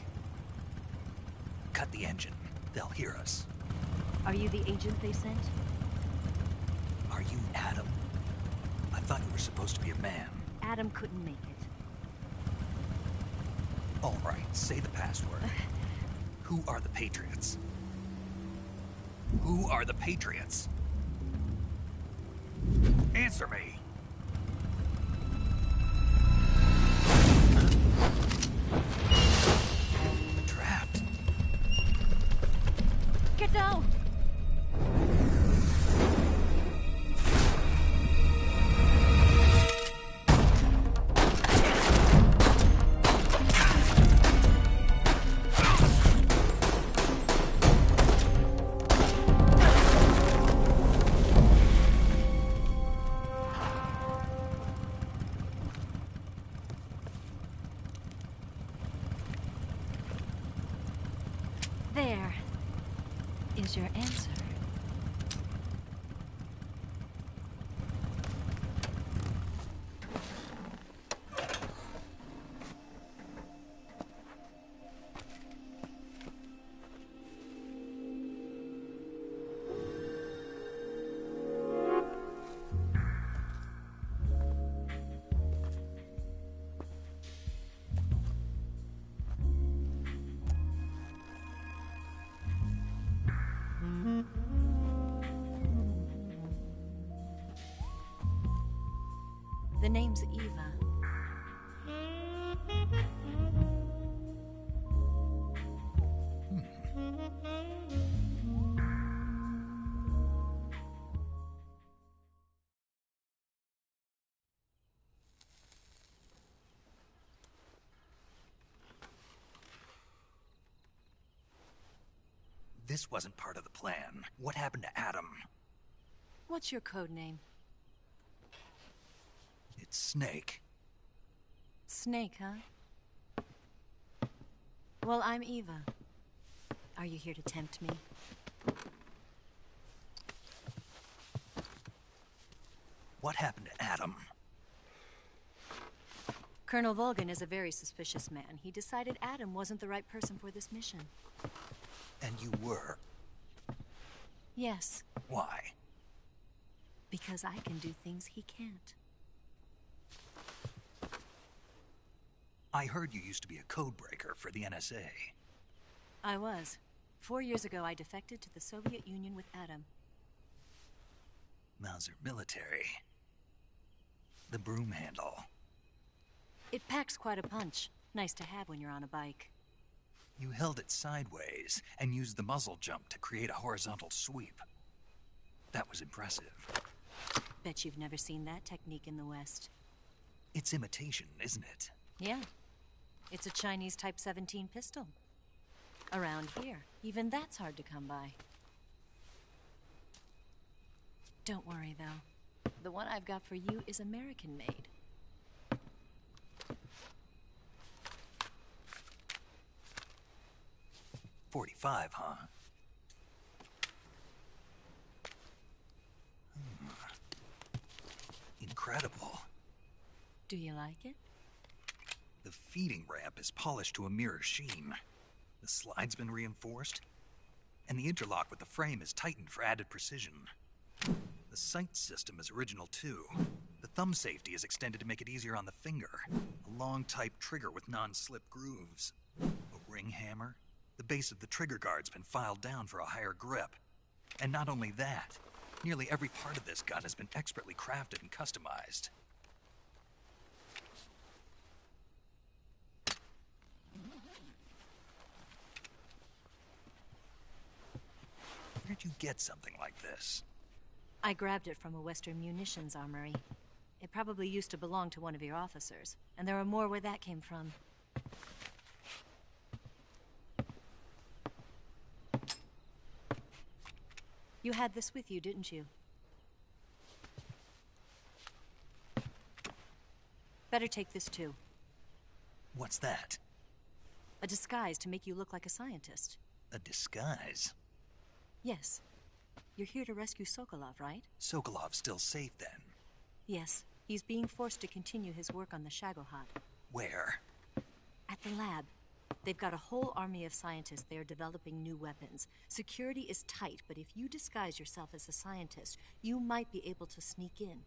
Cut the engine. They'll hear us. Are you the agent they sent? Are you Adam? I thought you were supposed to be a man. Adam couldn't make it. All right, say the password. Who are the Patriots? Who are the Patriots? Answer me! Trapped. Get down! There is your answer. The name's Eva. This wasn't part of the plan. What happened to Adam? What's your code name? It's Snake. Snake, huh? Well, I'm Eva. Are you here to tempt me? What happened to Adam? Colonel Volgin is a very suspicious man. He decided Adam wasn't the right person for this mission. And you were? Yes. Why? Because I can do things he can't. I heard you used to be a codebreaker for the NSA. I was. 4 years ago, I defected to the Soviet Union with Adam. Mauser military. The broom handle. It packs quite a punch. Nice to have when you're on a bike. You held it sideways and used the muzzle jump to create a horizontal sweep. That was impressive. Bet you've never seen that technique in the West. It's imitation, isn't it? Yeah. It's a Chinese Type 17 pistol. Around here, even that's hard to come by. Don't worry, though. The one I've got for you is American-made. .45, huh? Incredible. Do you like it? The feeding ramp is polished to a mirror sheen. The slide's been reinforced, and the interlock with the frame is tightened for added precision. The sight system is original too. The thumb safety is extended to make it easier on the finger. A long type trigger with non-slip grooves. A ring hammer. The base of the trigger guard's been filed down for a higher grip. And not only that, nearly every part of this gun has been expertly crafted and customized. Where'd you get something like this? I grabbed it from a Western munitions armory. It probably used to belong to one of your officers, and there are more where that came from. You had this with you, didn't you? Better take this too. What's that? A disguise to make you look like a scientist. A disguise? Yes. You're here to rescue Sokolov, right? Sokolov's still safe then? Yes. He's being forced to continue his work on the Shagohod. Where? At the lab. They've got a whole army of scientists there developing new weapons. Security is tight, but if you disguise yourself as a scientist, you might be able to sneak in.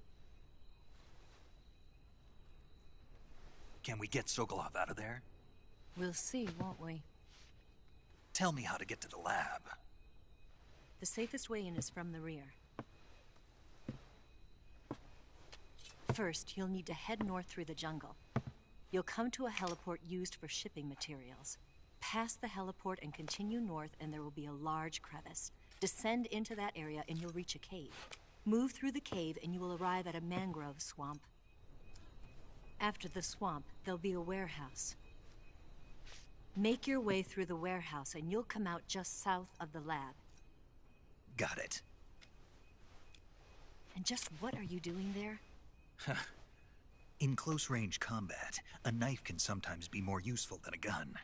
Can we get Sokolov out of there? We'll see, won't we? Tell me how to get to the lab. The safest way in is from the rear. First, you'll need to head north through the jungle. You'll come to a heliport used for shipping materials. Pass the heliport and continue north, and there will be a large crevice. Descend into that area and you'll reach a cave. Move through the cave and you will arrive at a mangrove swamp. After the swamp, there'll be a warehouse. Make your way through the warehouse and you'll come out just south of the lab. Got it. And just what are you doing there? In close-range combat, a knife can sometimes be more useful than a gun.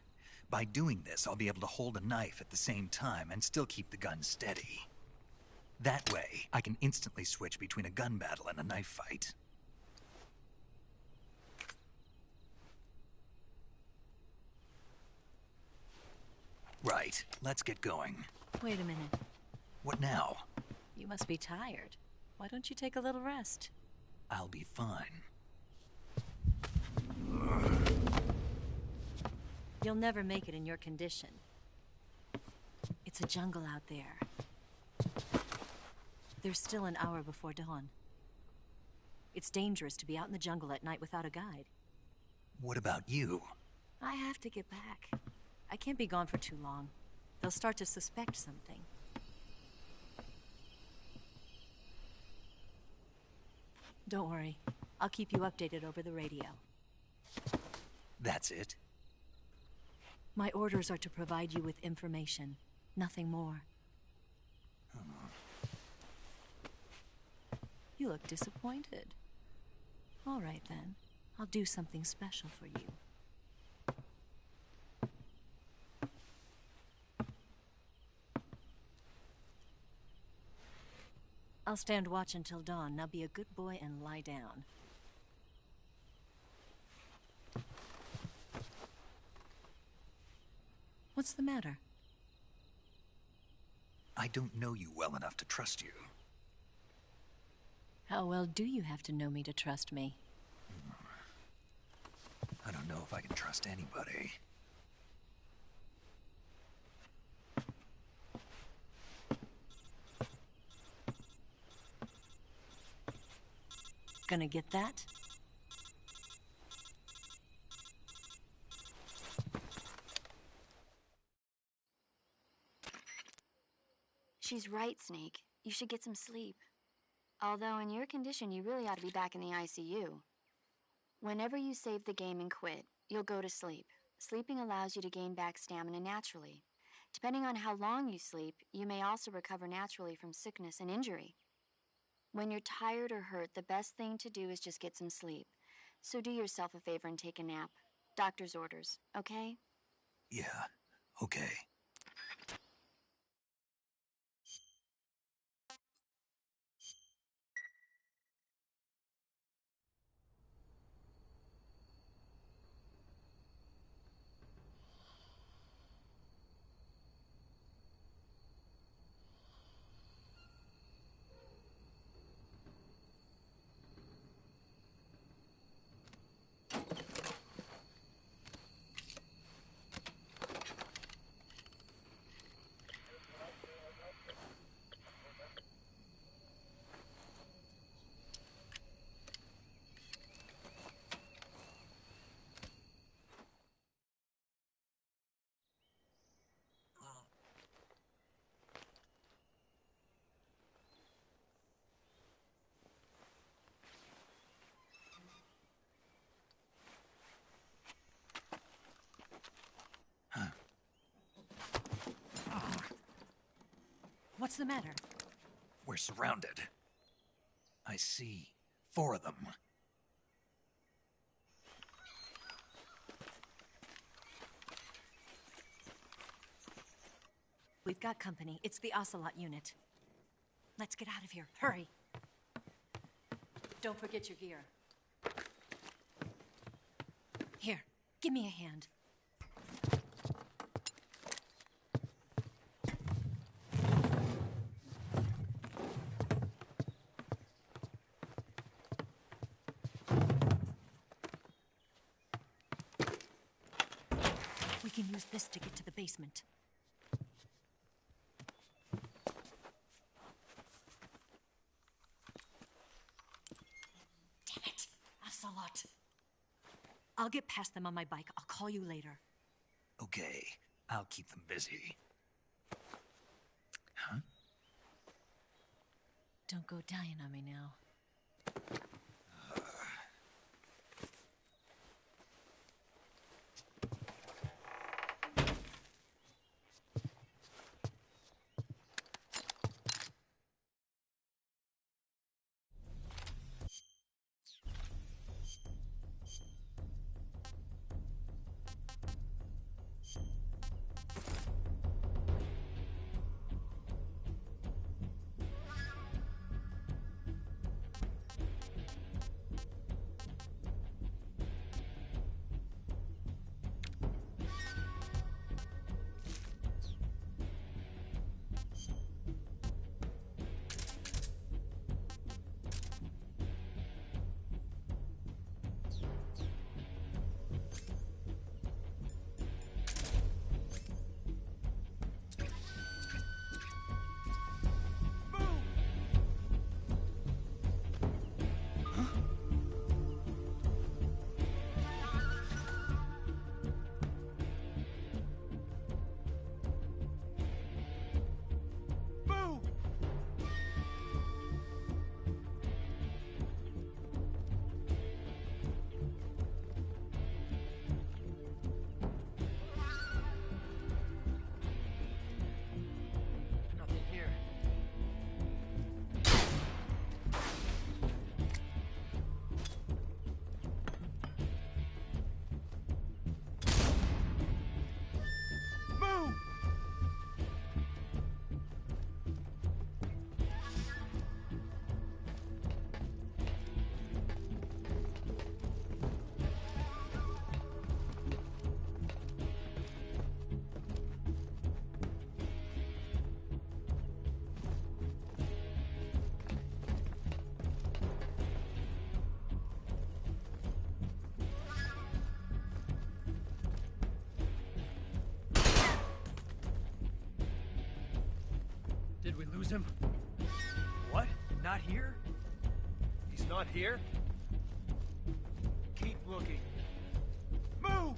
By doing this, I'll be able to hold a knife at the same time and still keep the gun steady. That way, I can instantly switch between a gun battle and a knife fight. Right, let's get going. Wait a minute. What now? You must be tired. Why don't you take a little rest? I'll be fine. You'll never make it in your condition. It's a jungle out there. There's still an hour before dawn. It's dangerous to be out in the jungle at night without a guide. What about you? I have to get back. I can't be gone for too long. They'll start to suspect something. Don't worry. I'll keep you updated over the radio. That's it? My orders are to provide you with information. Nothing more. You look disappointed. All right, then. I'll do something special for you. I'll stand watch until dawn. Now be a good boy and lie down. What's the matter? I don't know you well enough to trust you. How well do you have to know me to trust me? I don't know if I can trust anybody. Gonna get that? She's right, Snake. You should get some sleep. Although in your condition, you really ought to be back in the ICU. Whenever you save the game and quit, you'll go to sleep. Sleeping allows you to gain back stamina naturally. Depending on how long you sleep, you may also recover naturally from sickness and injury. When you're tired or hurt, the best thing to do is just get some sleep. So do yourself a favor and take a nap. Doctor's orders, okay? Yeah, okay. What's the matter? We're surrounded. I see 4 of them. We've got company. It's the Ocelot unit. Let's get out of here. Hurry. Don't forget your gear. Here, give me a hand. can use this to get to the basement. Damn it! Ocelot! I'll get past them on my bike. I'll call you later. Okay, I'll keep them busy. Huh? Don't go dying on me now. Did we lose him? What? Not here? He's not here? Keep looking. Move!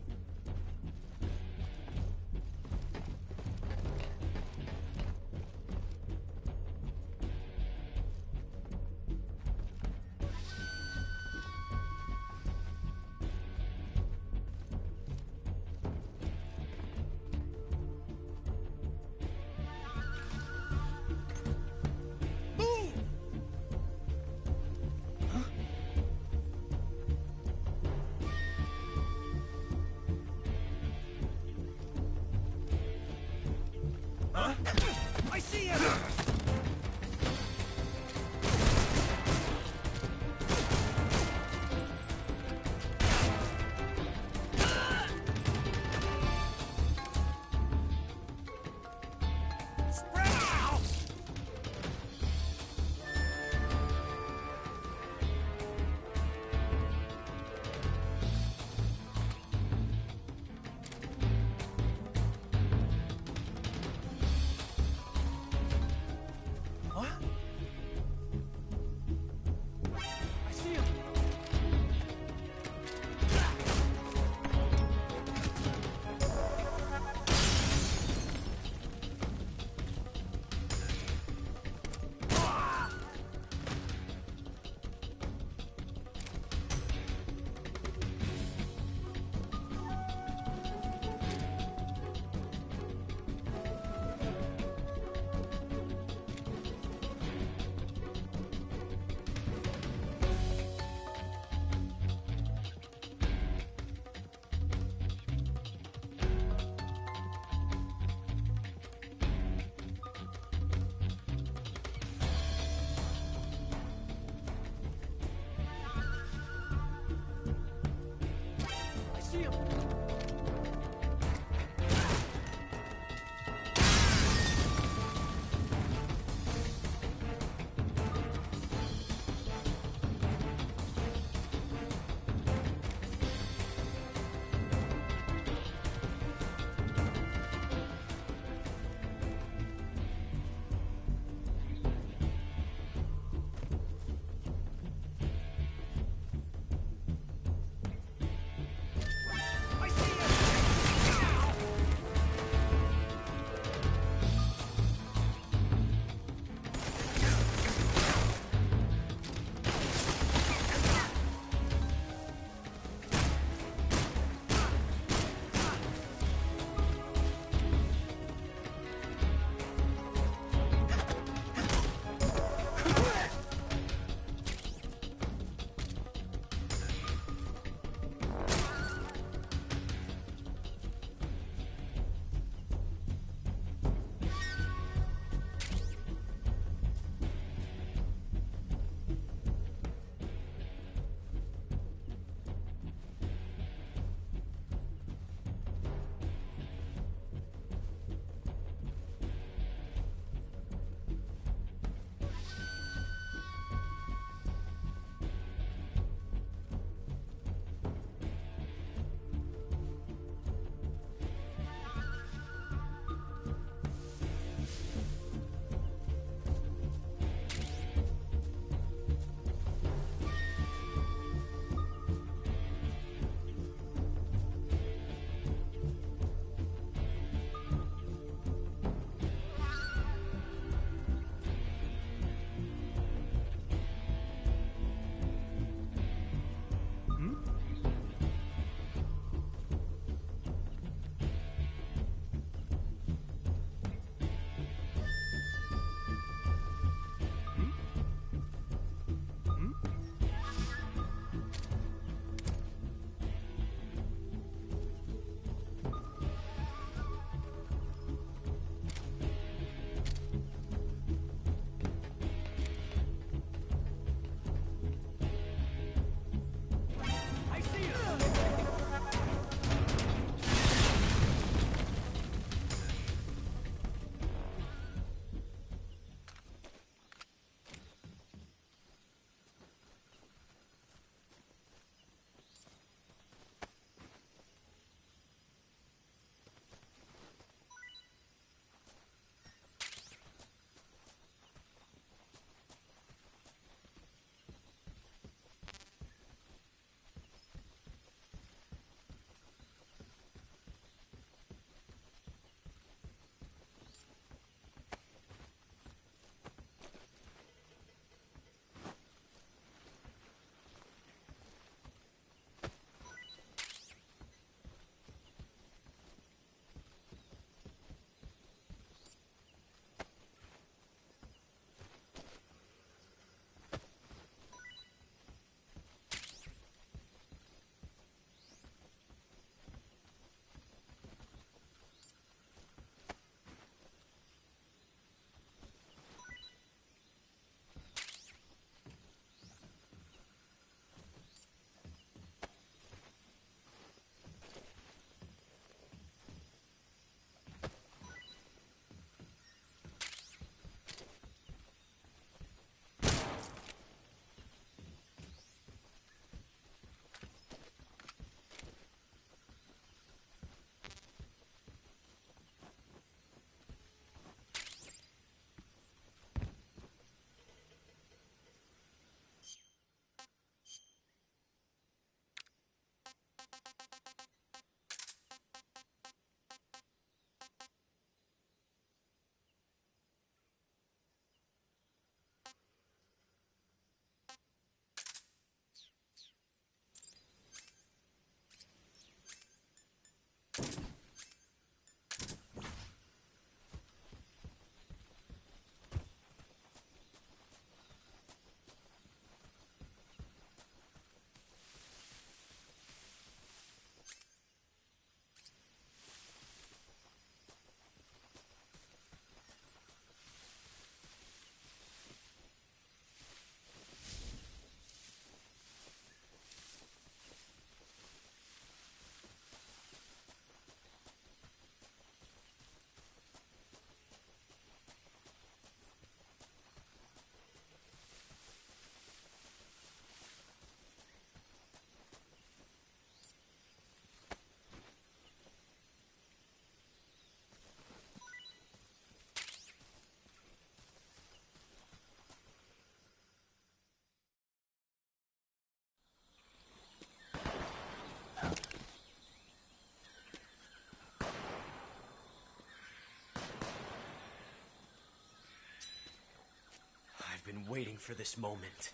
been waiting for this moment.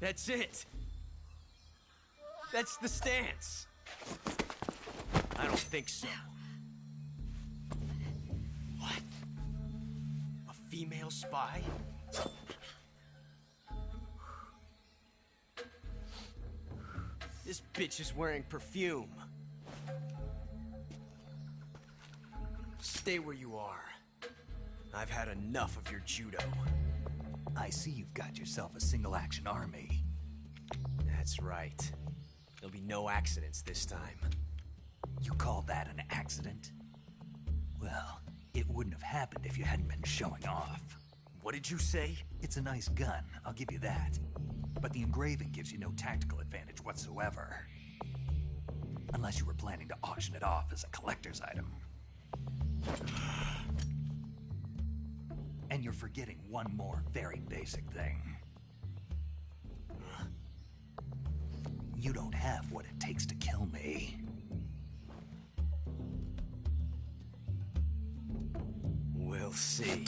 That's it! That's the stance! I don't think so. What? A female spy? This bitch is wearing perfume. Stay where you are. I've had enough of your judo. I see you've got yourself a single-action army. That's right. There'll be no accidents this time. You call that an accident? Well, it wouldn't have happened if you hadn't been showing off. What did you say? It's a nice gun, I'll give you that. But the engraving gives you no tactical advantage whatsoever. Unless you were planning to auction it off as a collector's item. And you're forgetting one more very basic thing. You don't have what it takes to kill me. We'll see.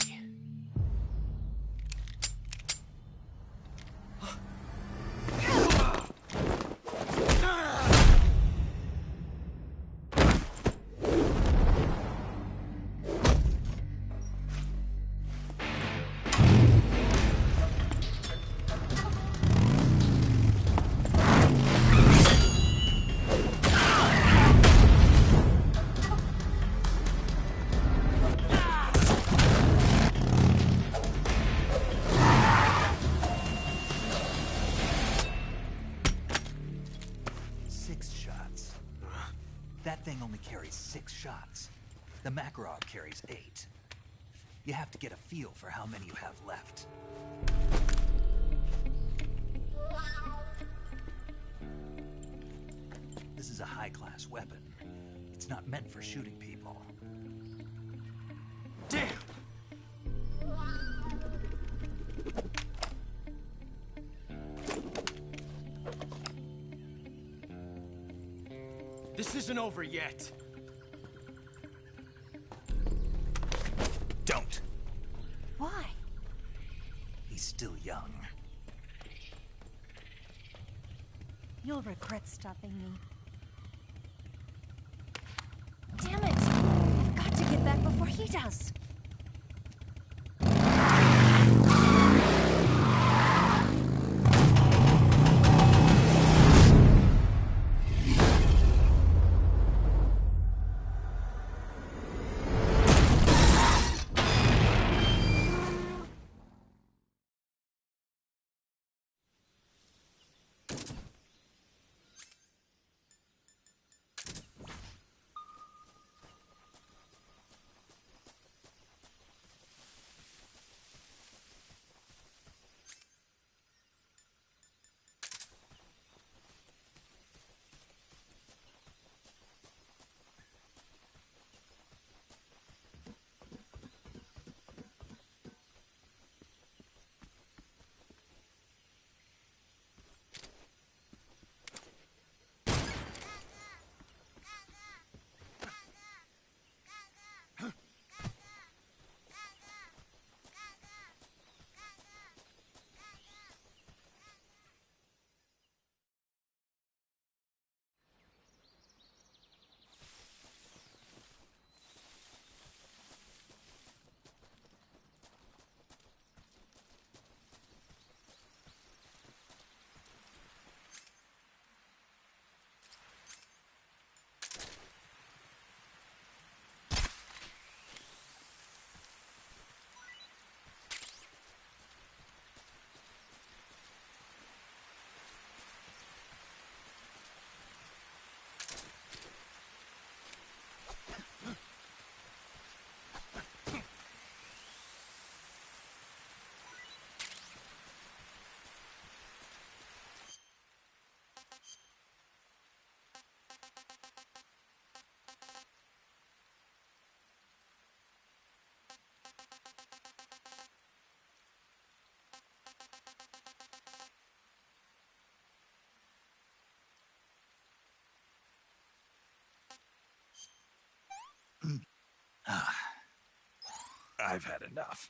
That thing only carries 6 shots. The Makarov carries 8. You have to get a feel for how many you have left. This is a high-class weapon. It's not meant for shooting people. Damn! This isn't over yet. Don't. Why? He's still young. You'll regret stopping me. Damn it! I've got to get back before he does. I've had enough.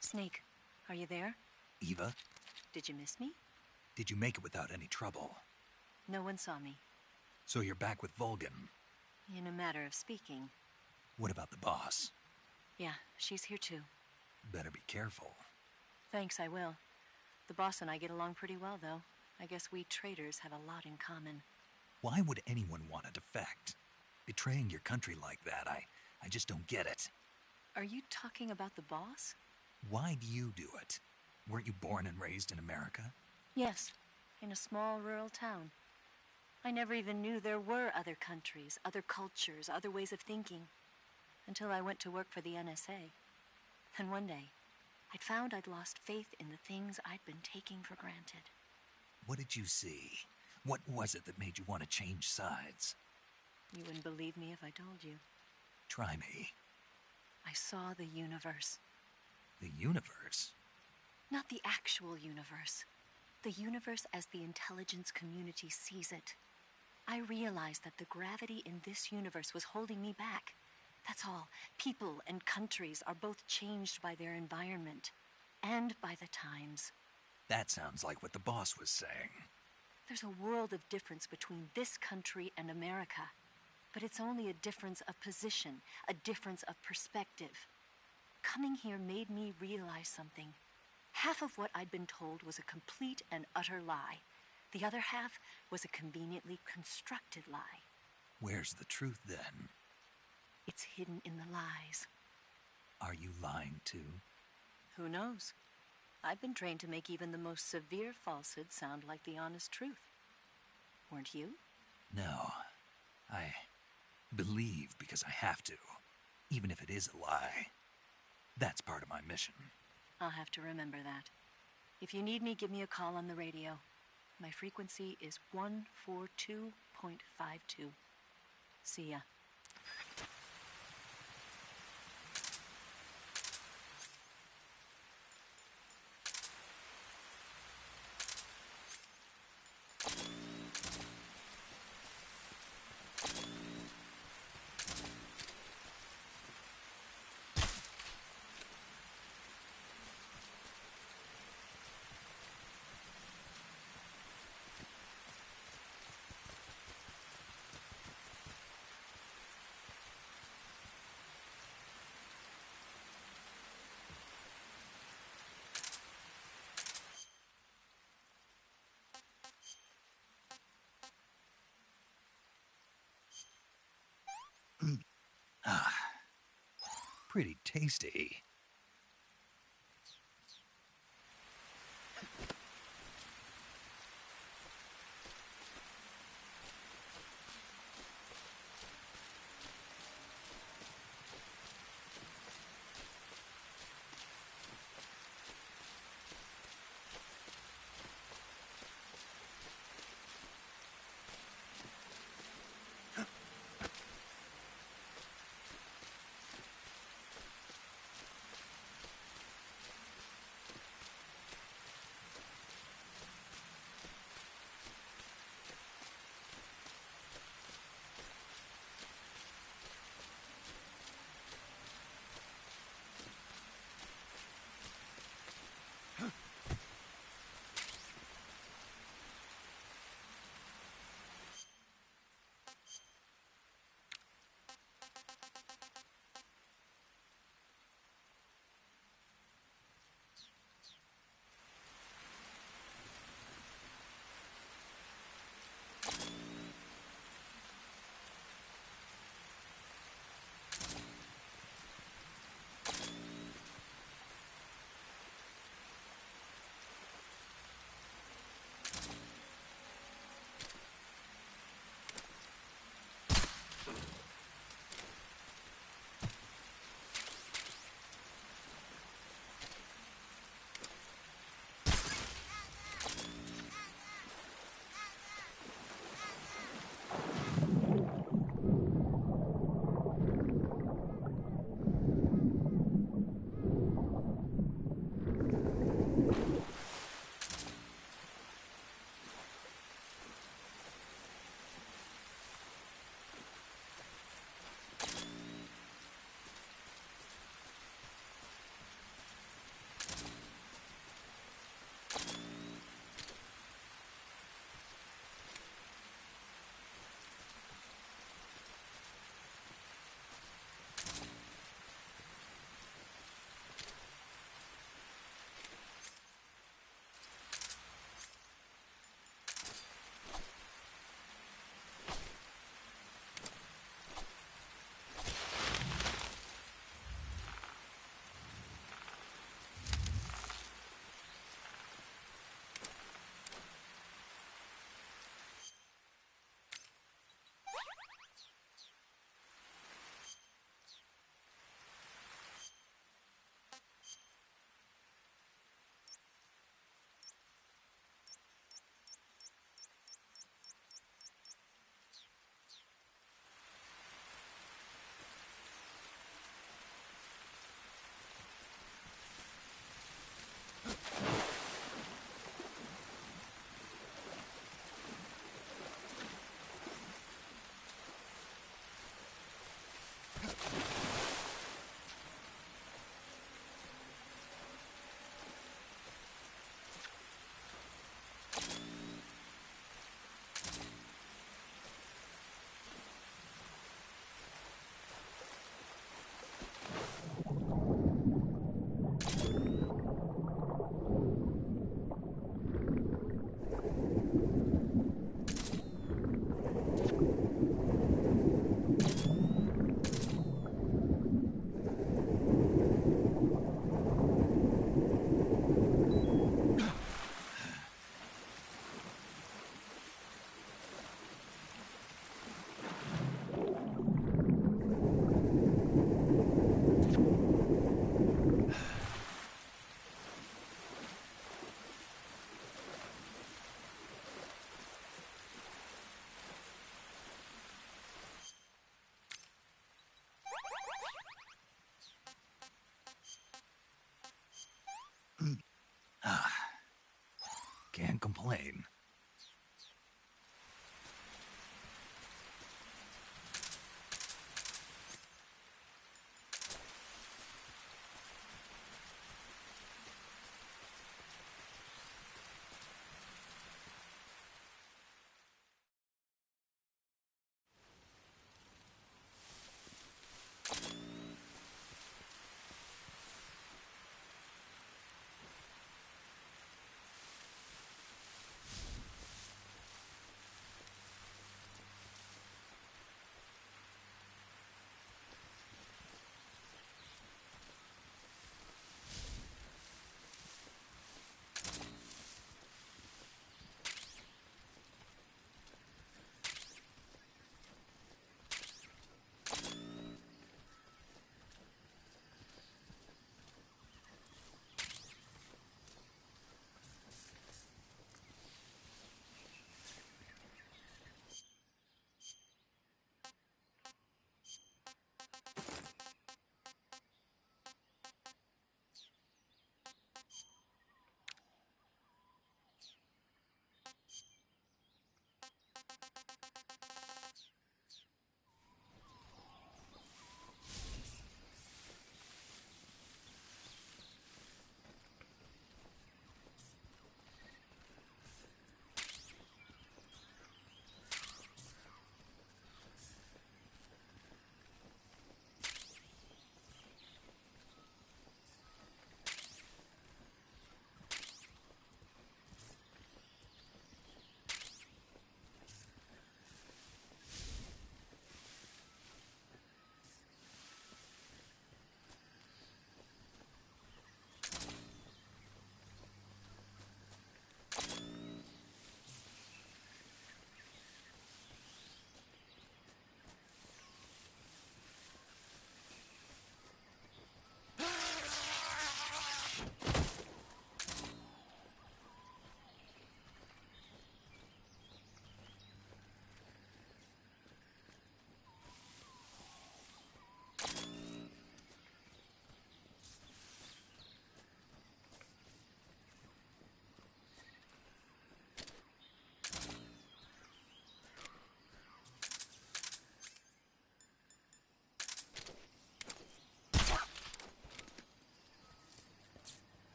Snake, are you there? Eva, Did you miss me? did you make it without any trouble? No one saw me. So you're back with Vulgan. In a matter of speaking. What about the boss? Yeah, she's here too. Better be careful. Thanks, I will. The boss and I get along pretty well, though. I guess we traitors have a lot in common. Why would anyone want to defect? Betraying your country like that, I just don't get it. Are you talking about the boss? Why do you do it? Weren't you born and raised in America? Yes, in a small rural town. I never even knew there were other countries, other cultures, other ways of thinking, until I went to work for the NSA. Then one day, I'd found I'd lost faith in the things I'd been taking for granted. What did you see? What was it that made you want to change sides? You wouldn't believe me if I told you. Try me. I saw the universe. The universe? Not the actual universe. The universe as the intelligence community sees it. I realized that the gravity in this universe was holding me back. That's all. People and countries are both changed by their environment and by the times. That sounds like what the boss was saying. There's a world of difference between this country and America. But it's only a difference of position, a difference of perspective. Coming here made me realize something. Half of what I'd been told was a complete and utter lie. The other half was a conveniently constructed lie. Where's the truth, then? It's hidden in the lies. Are you lying, too? Who knows? I've been trained to make even the most severe falsehood sound like the honest truth. Weren't you? No. I believe because I have to, even if it is a lie. That's part of my mission. I'll have to remember that. If you need me, give me a call on the radio. My frequency is 142.52. See ya. Pretty tasty.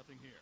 Nothing here.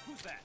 Who's that?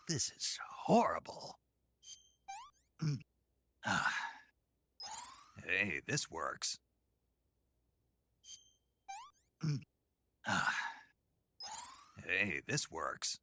This is horrible. Hey, this works. Hey, this works.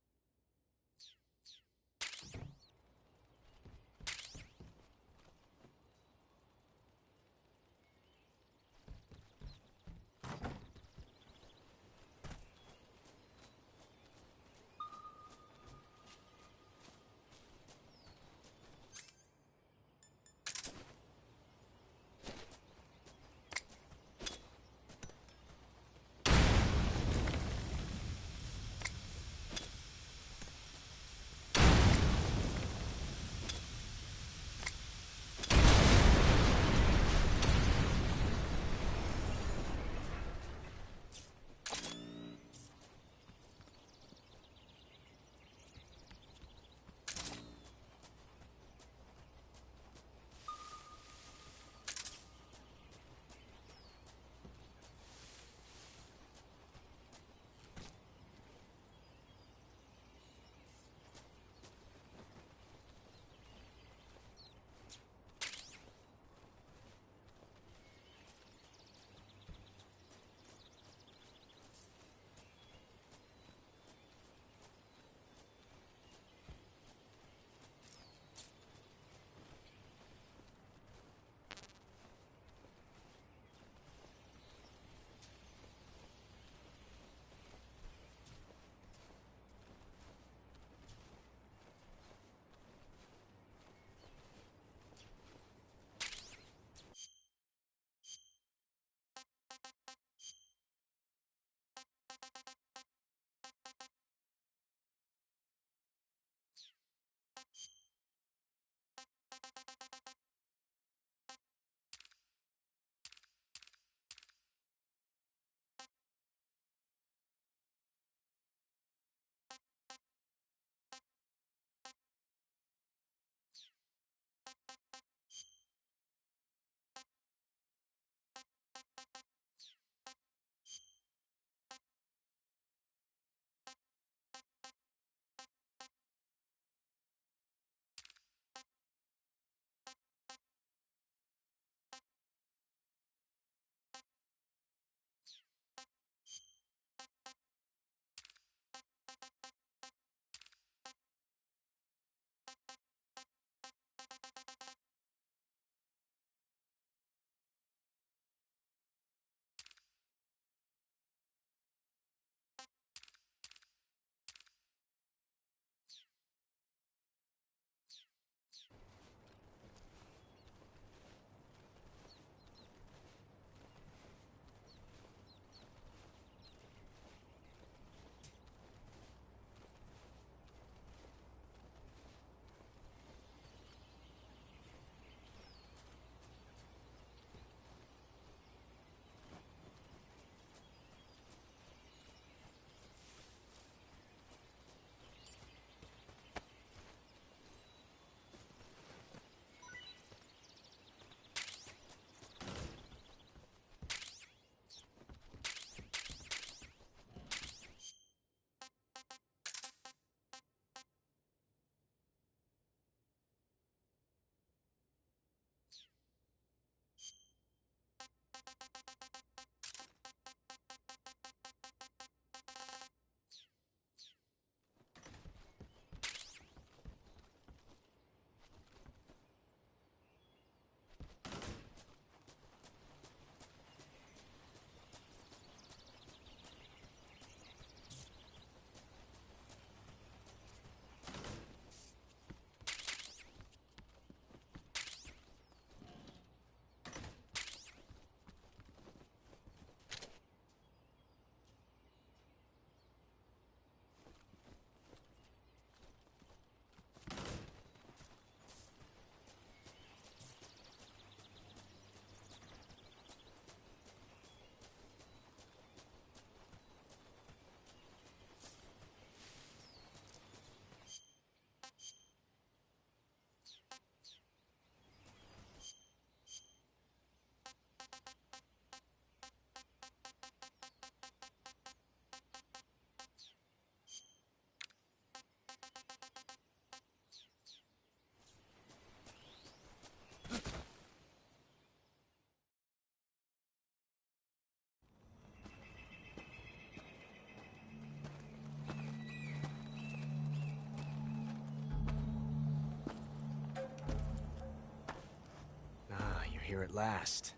here at last.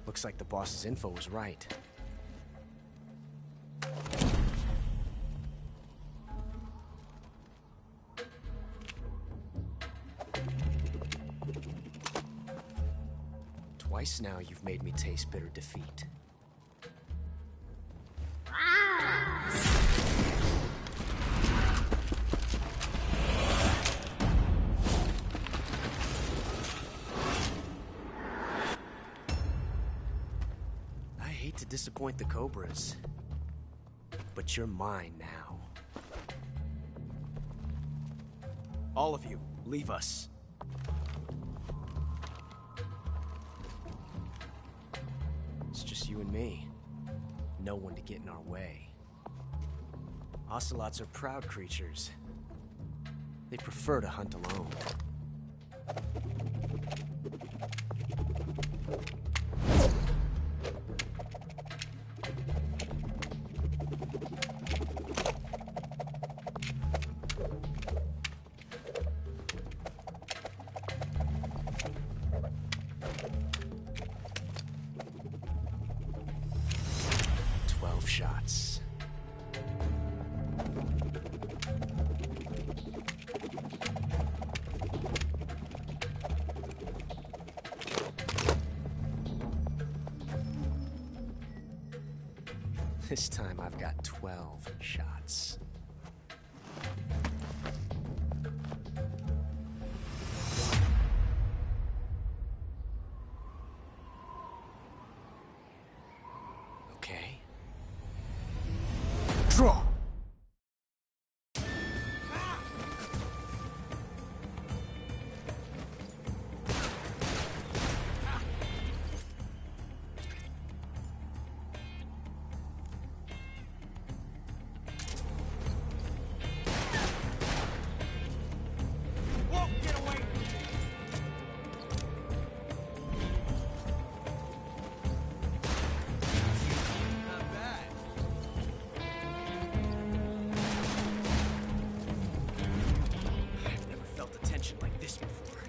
Looks like the boss's info was right. Twice now you've made me taste bitter defeat. I hate to disappoint the Cobras, but you're mine now. All of you, leave us. It's just you and me. No one to get in our way. Ocelots are proud creatures. They prefer to hunt alone. Shots. This time I've got 12 shots. Okay. Draw! Whoa, get away! Not bad. I've never felt a tension like this before.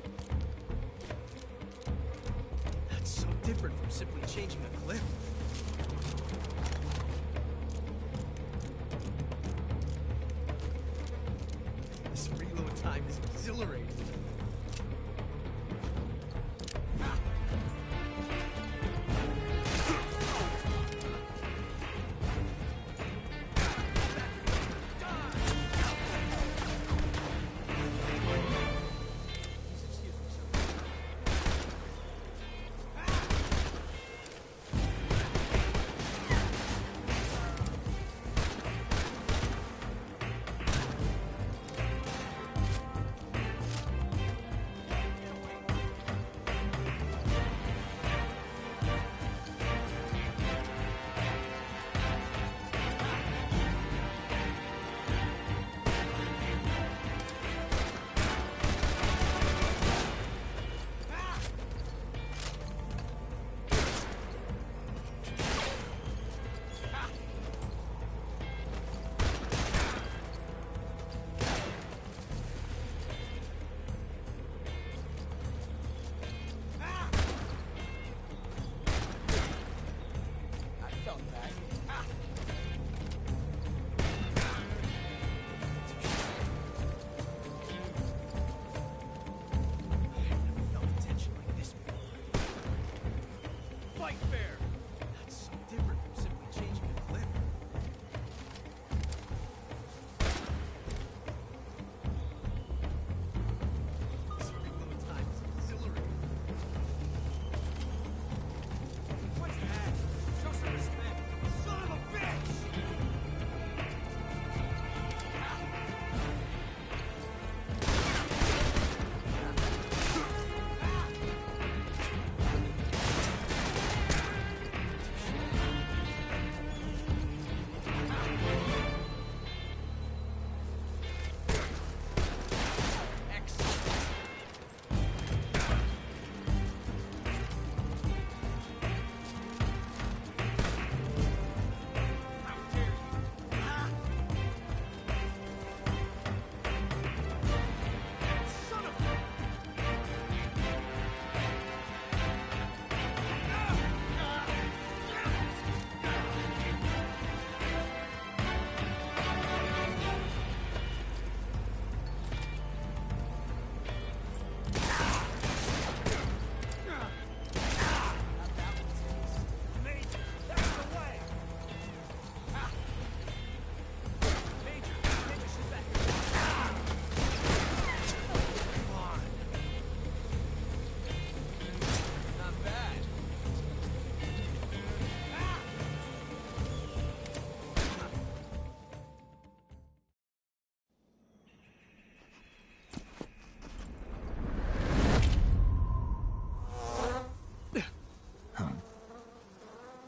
That's so different from simply changing a clip. This reload time is exhilarating. Fight fair! That's so different from simply changing a clip. This reload time is exhilarating. What's that? Show some respect. Son of a bitch!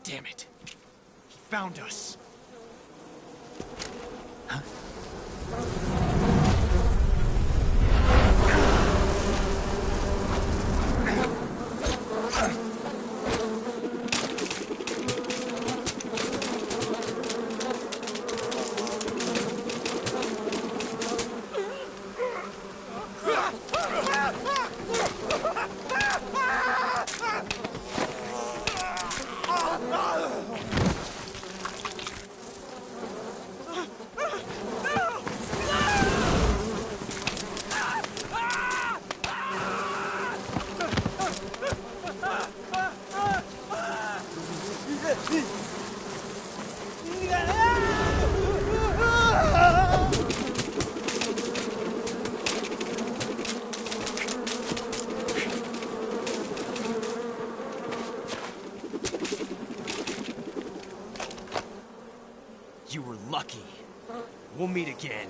Damn it. He found us. You were lucky. We'll meet again.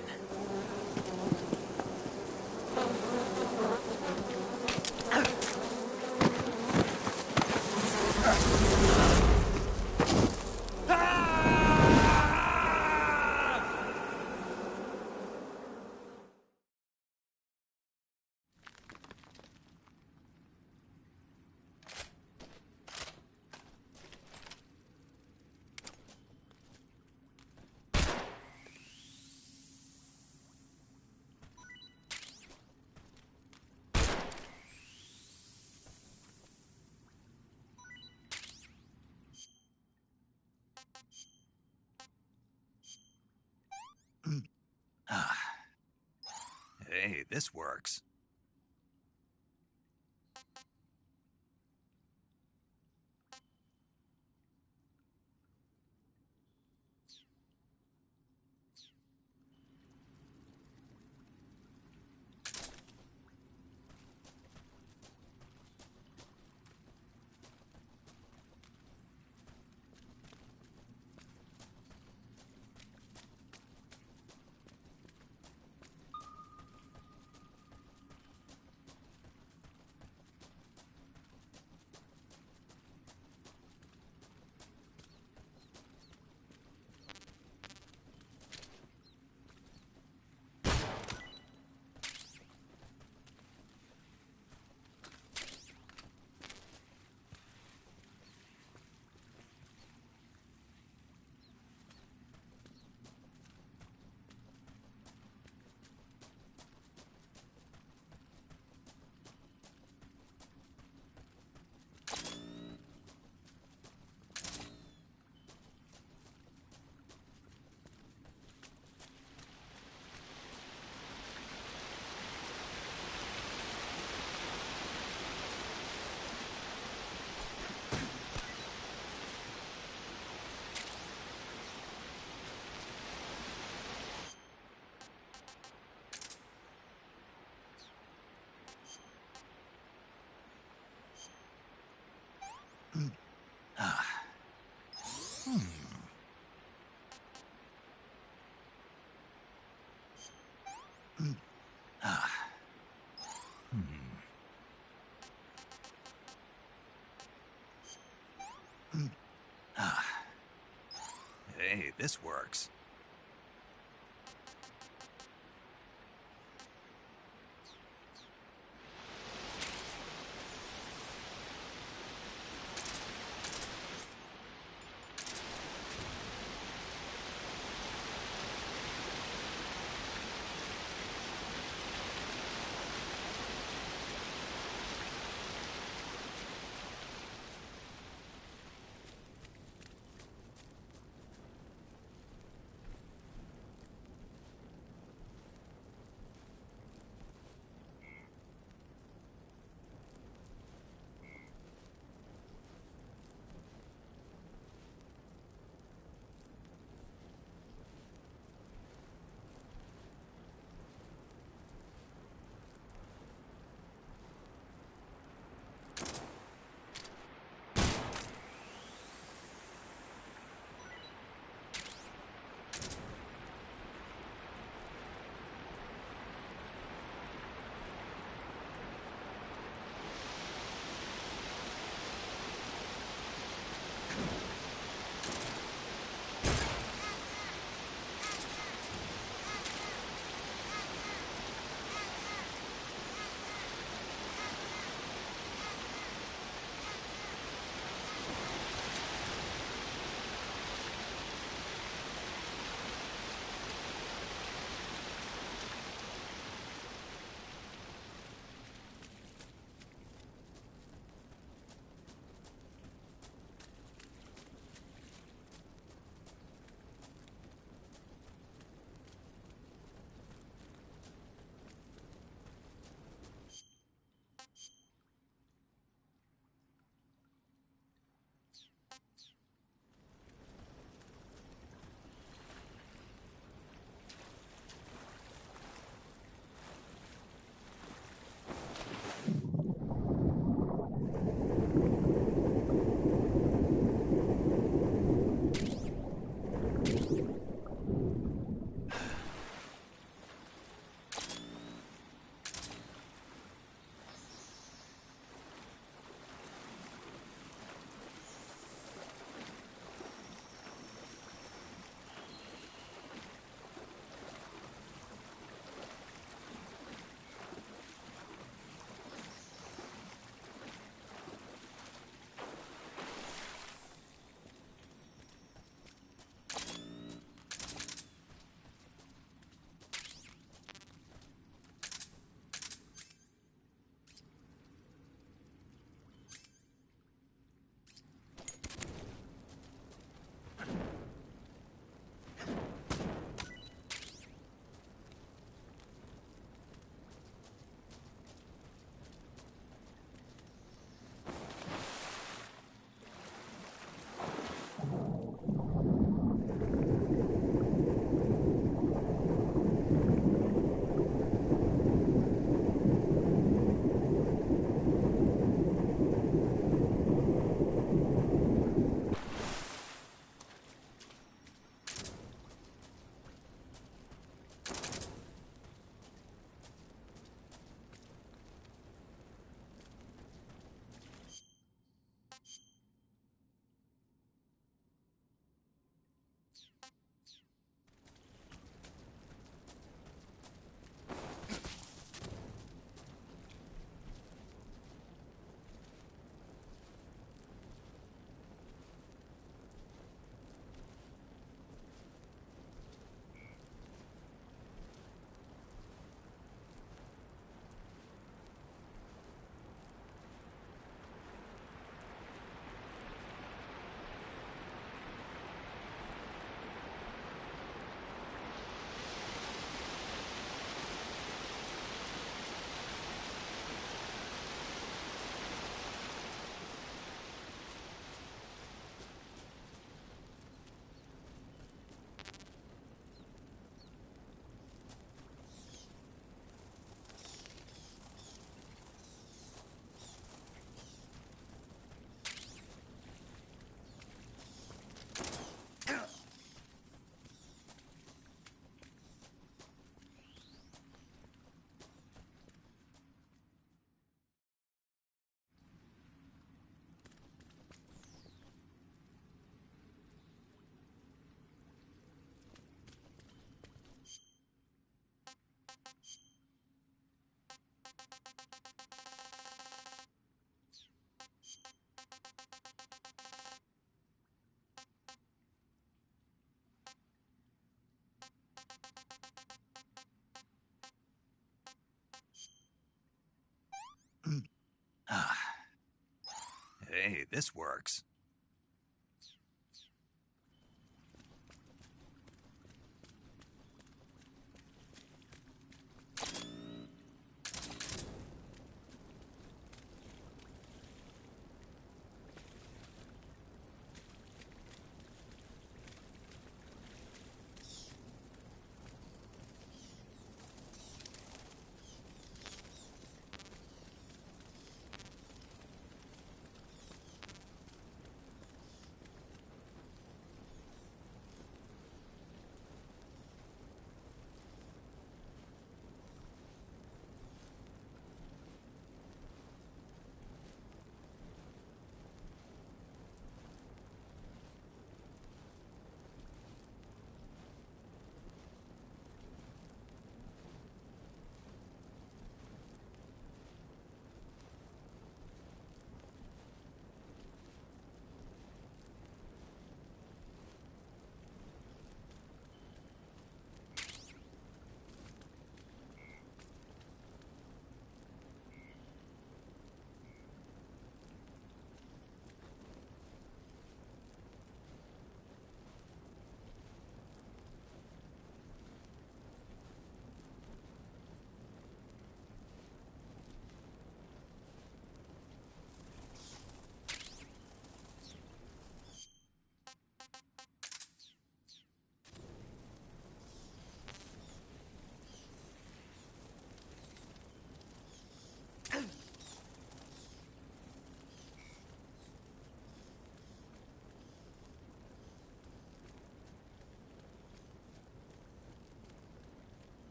Hey, this works. Hey, this works. Hey, this works.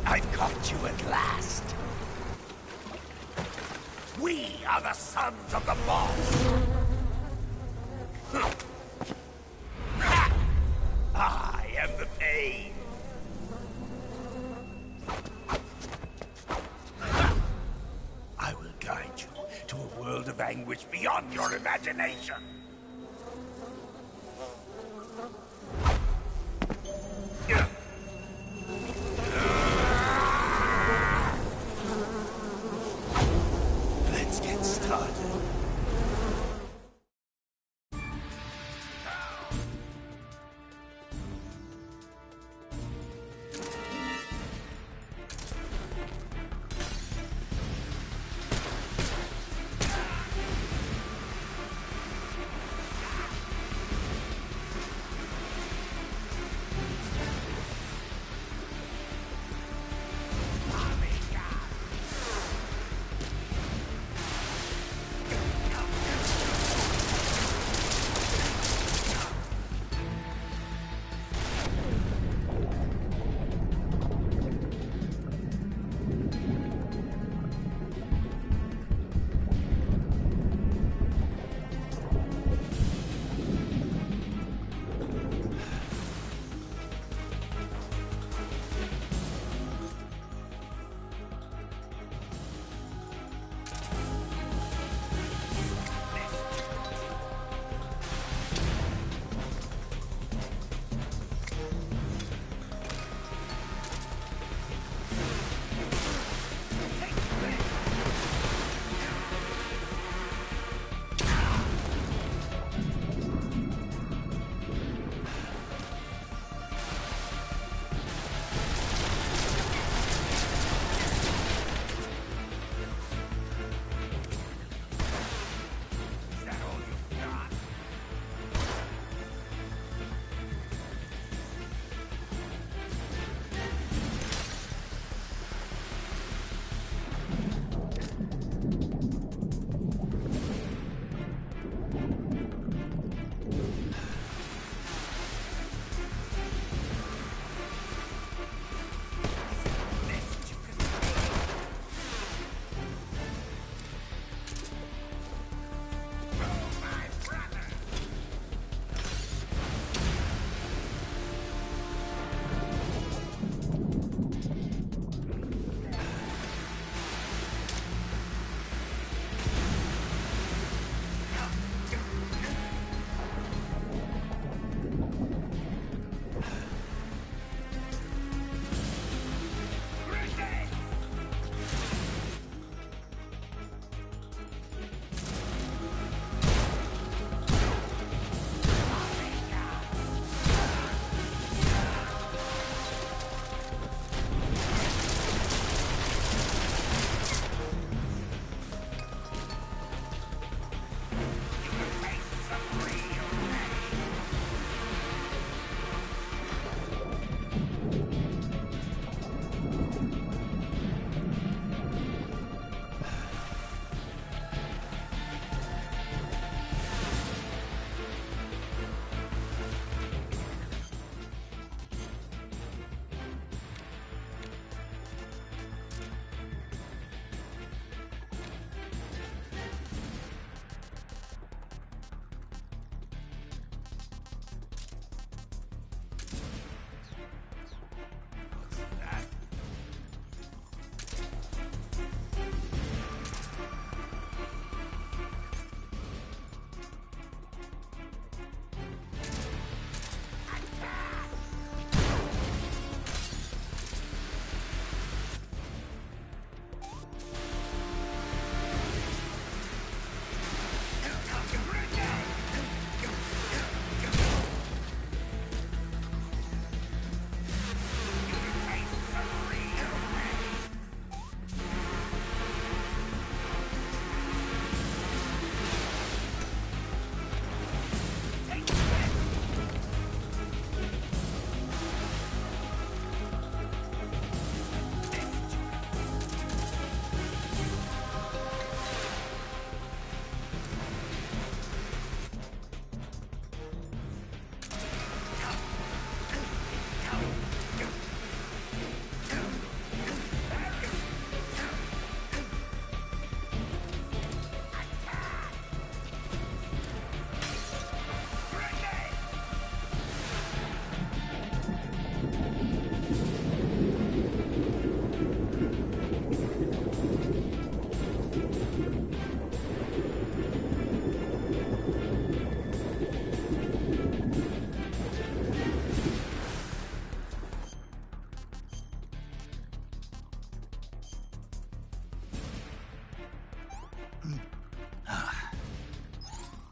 I've caught you at last. We are the sons of the boss. I am the pain. I will guide you to a world of anguish beyond your imagination. Let's get started.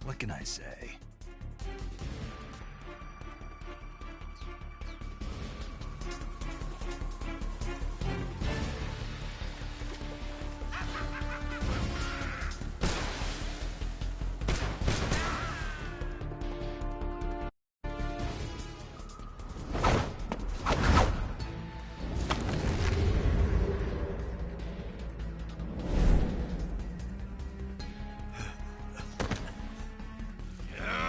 What can I say? Yeah.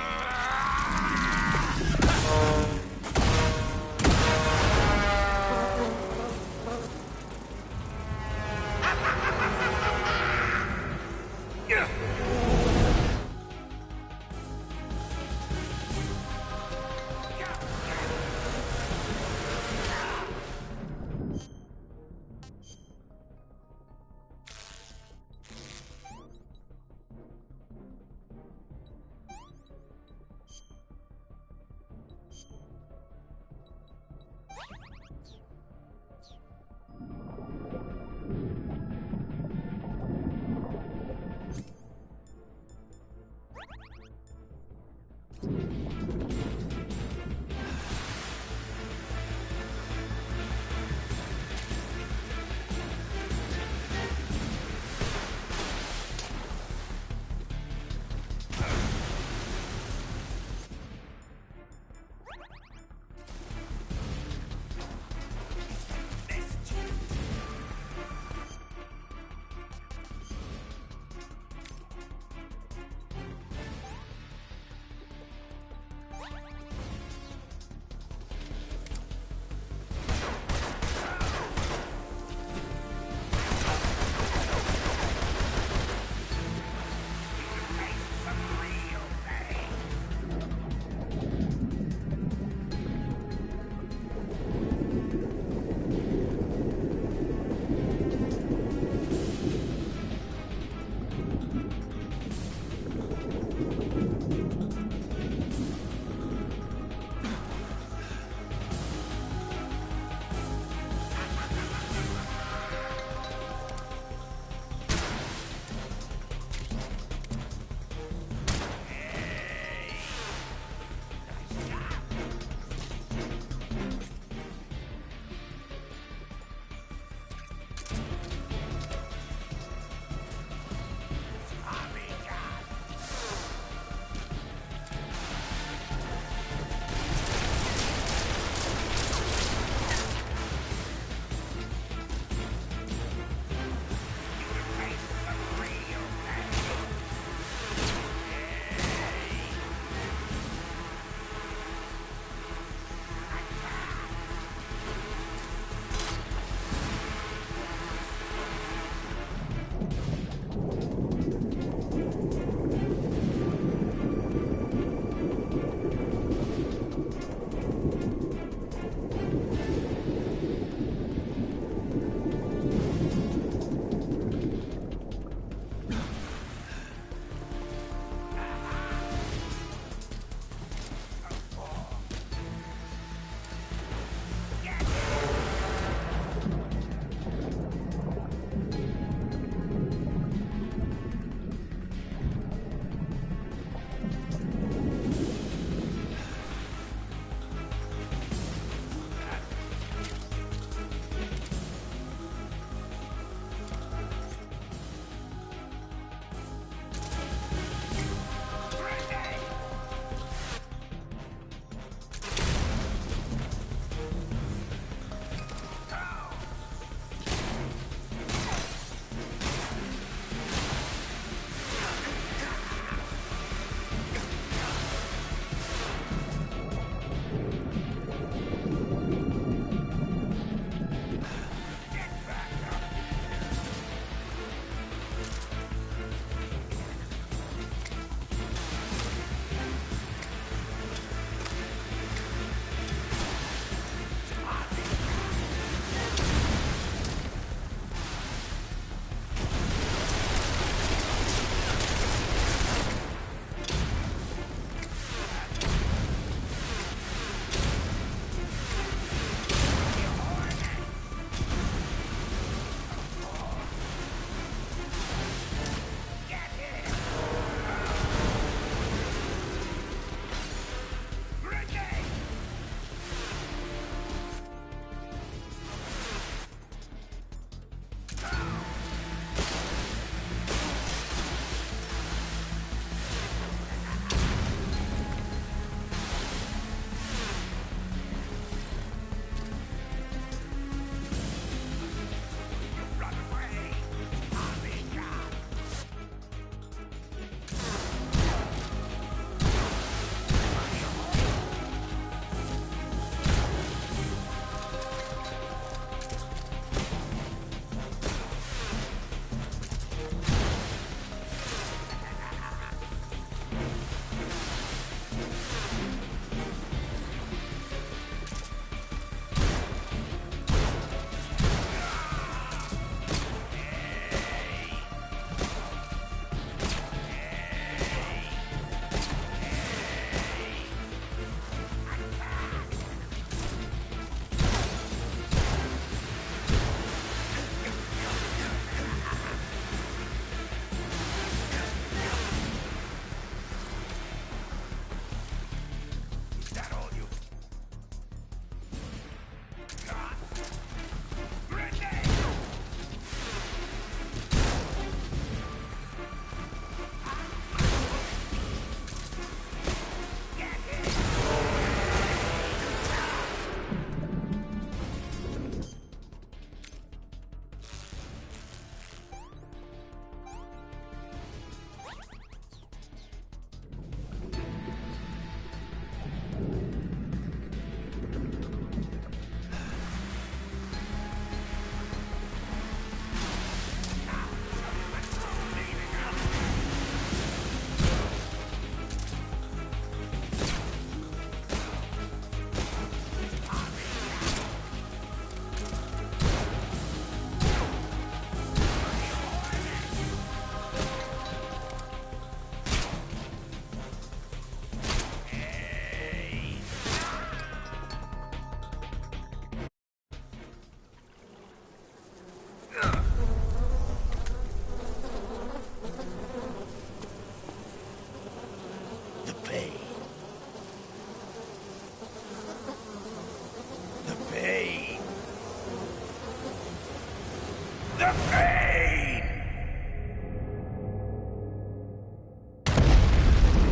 The pain!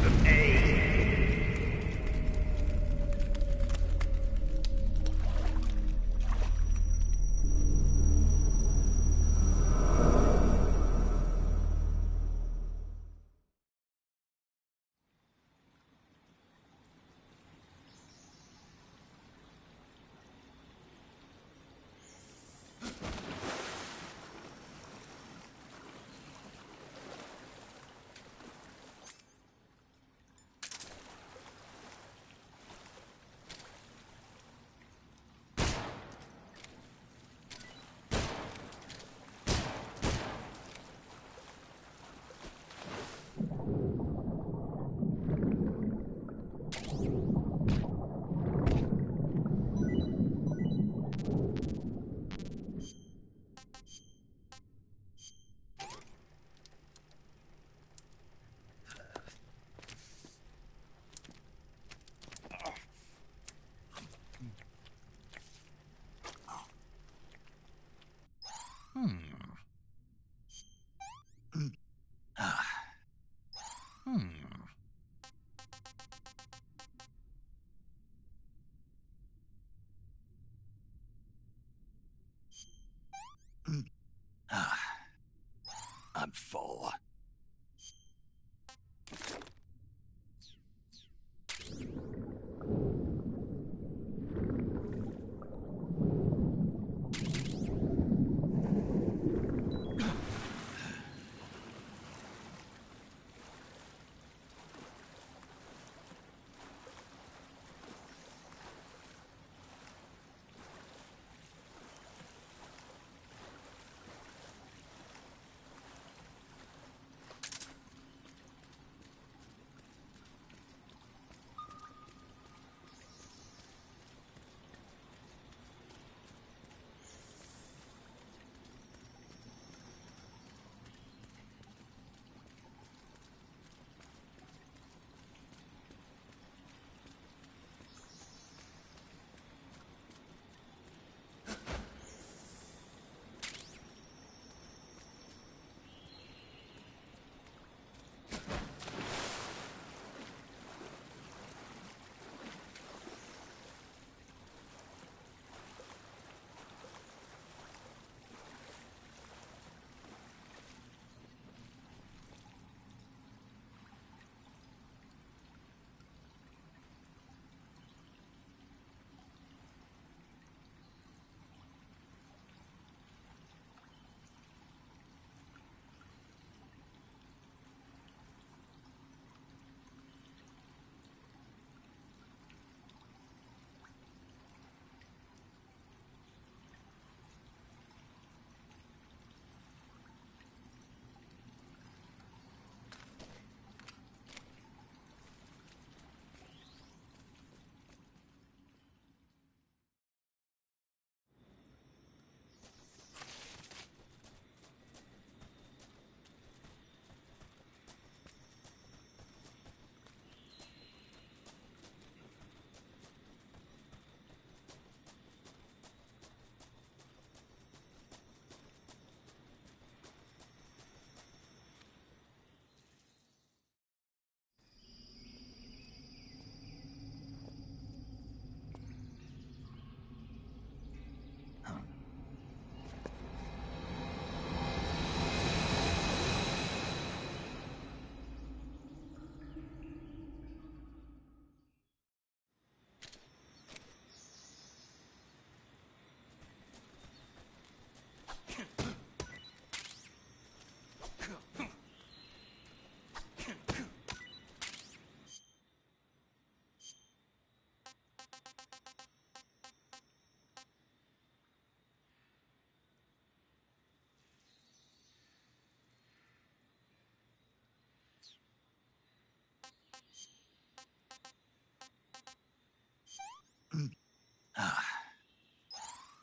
The pain! I'm full.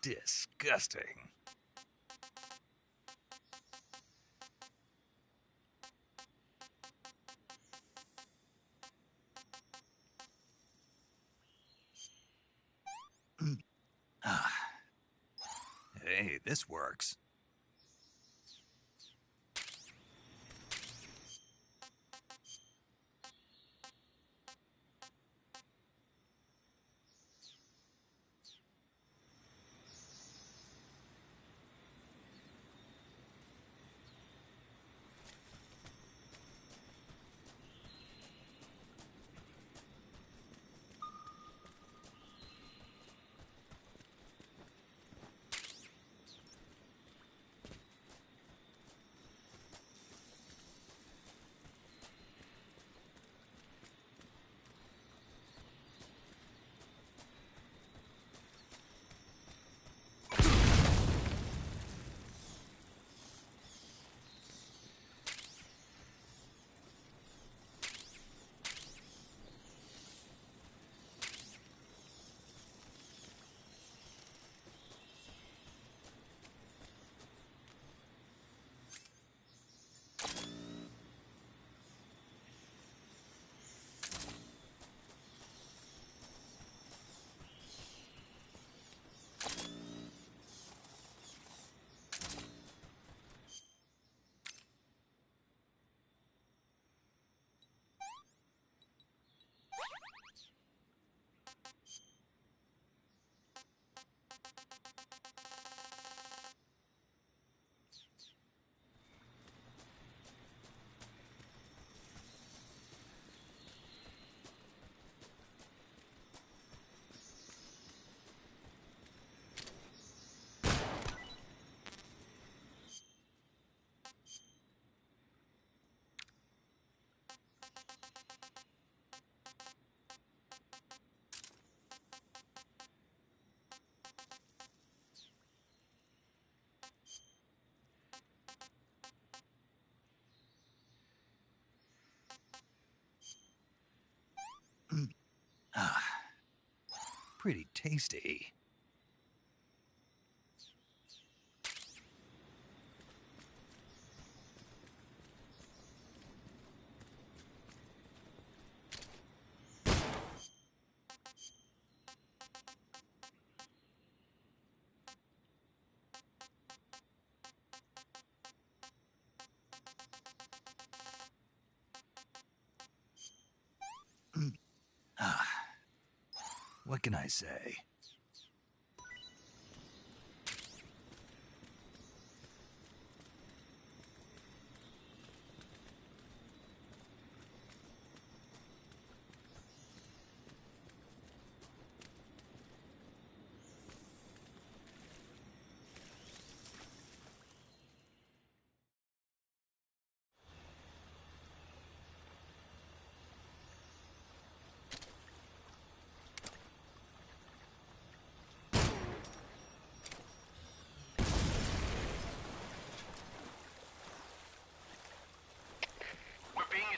Disgusting. Hey, this works. pretty tasty. What can I say?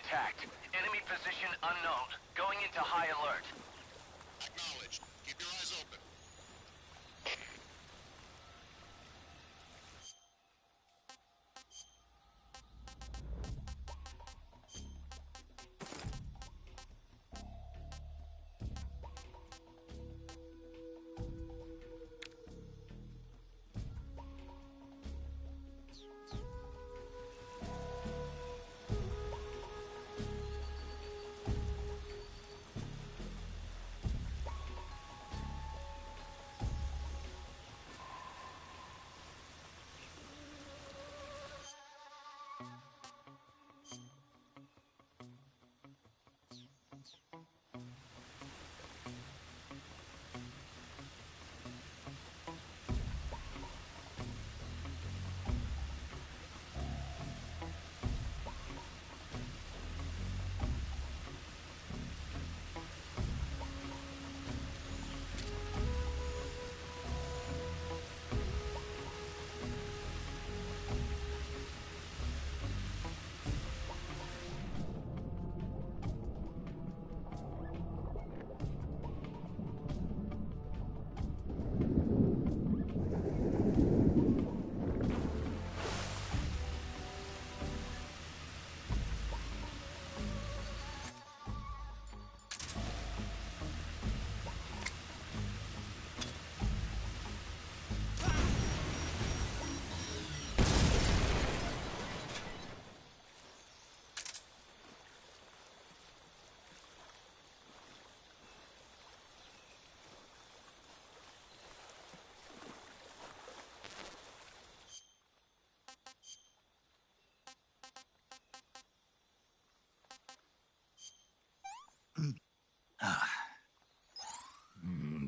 Attacked. Enemy position unknown. Going into high alert. Acknowledged. Keep your eyes open.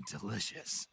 Delicious.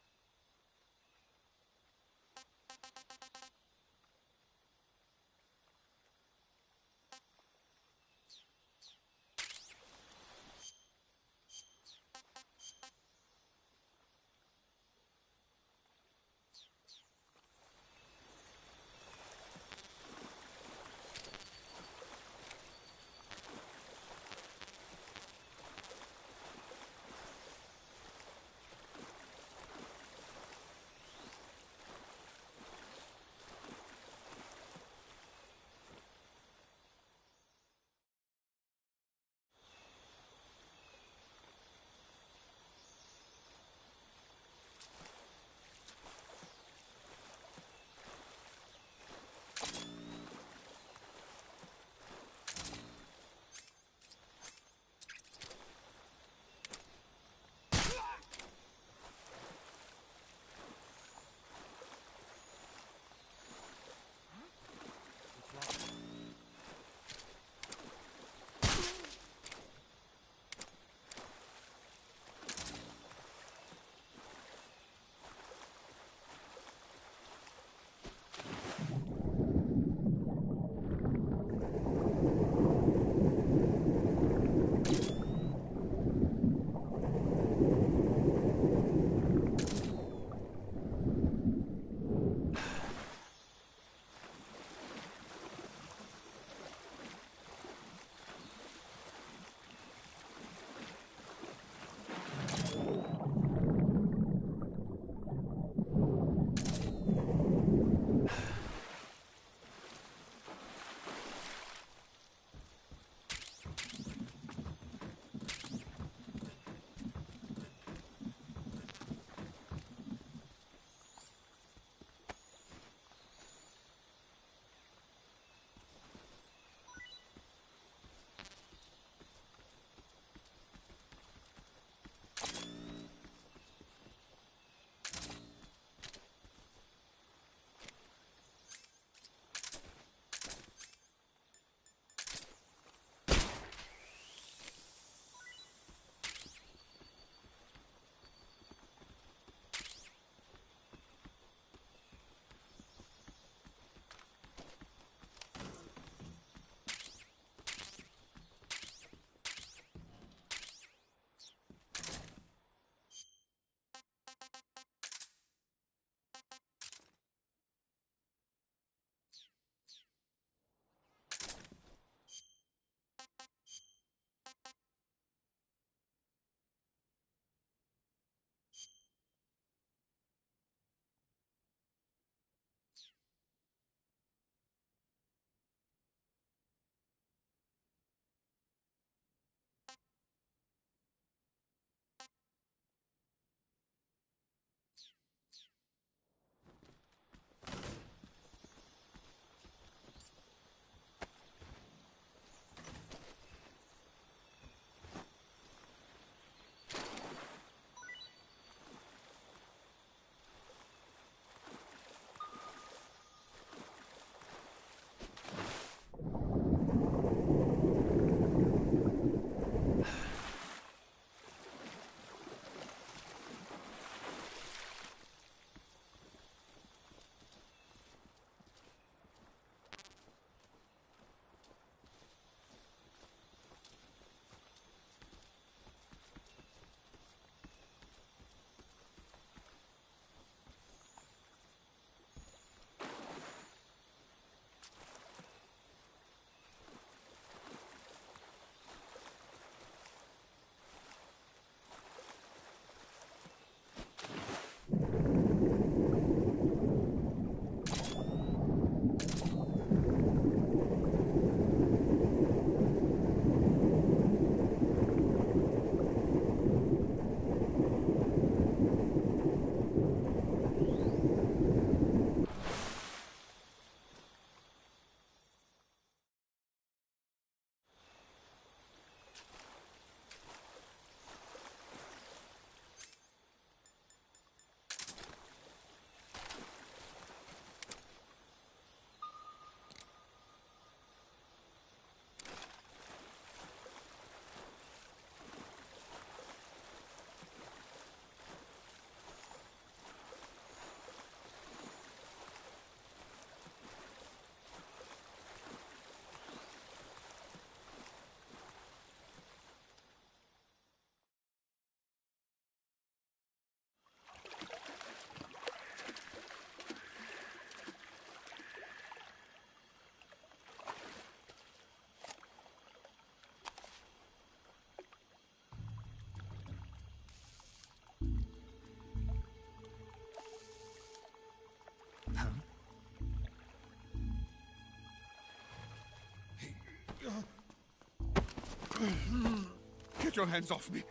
Get your hands off me.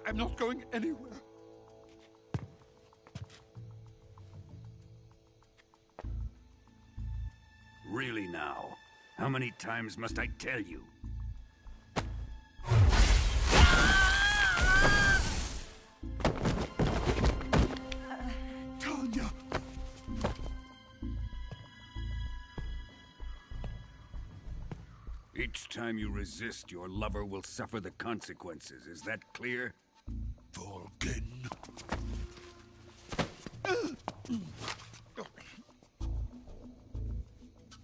I'm not going anywhere. Really now? How many times must I tell you? Tanya! Each time you resist, your lover will suffer the consequences. Is that clear? Volgin.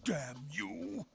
Damn you!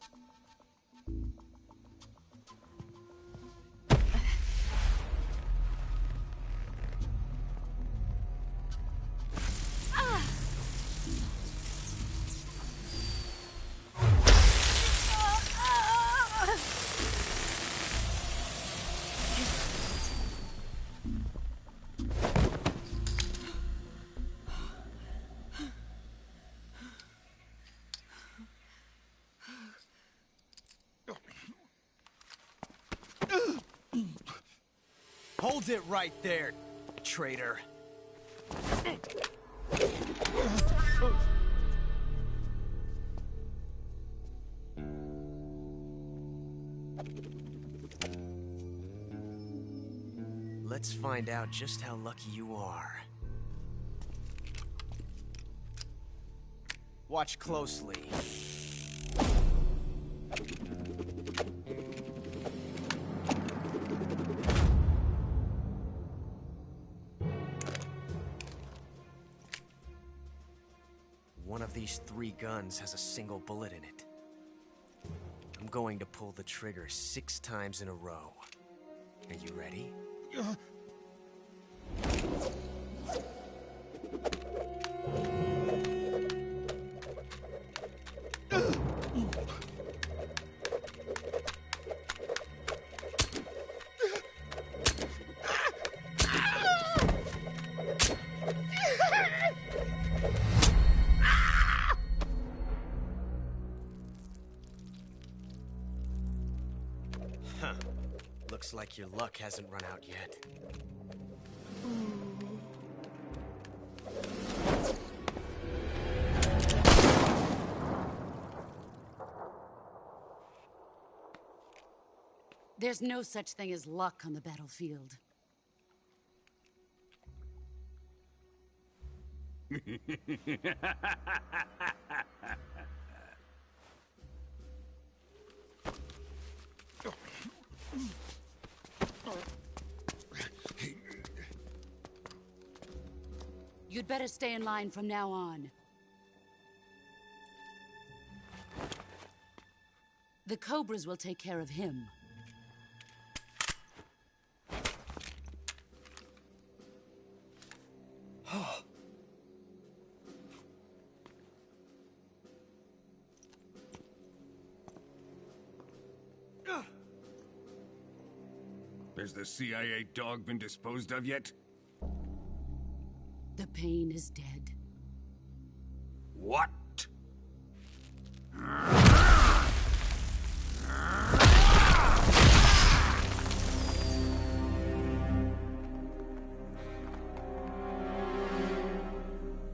Hold it right there, traitor. Let's find out just how lucky you are. Watch closely. One of these 3 guns has a single bullet in it. I'm going to pull the trigger 6 times in a row. Are you ready? Huh. Looks like your luck hasn't run out yet. There's no such thing as luck on the battlefield. You'd better stay in line from now on. The Cobras will take care of him. Has the CIA dog been disposed of yet? The pain is dead. What?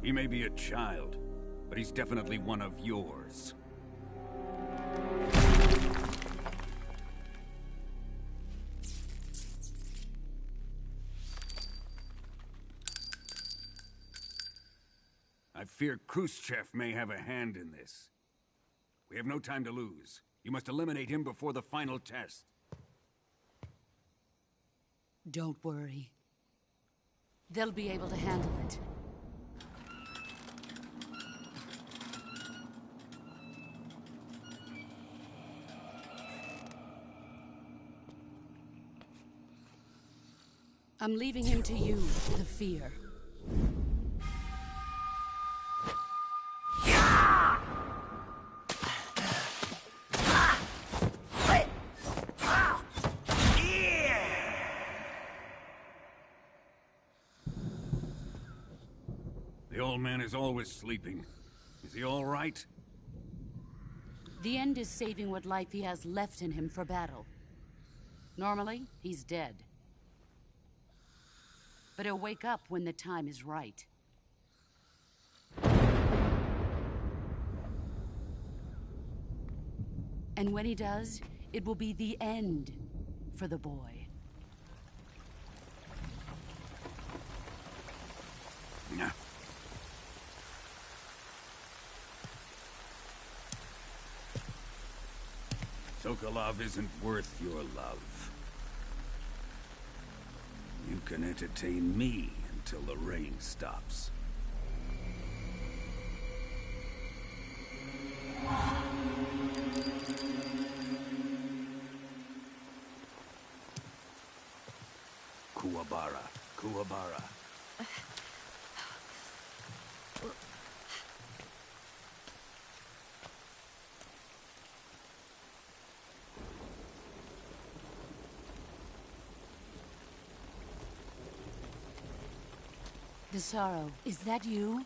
He may be a child, but he's definitely one of yours. I fear Khrushchev may have a hand in this. We have no time to lose. You must eliminate him before the final test. Don't worry. They'll be able to handle it. I'm leaving him to you, the fear. The old man is always sleeping. Is he all right? The end is saving what life he has left in him for battle. Normally, he's dead. But he'll wake up when the time is right. And when he does, it will be the end for the boy. Yeah. Sokolov isn't worth your love. You can entertain me until the rain stops. Kuwabara, Kuwabara. Desaro, is that you?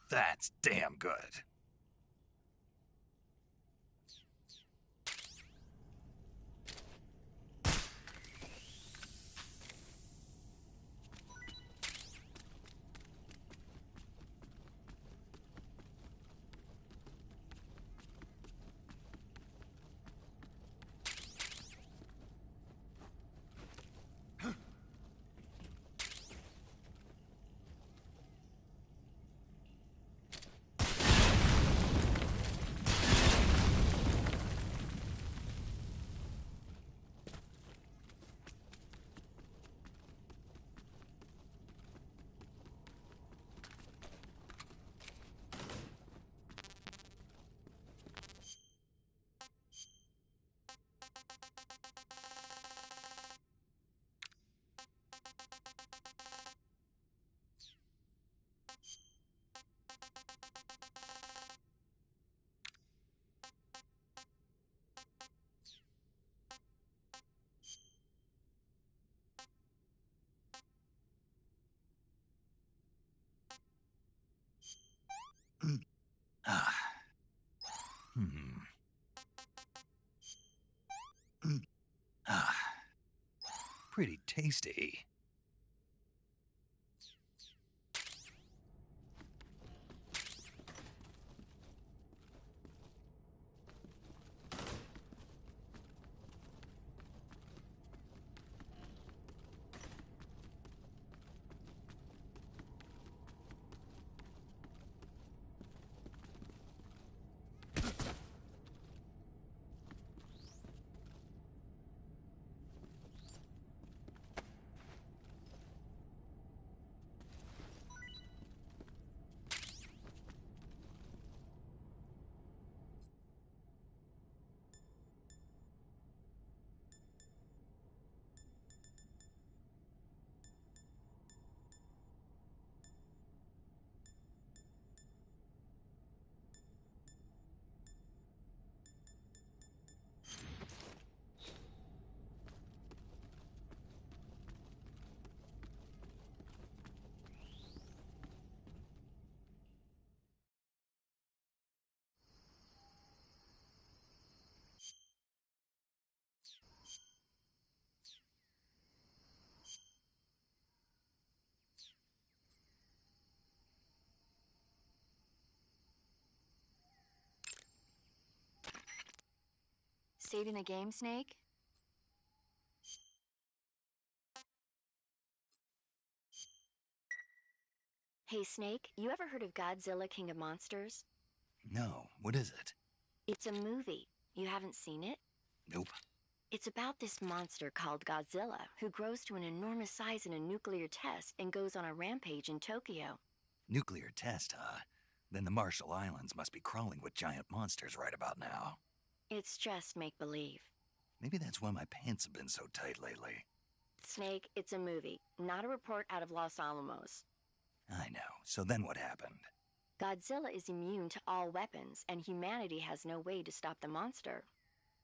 That's damn good. Pretty tasty. Saving the game, Snake? Hey, Snake, you ever heard of Godzilla King of Monsters? No, what is it? It's a movie. You haven't seen it? Nope. It's about this monster called Godzilla, who grows to an enormous size in a nuclear test and goes on a rampage in Tokyo. Nuclear test, huh? Then the Marshall Islands must be crawling with giant monsters right about now. It's just make-believe. Maybe that's why my pants have been so tight lately. Snake, it's a movie, not a report out of Los Alamos. I know. So then what happened? Godzilla is immune to all weapons, and humanity has no way to stop the monster.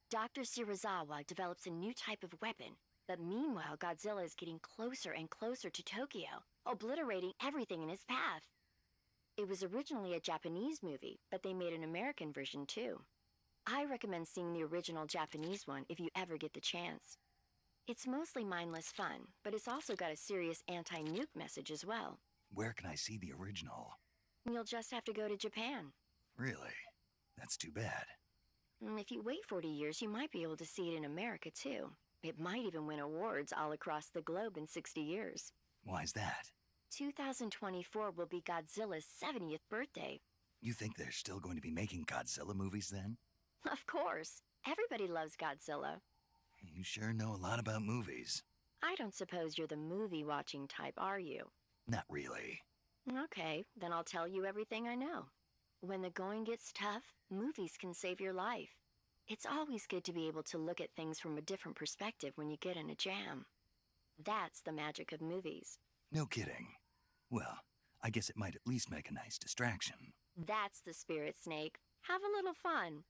Dr. Shirazawa develops a new type of weapon, but meanwhile Godzilla is getting closer and closer to Tokyo, obliterating everything in his path. It was originally a Japanese movie, but they made an American version too. I recommend seeing the original Japanese one if you ever get the chance. It's mostly mindless fun, but it's also got a serious anti-nuke message as well. Where can I see the original? You'll just have to go to Japan. Really? That's too bad. If you wait 40 years, you might be able to see it in America too. It might even win awards all across the globe in 60 years. Why's that? 2024 will be Godzilla's 70th birthday. You think they're still going to be making Godzilla movies then? Of course. Everybody loves Godzilla. You sure know a lot about movies. I don't suppose you're the movie-watching type, are you? Not really. Okay, then I'll tell you everything I know. When the going gets tough, movies can save your life. It's always good to be able to look at things from a different perspective when you get in a jam. That's the magic of movies. No kidding. Well, I guess it might at least make a nice distraction. That's the spirit, Snake. Have a little fun.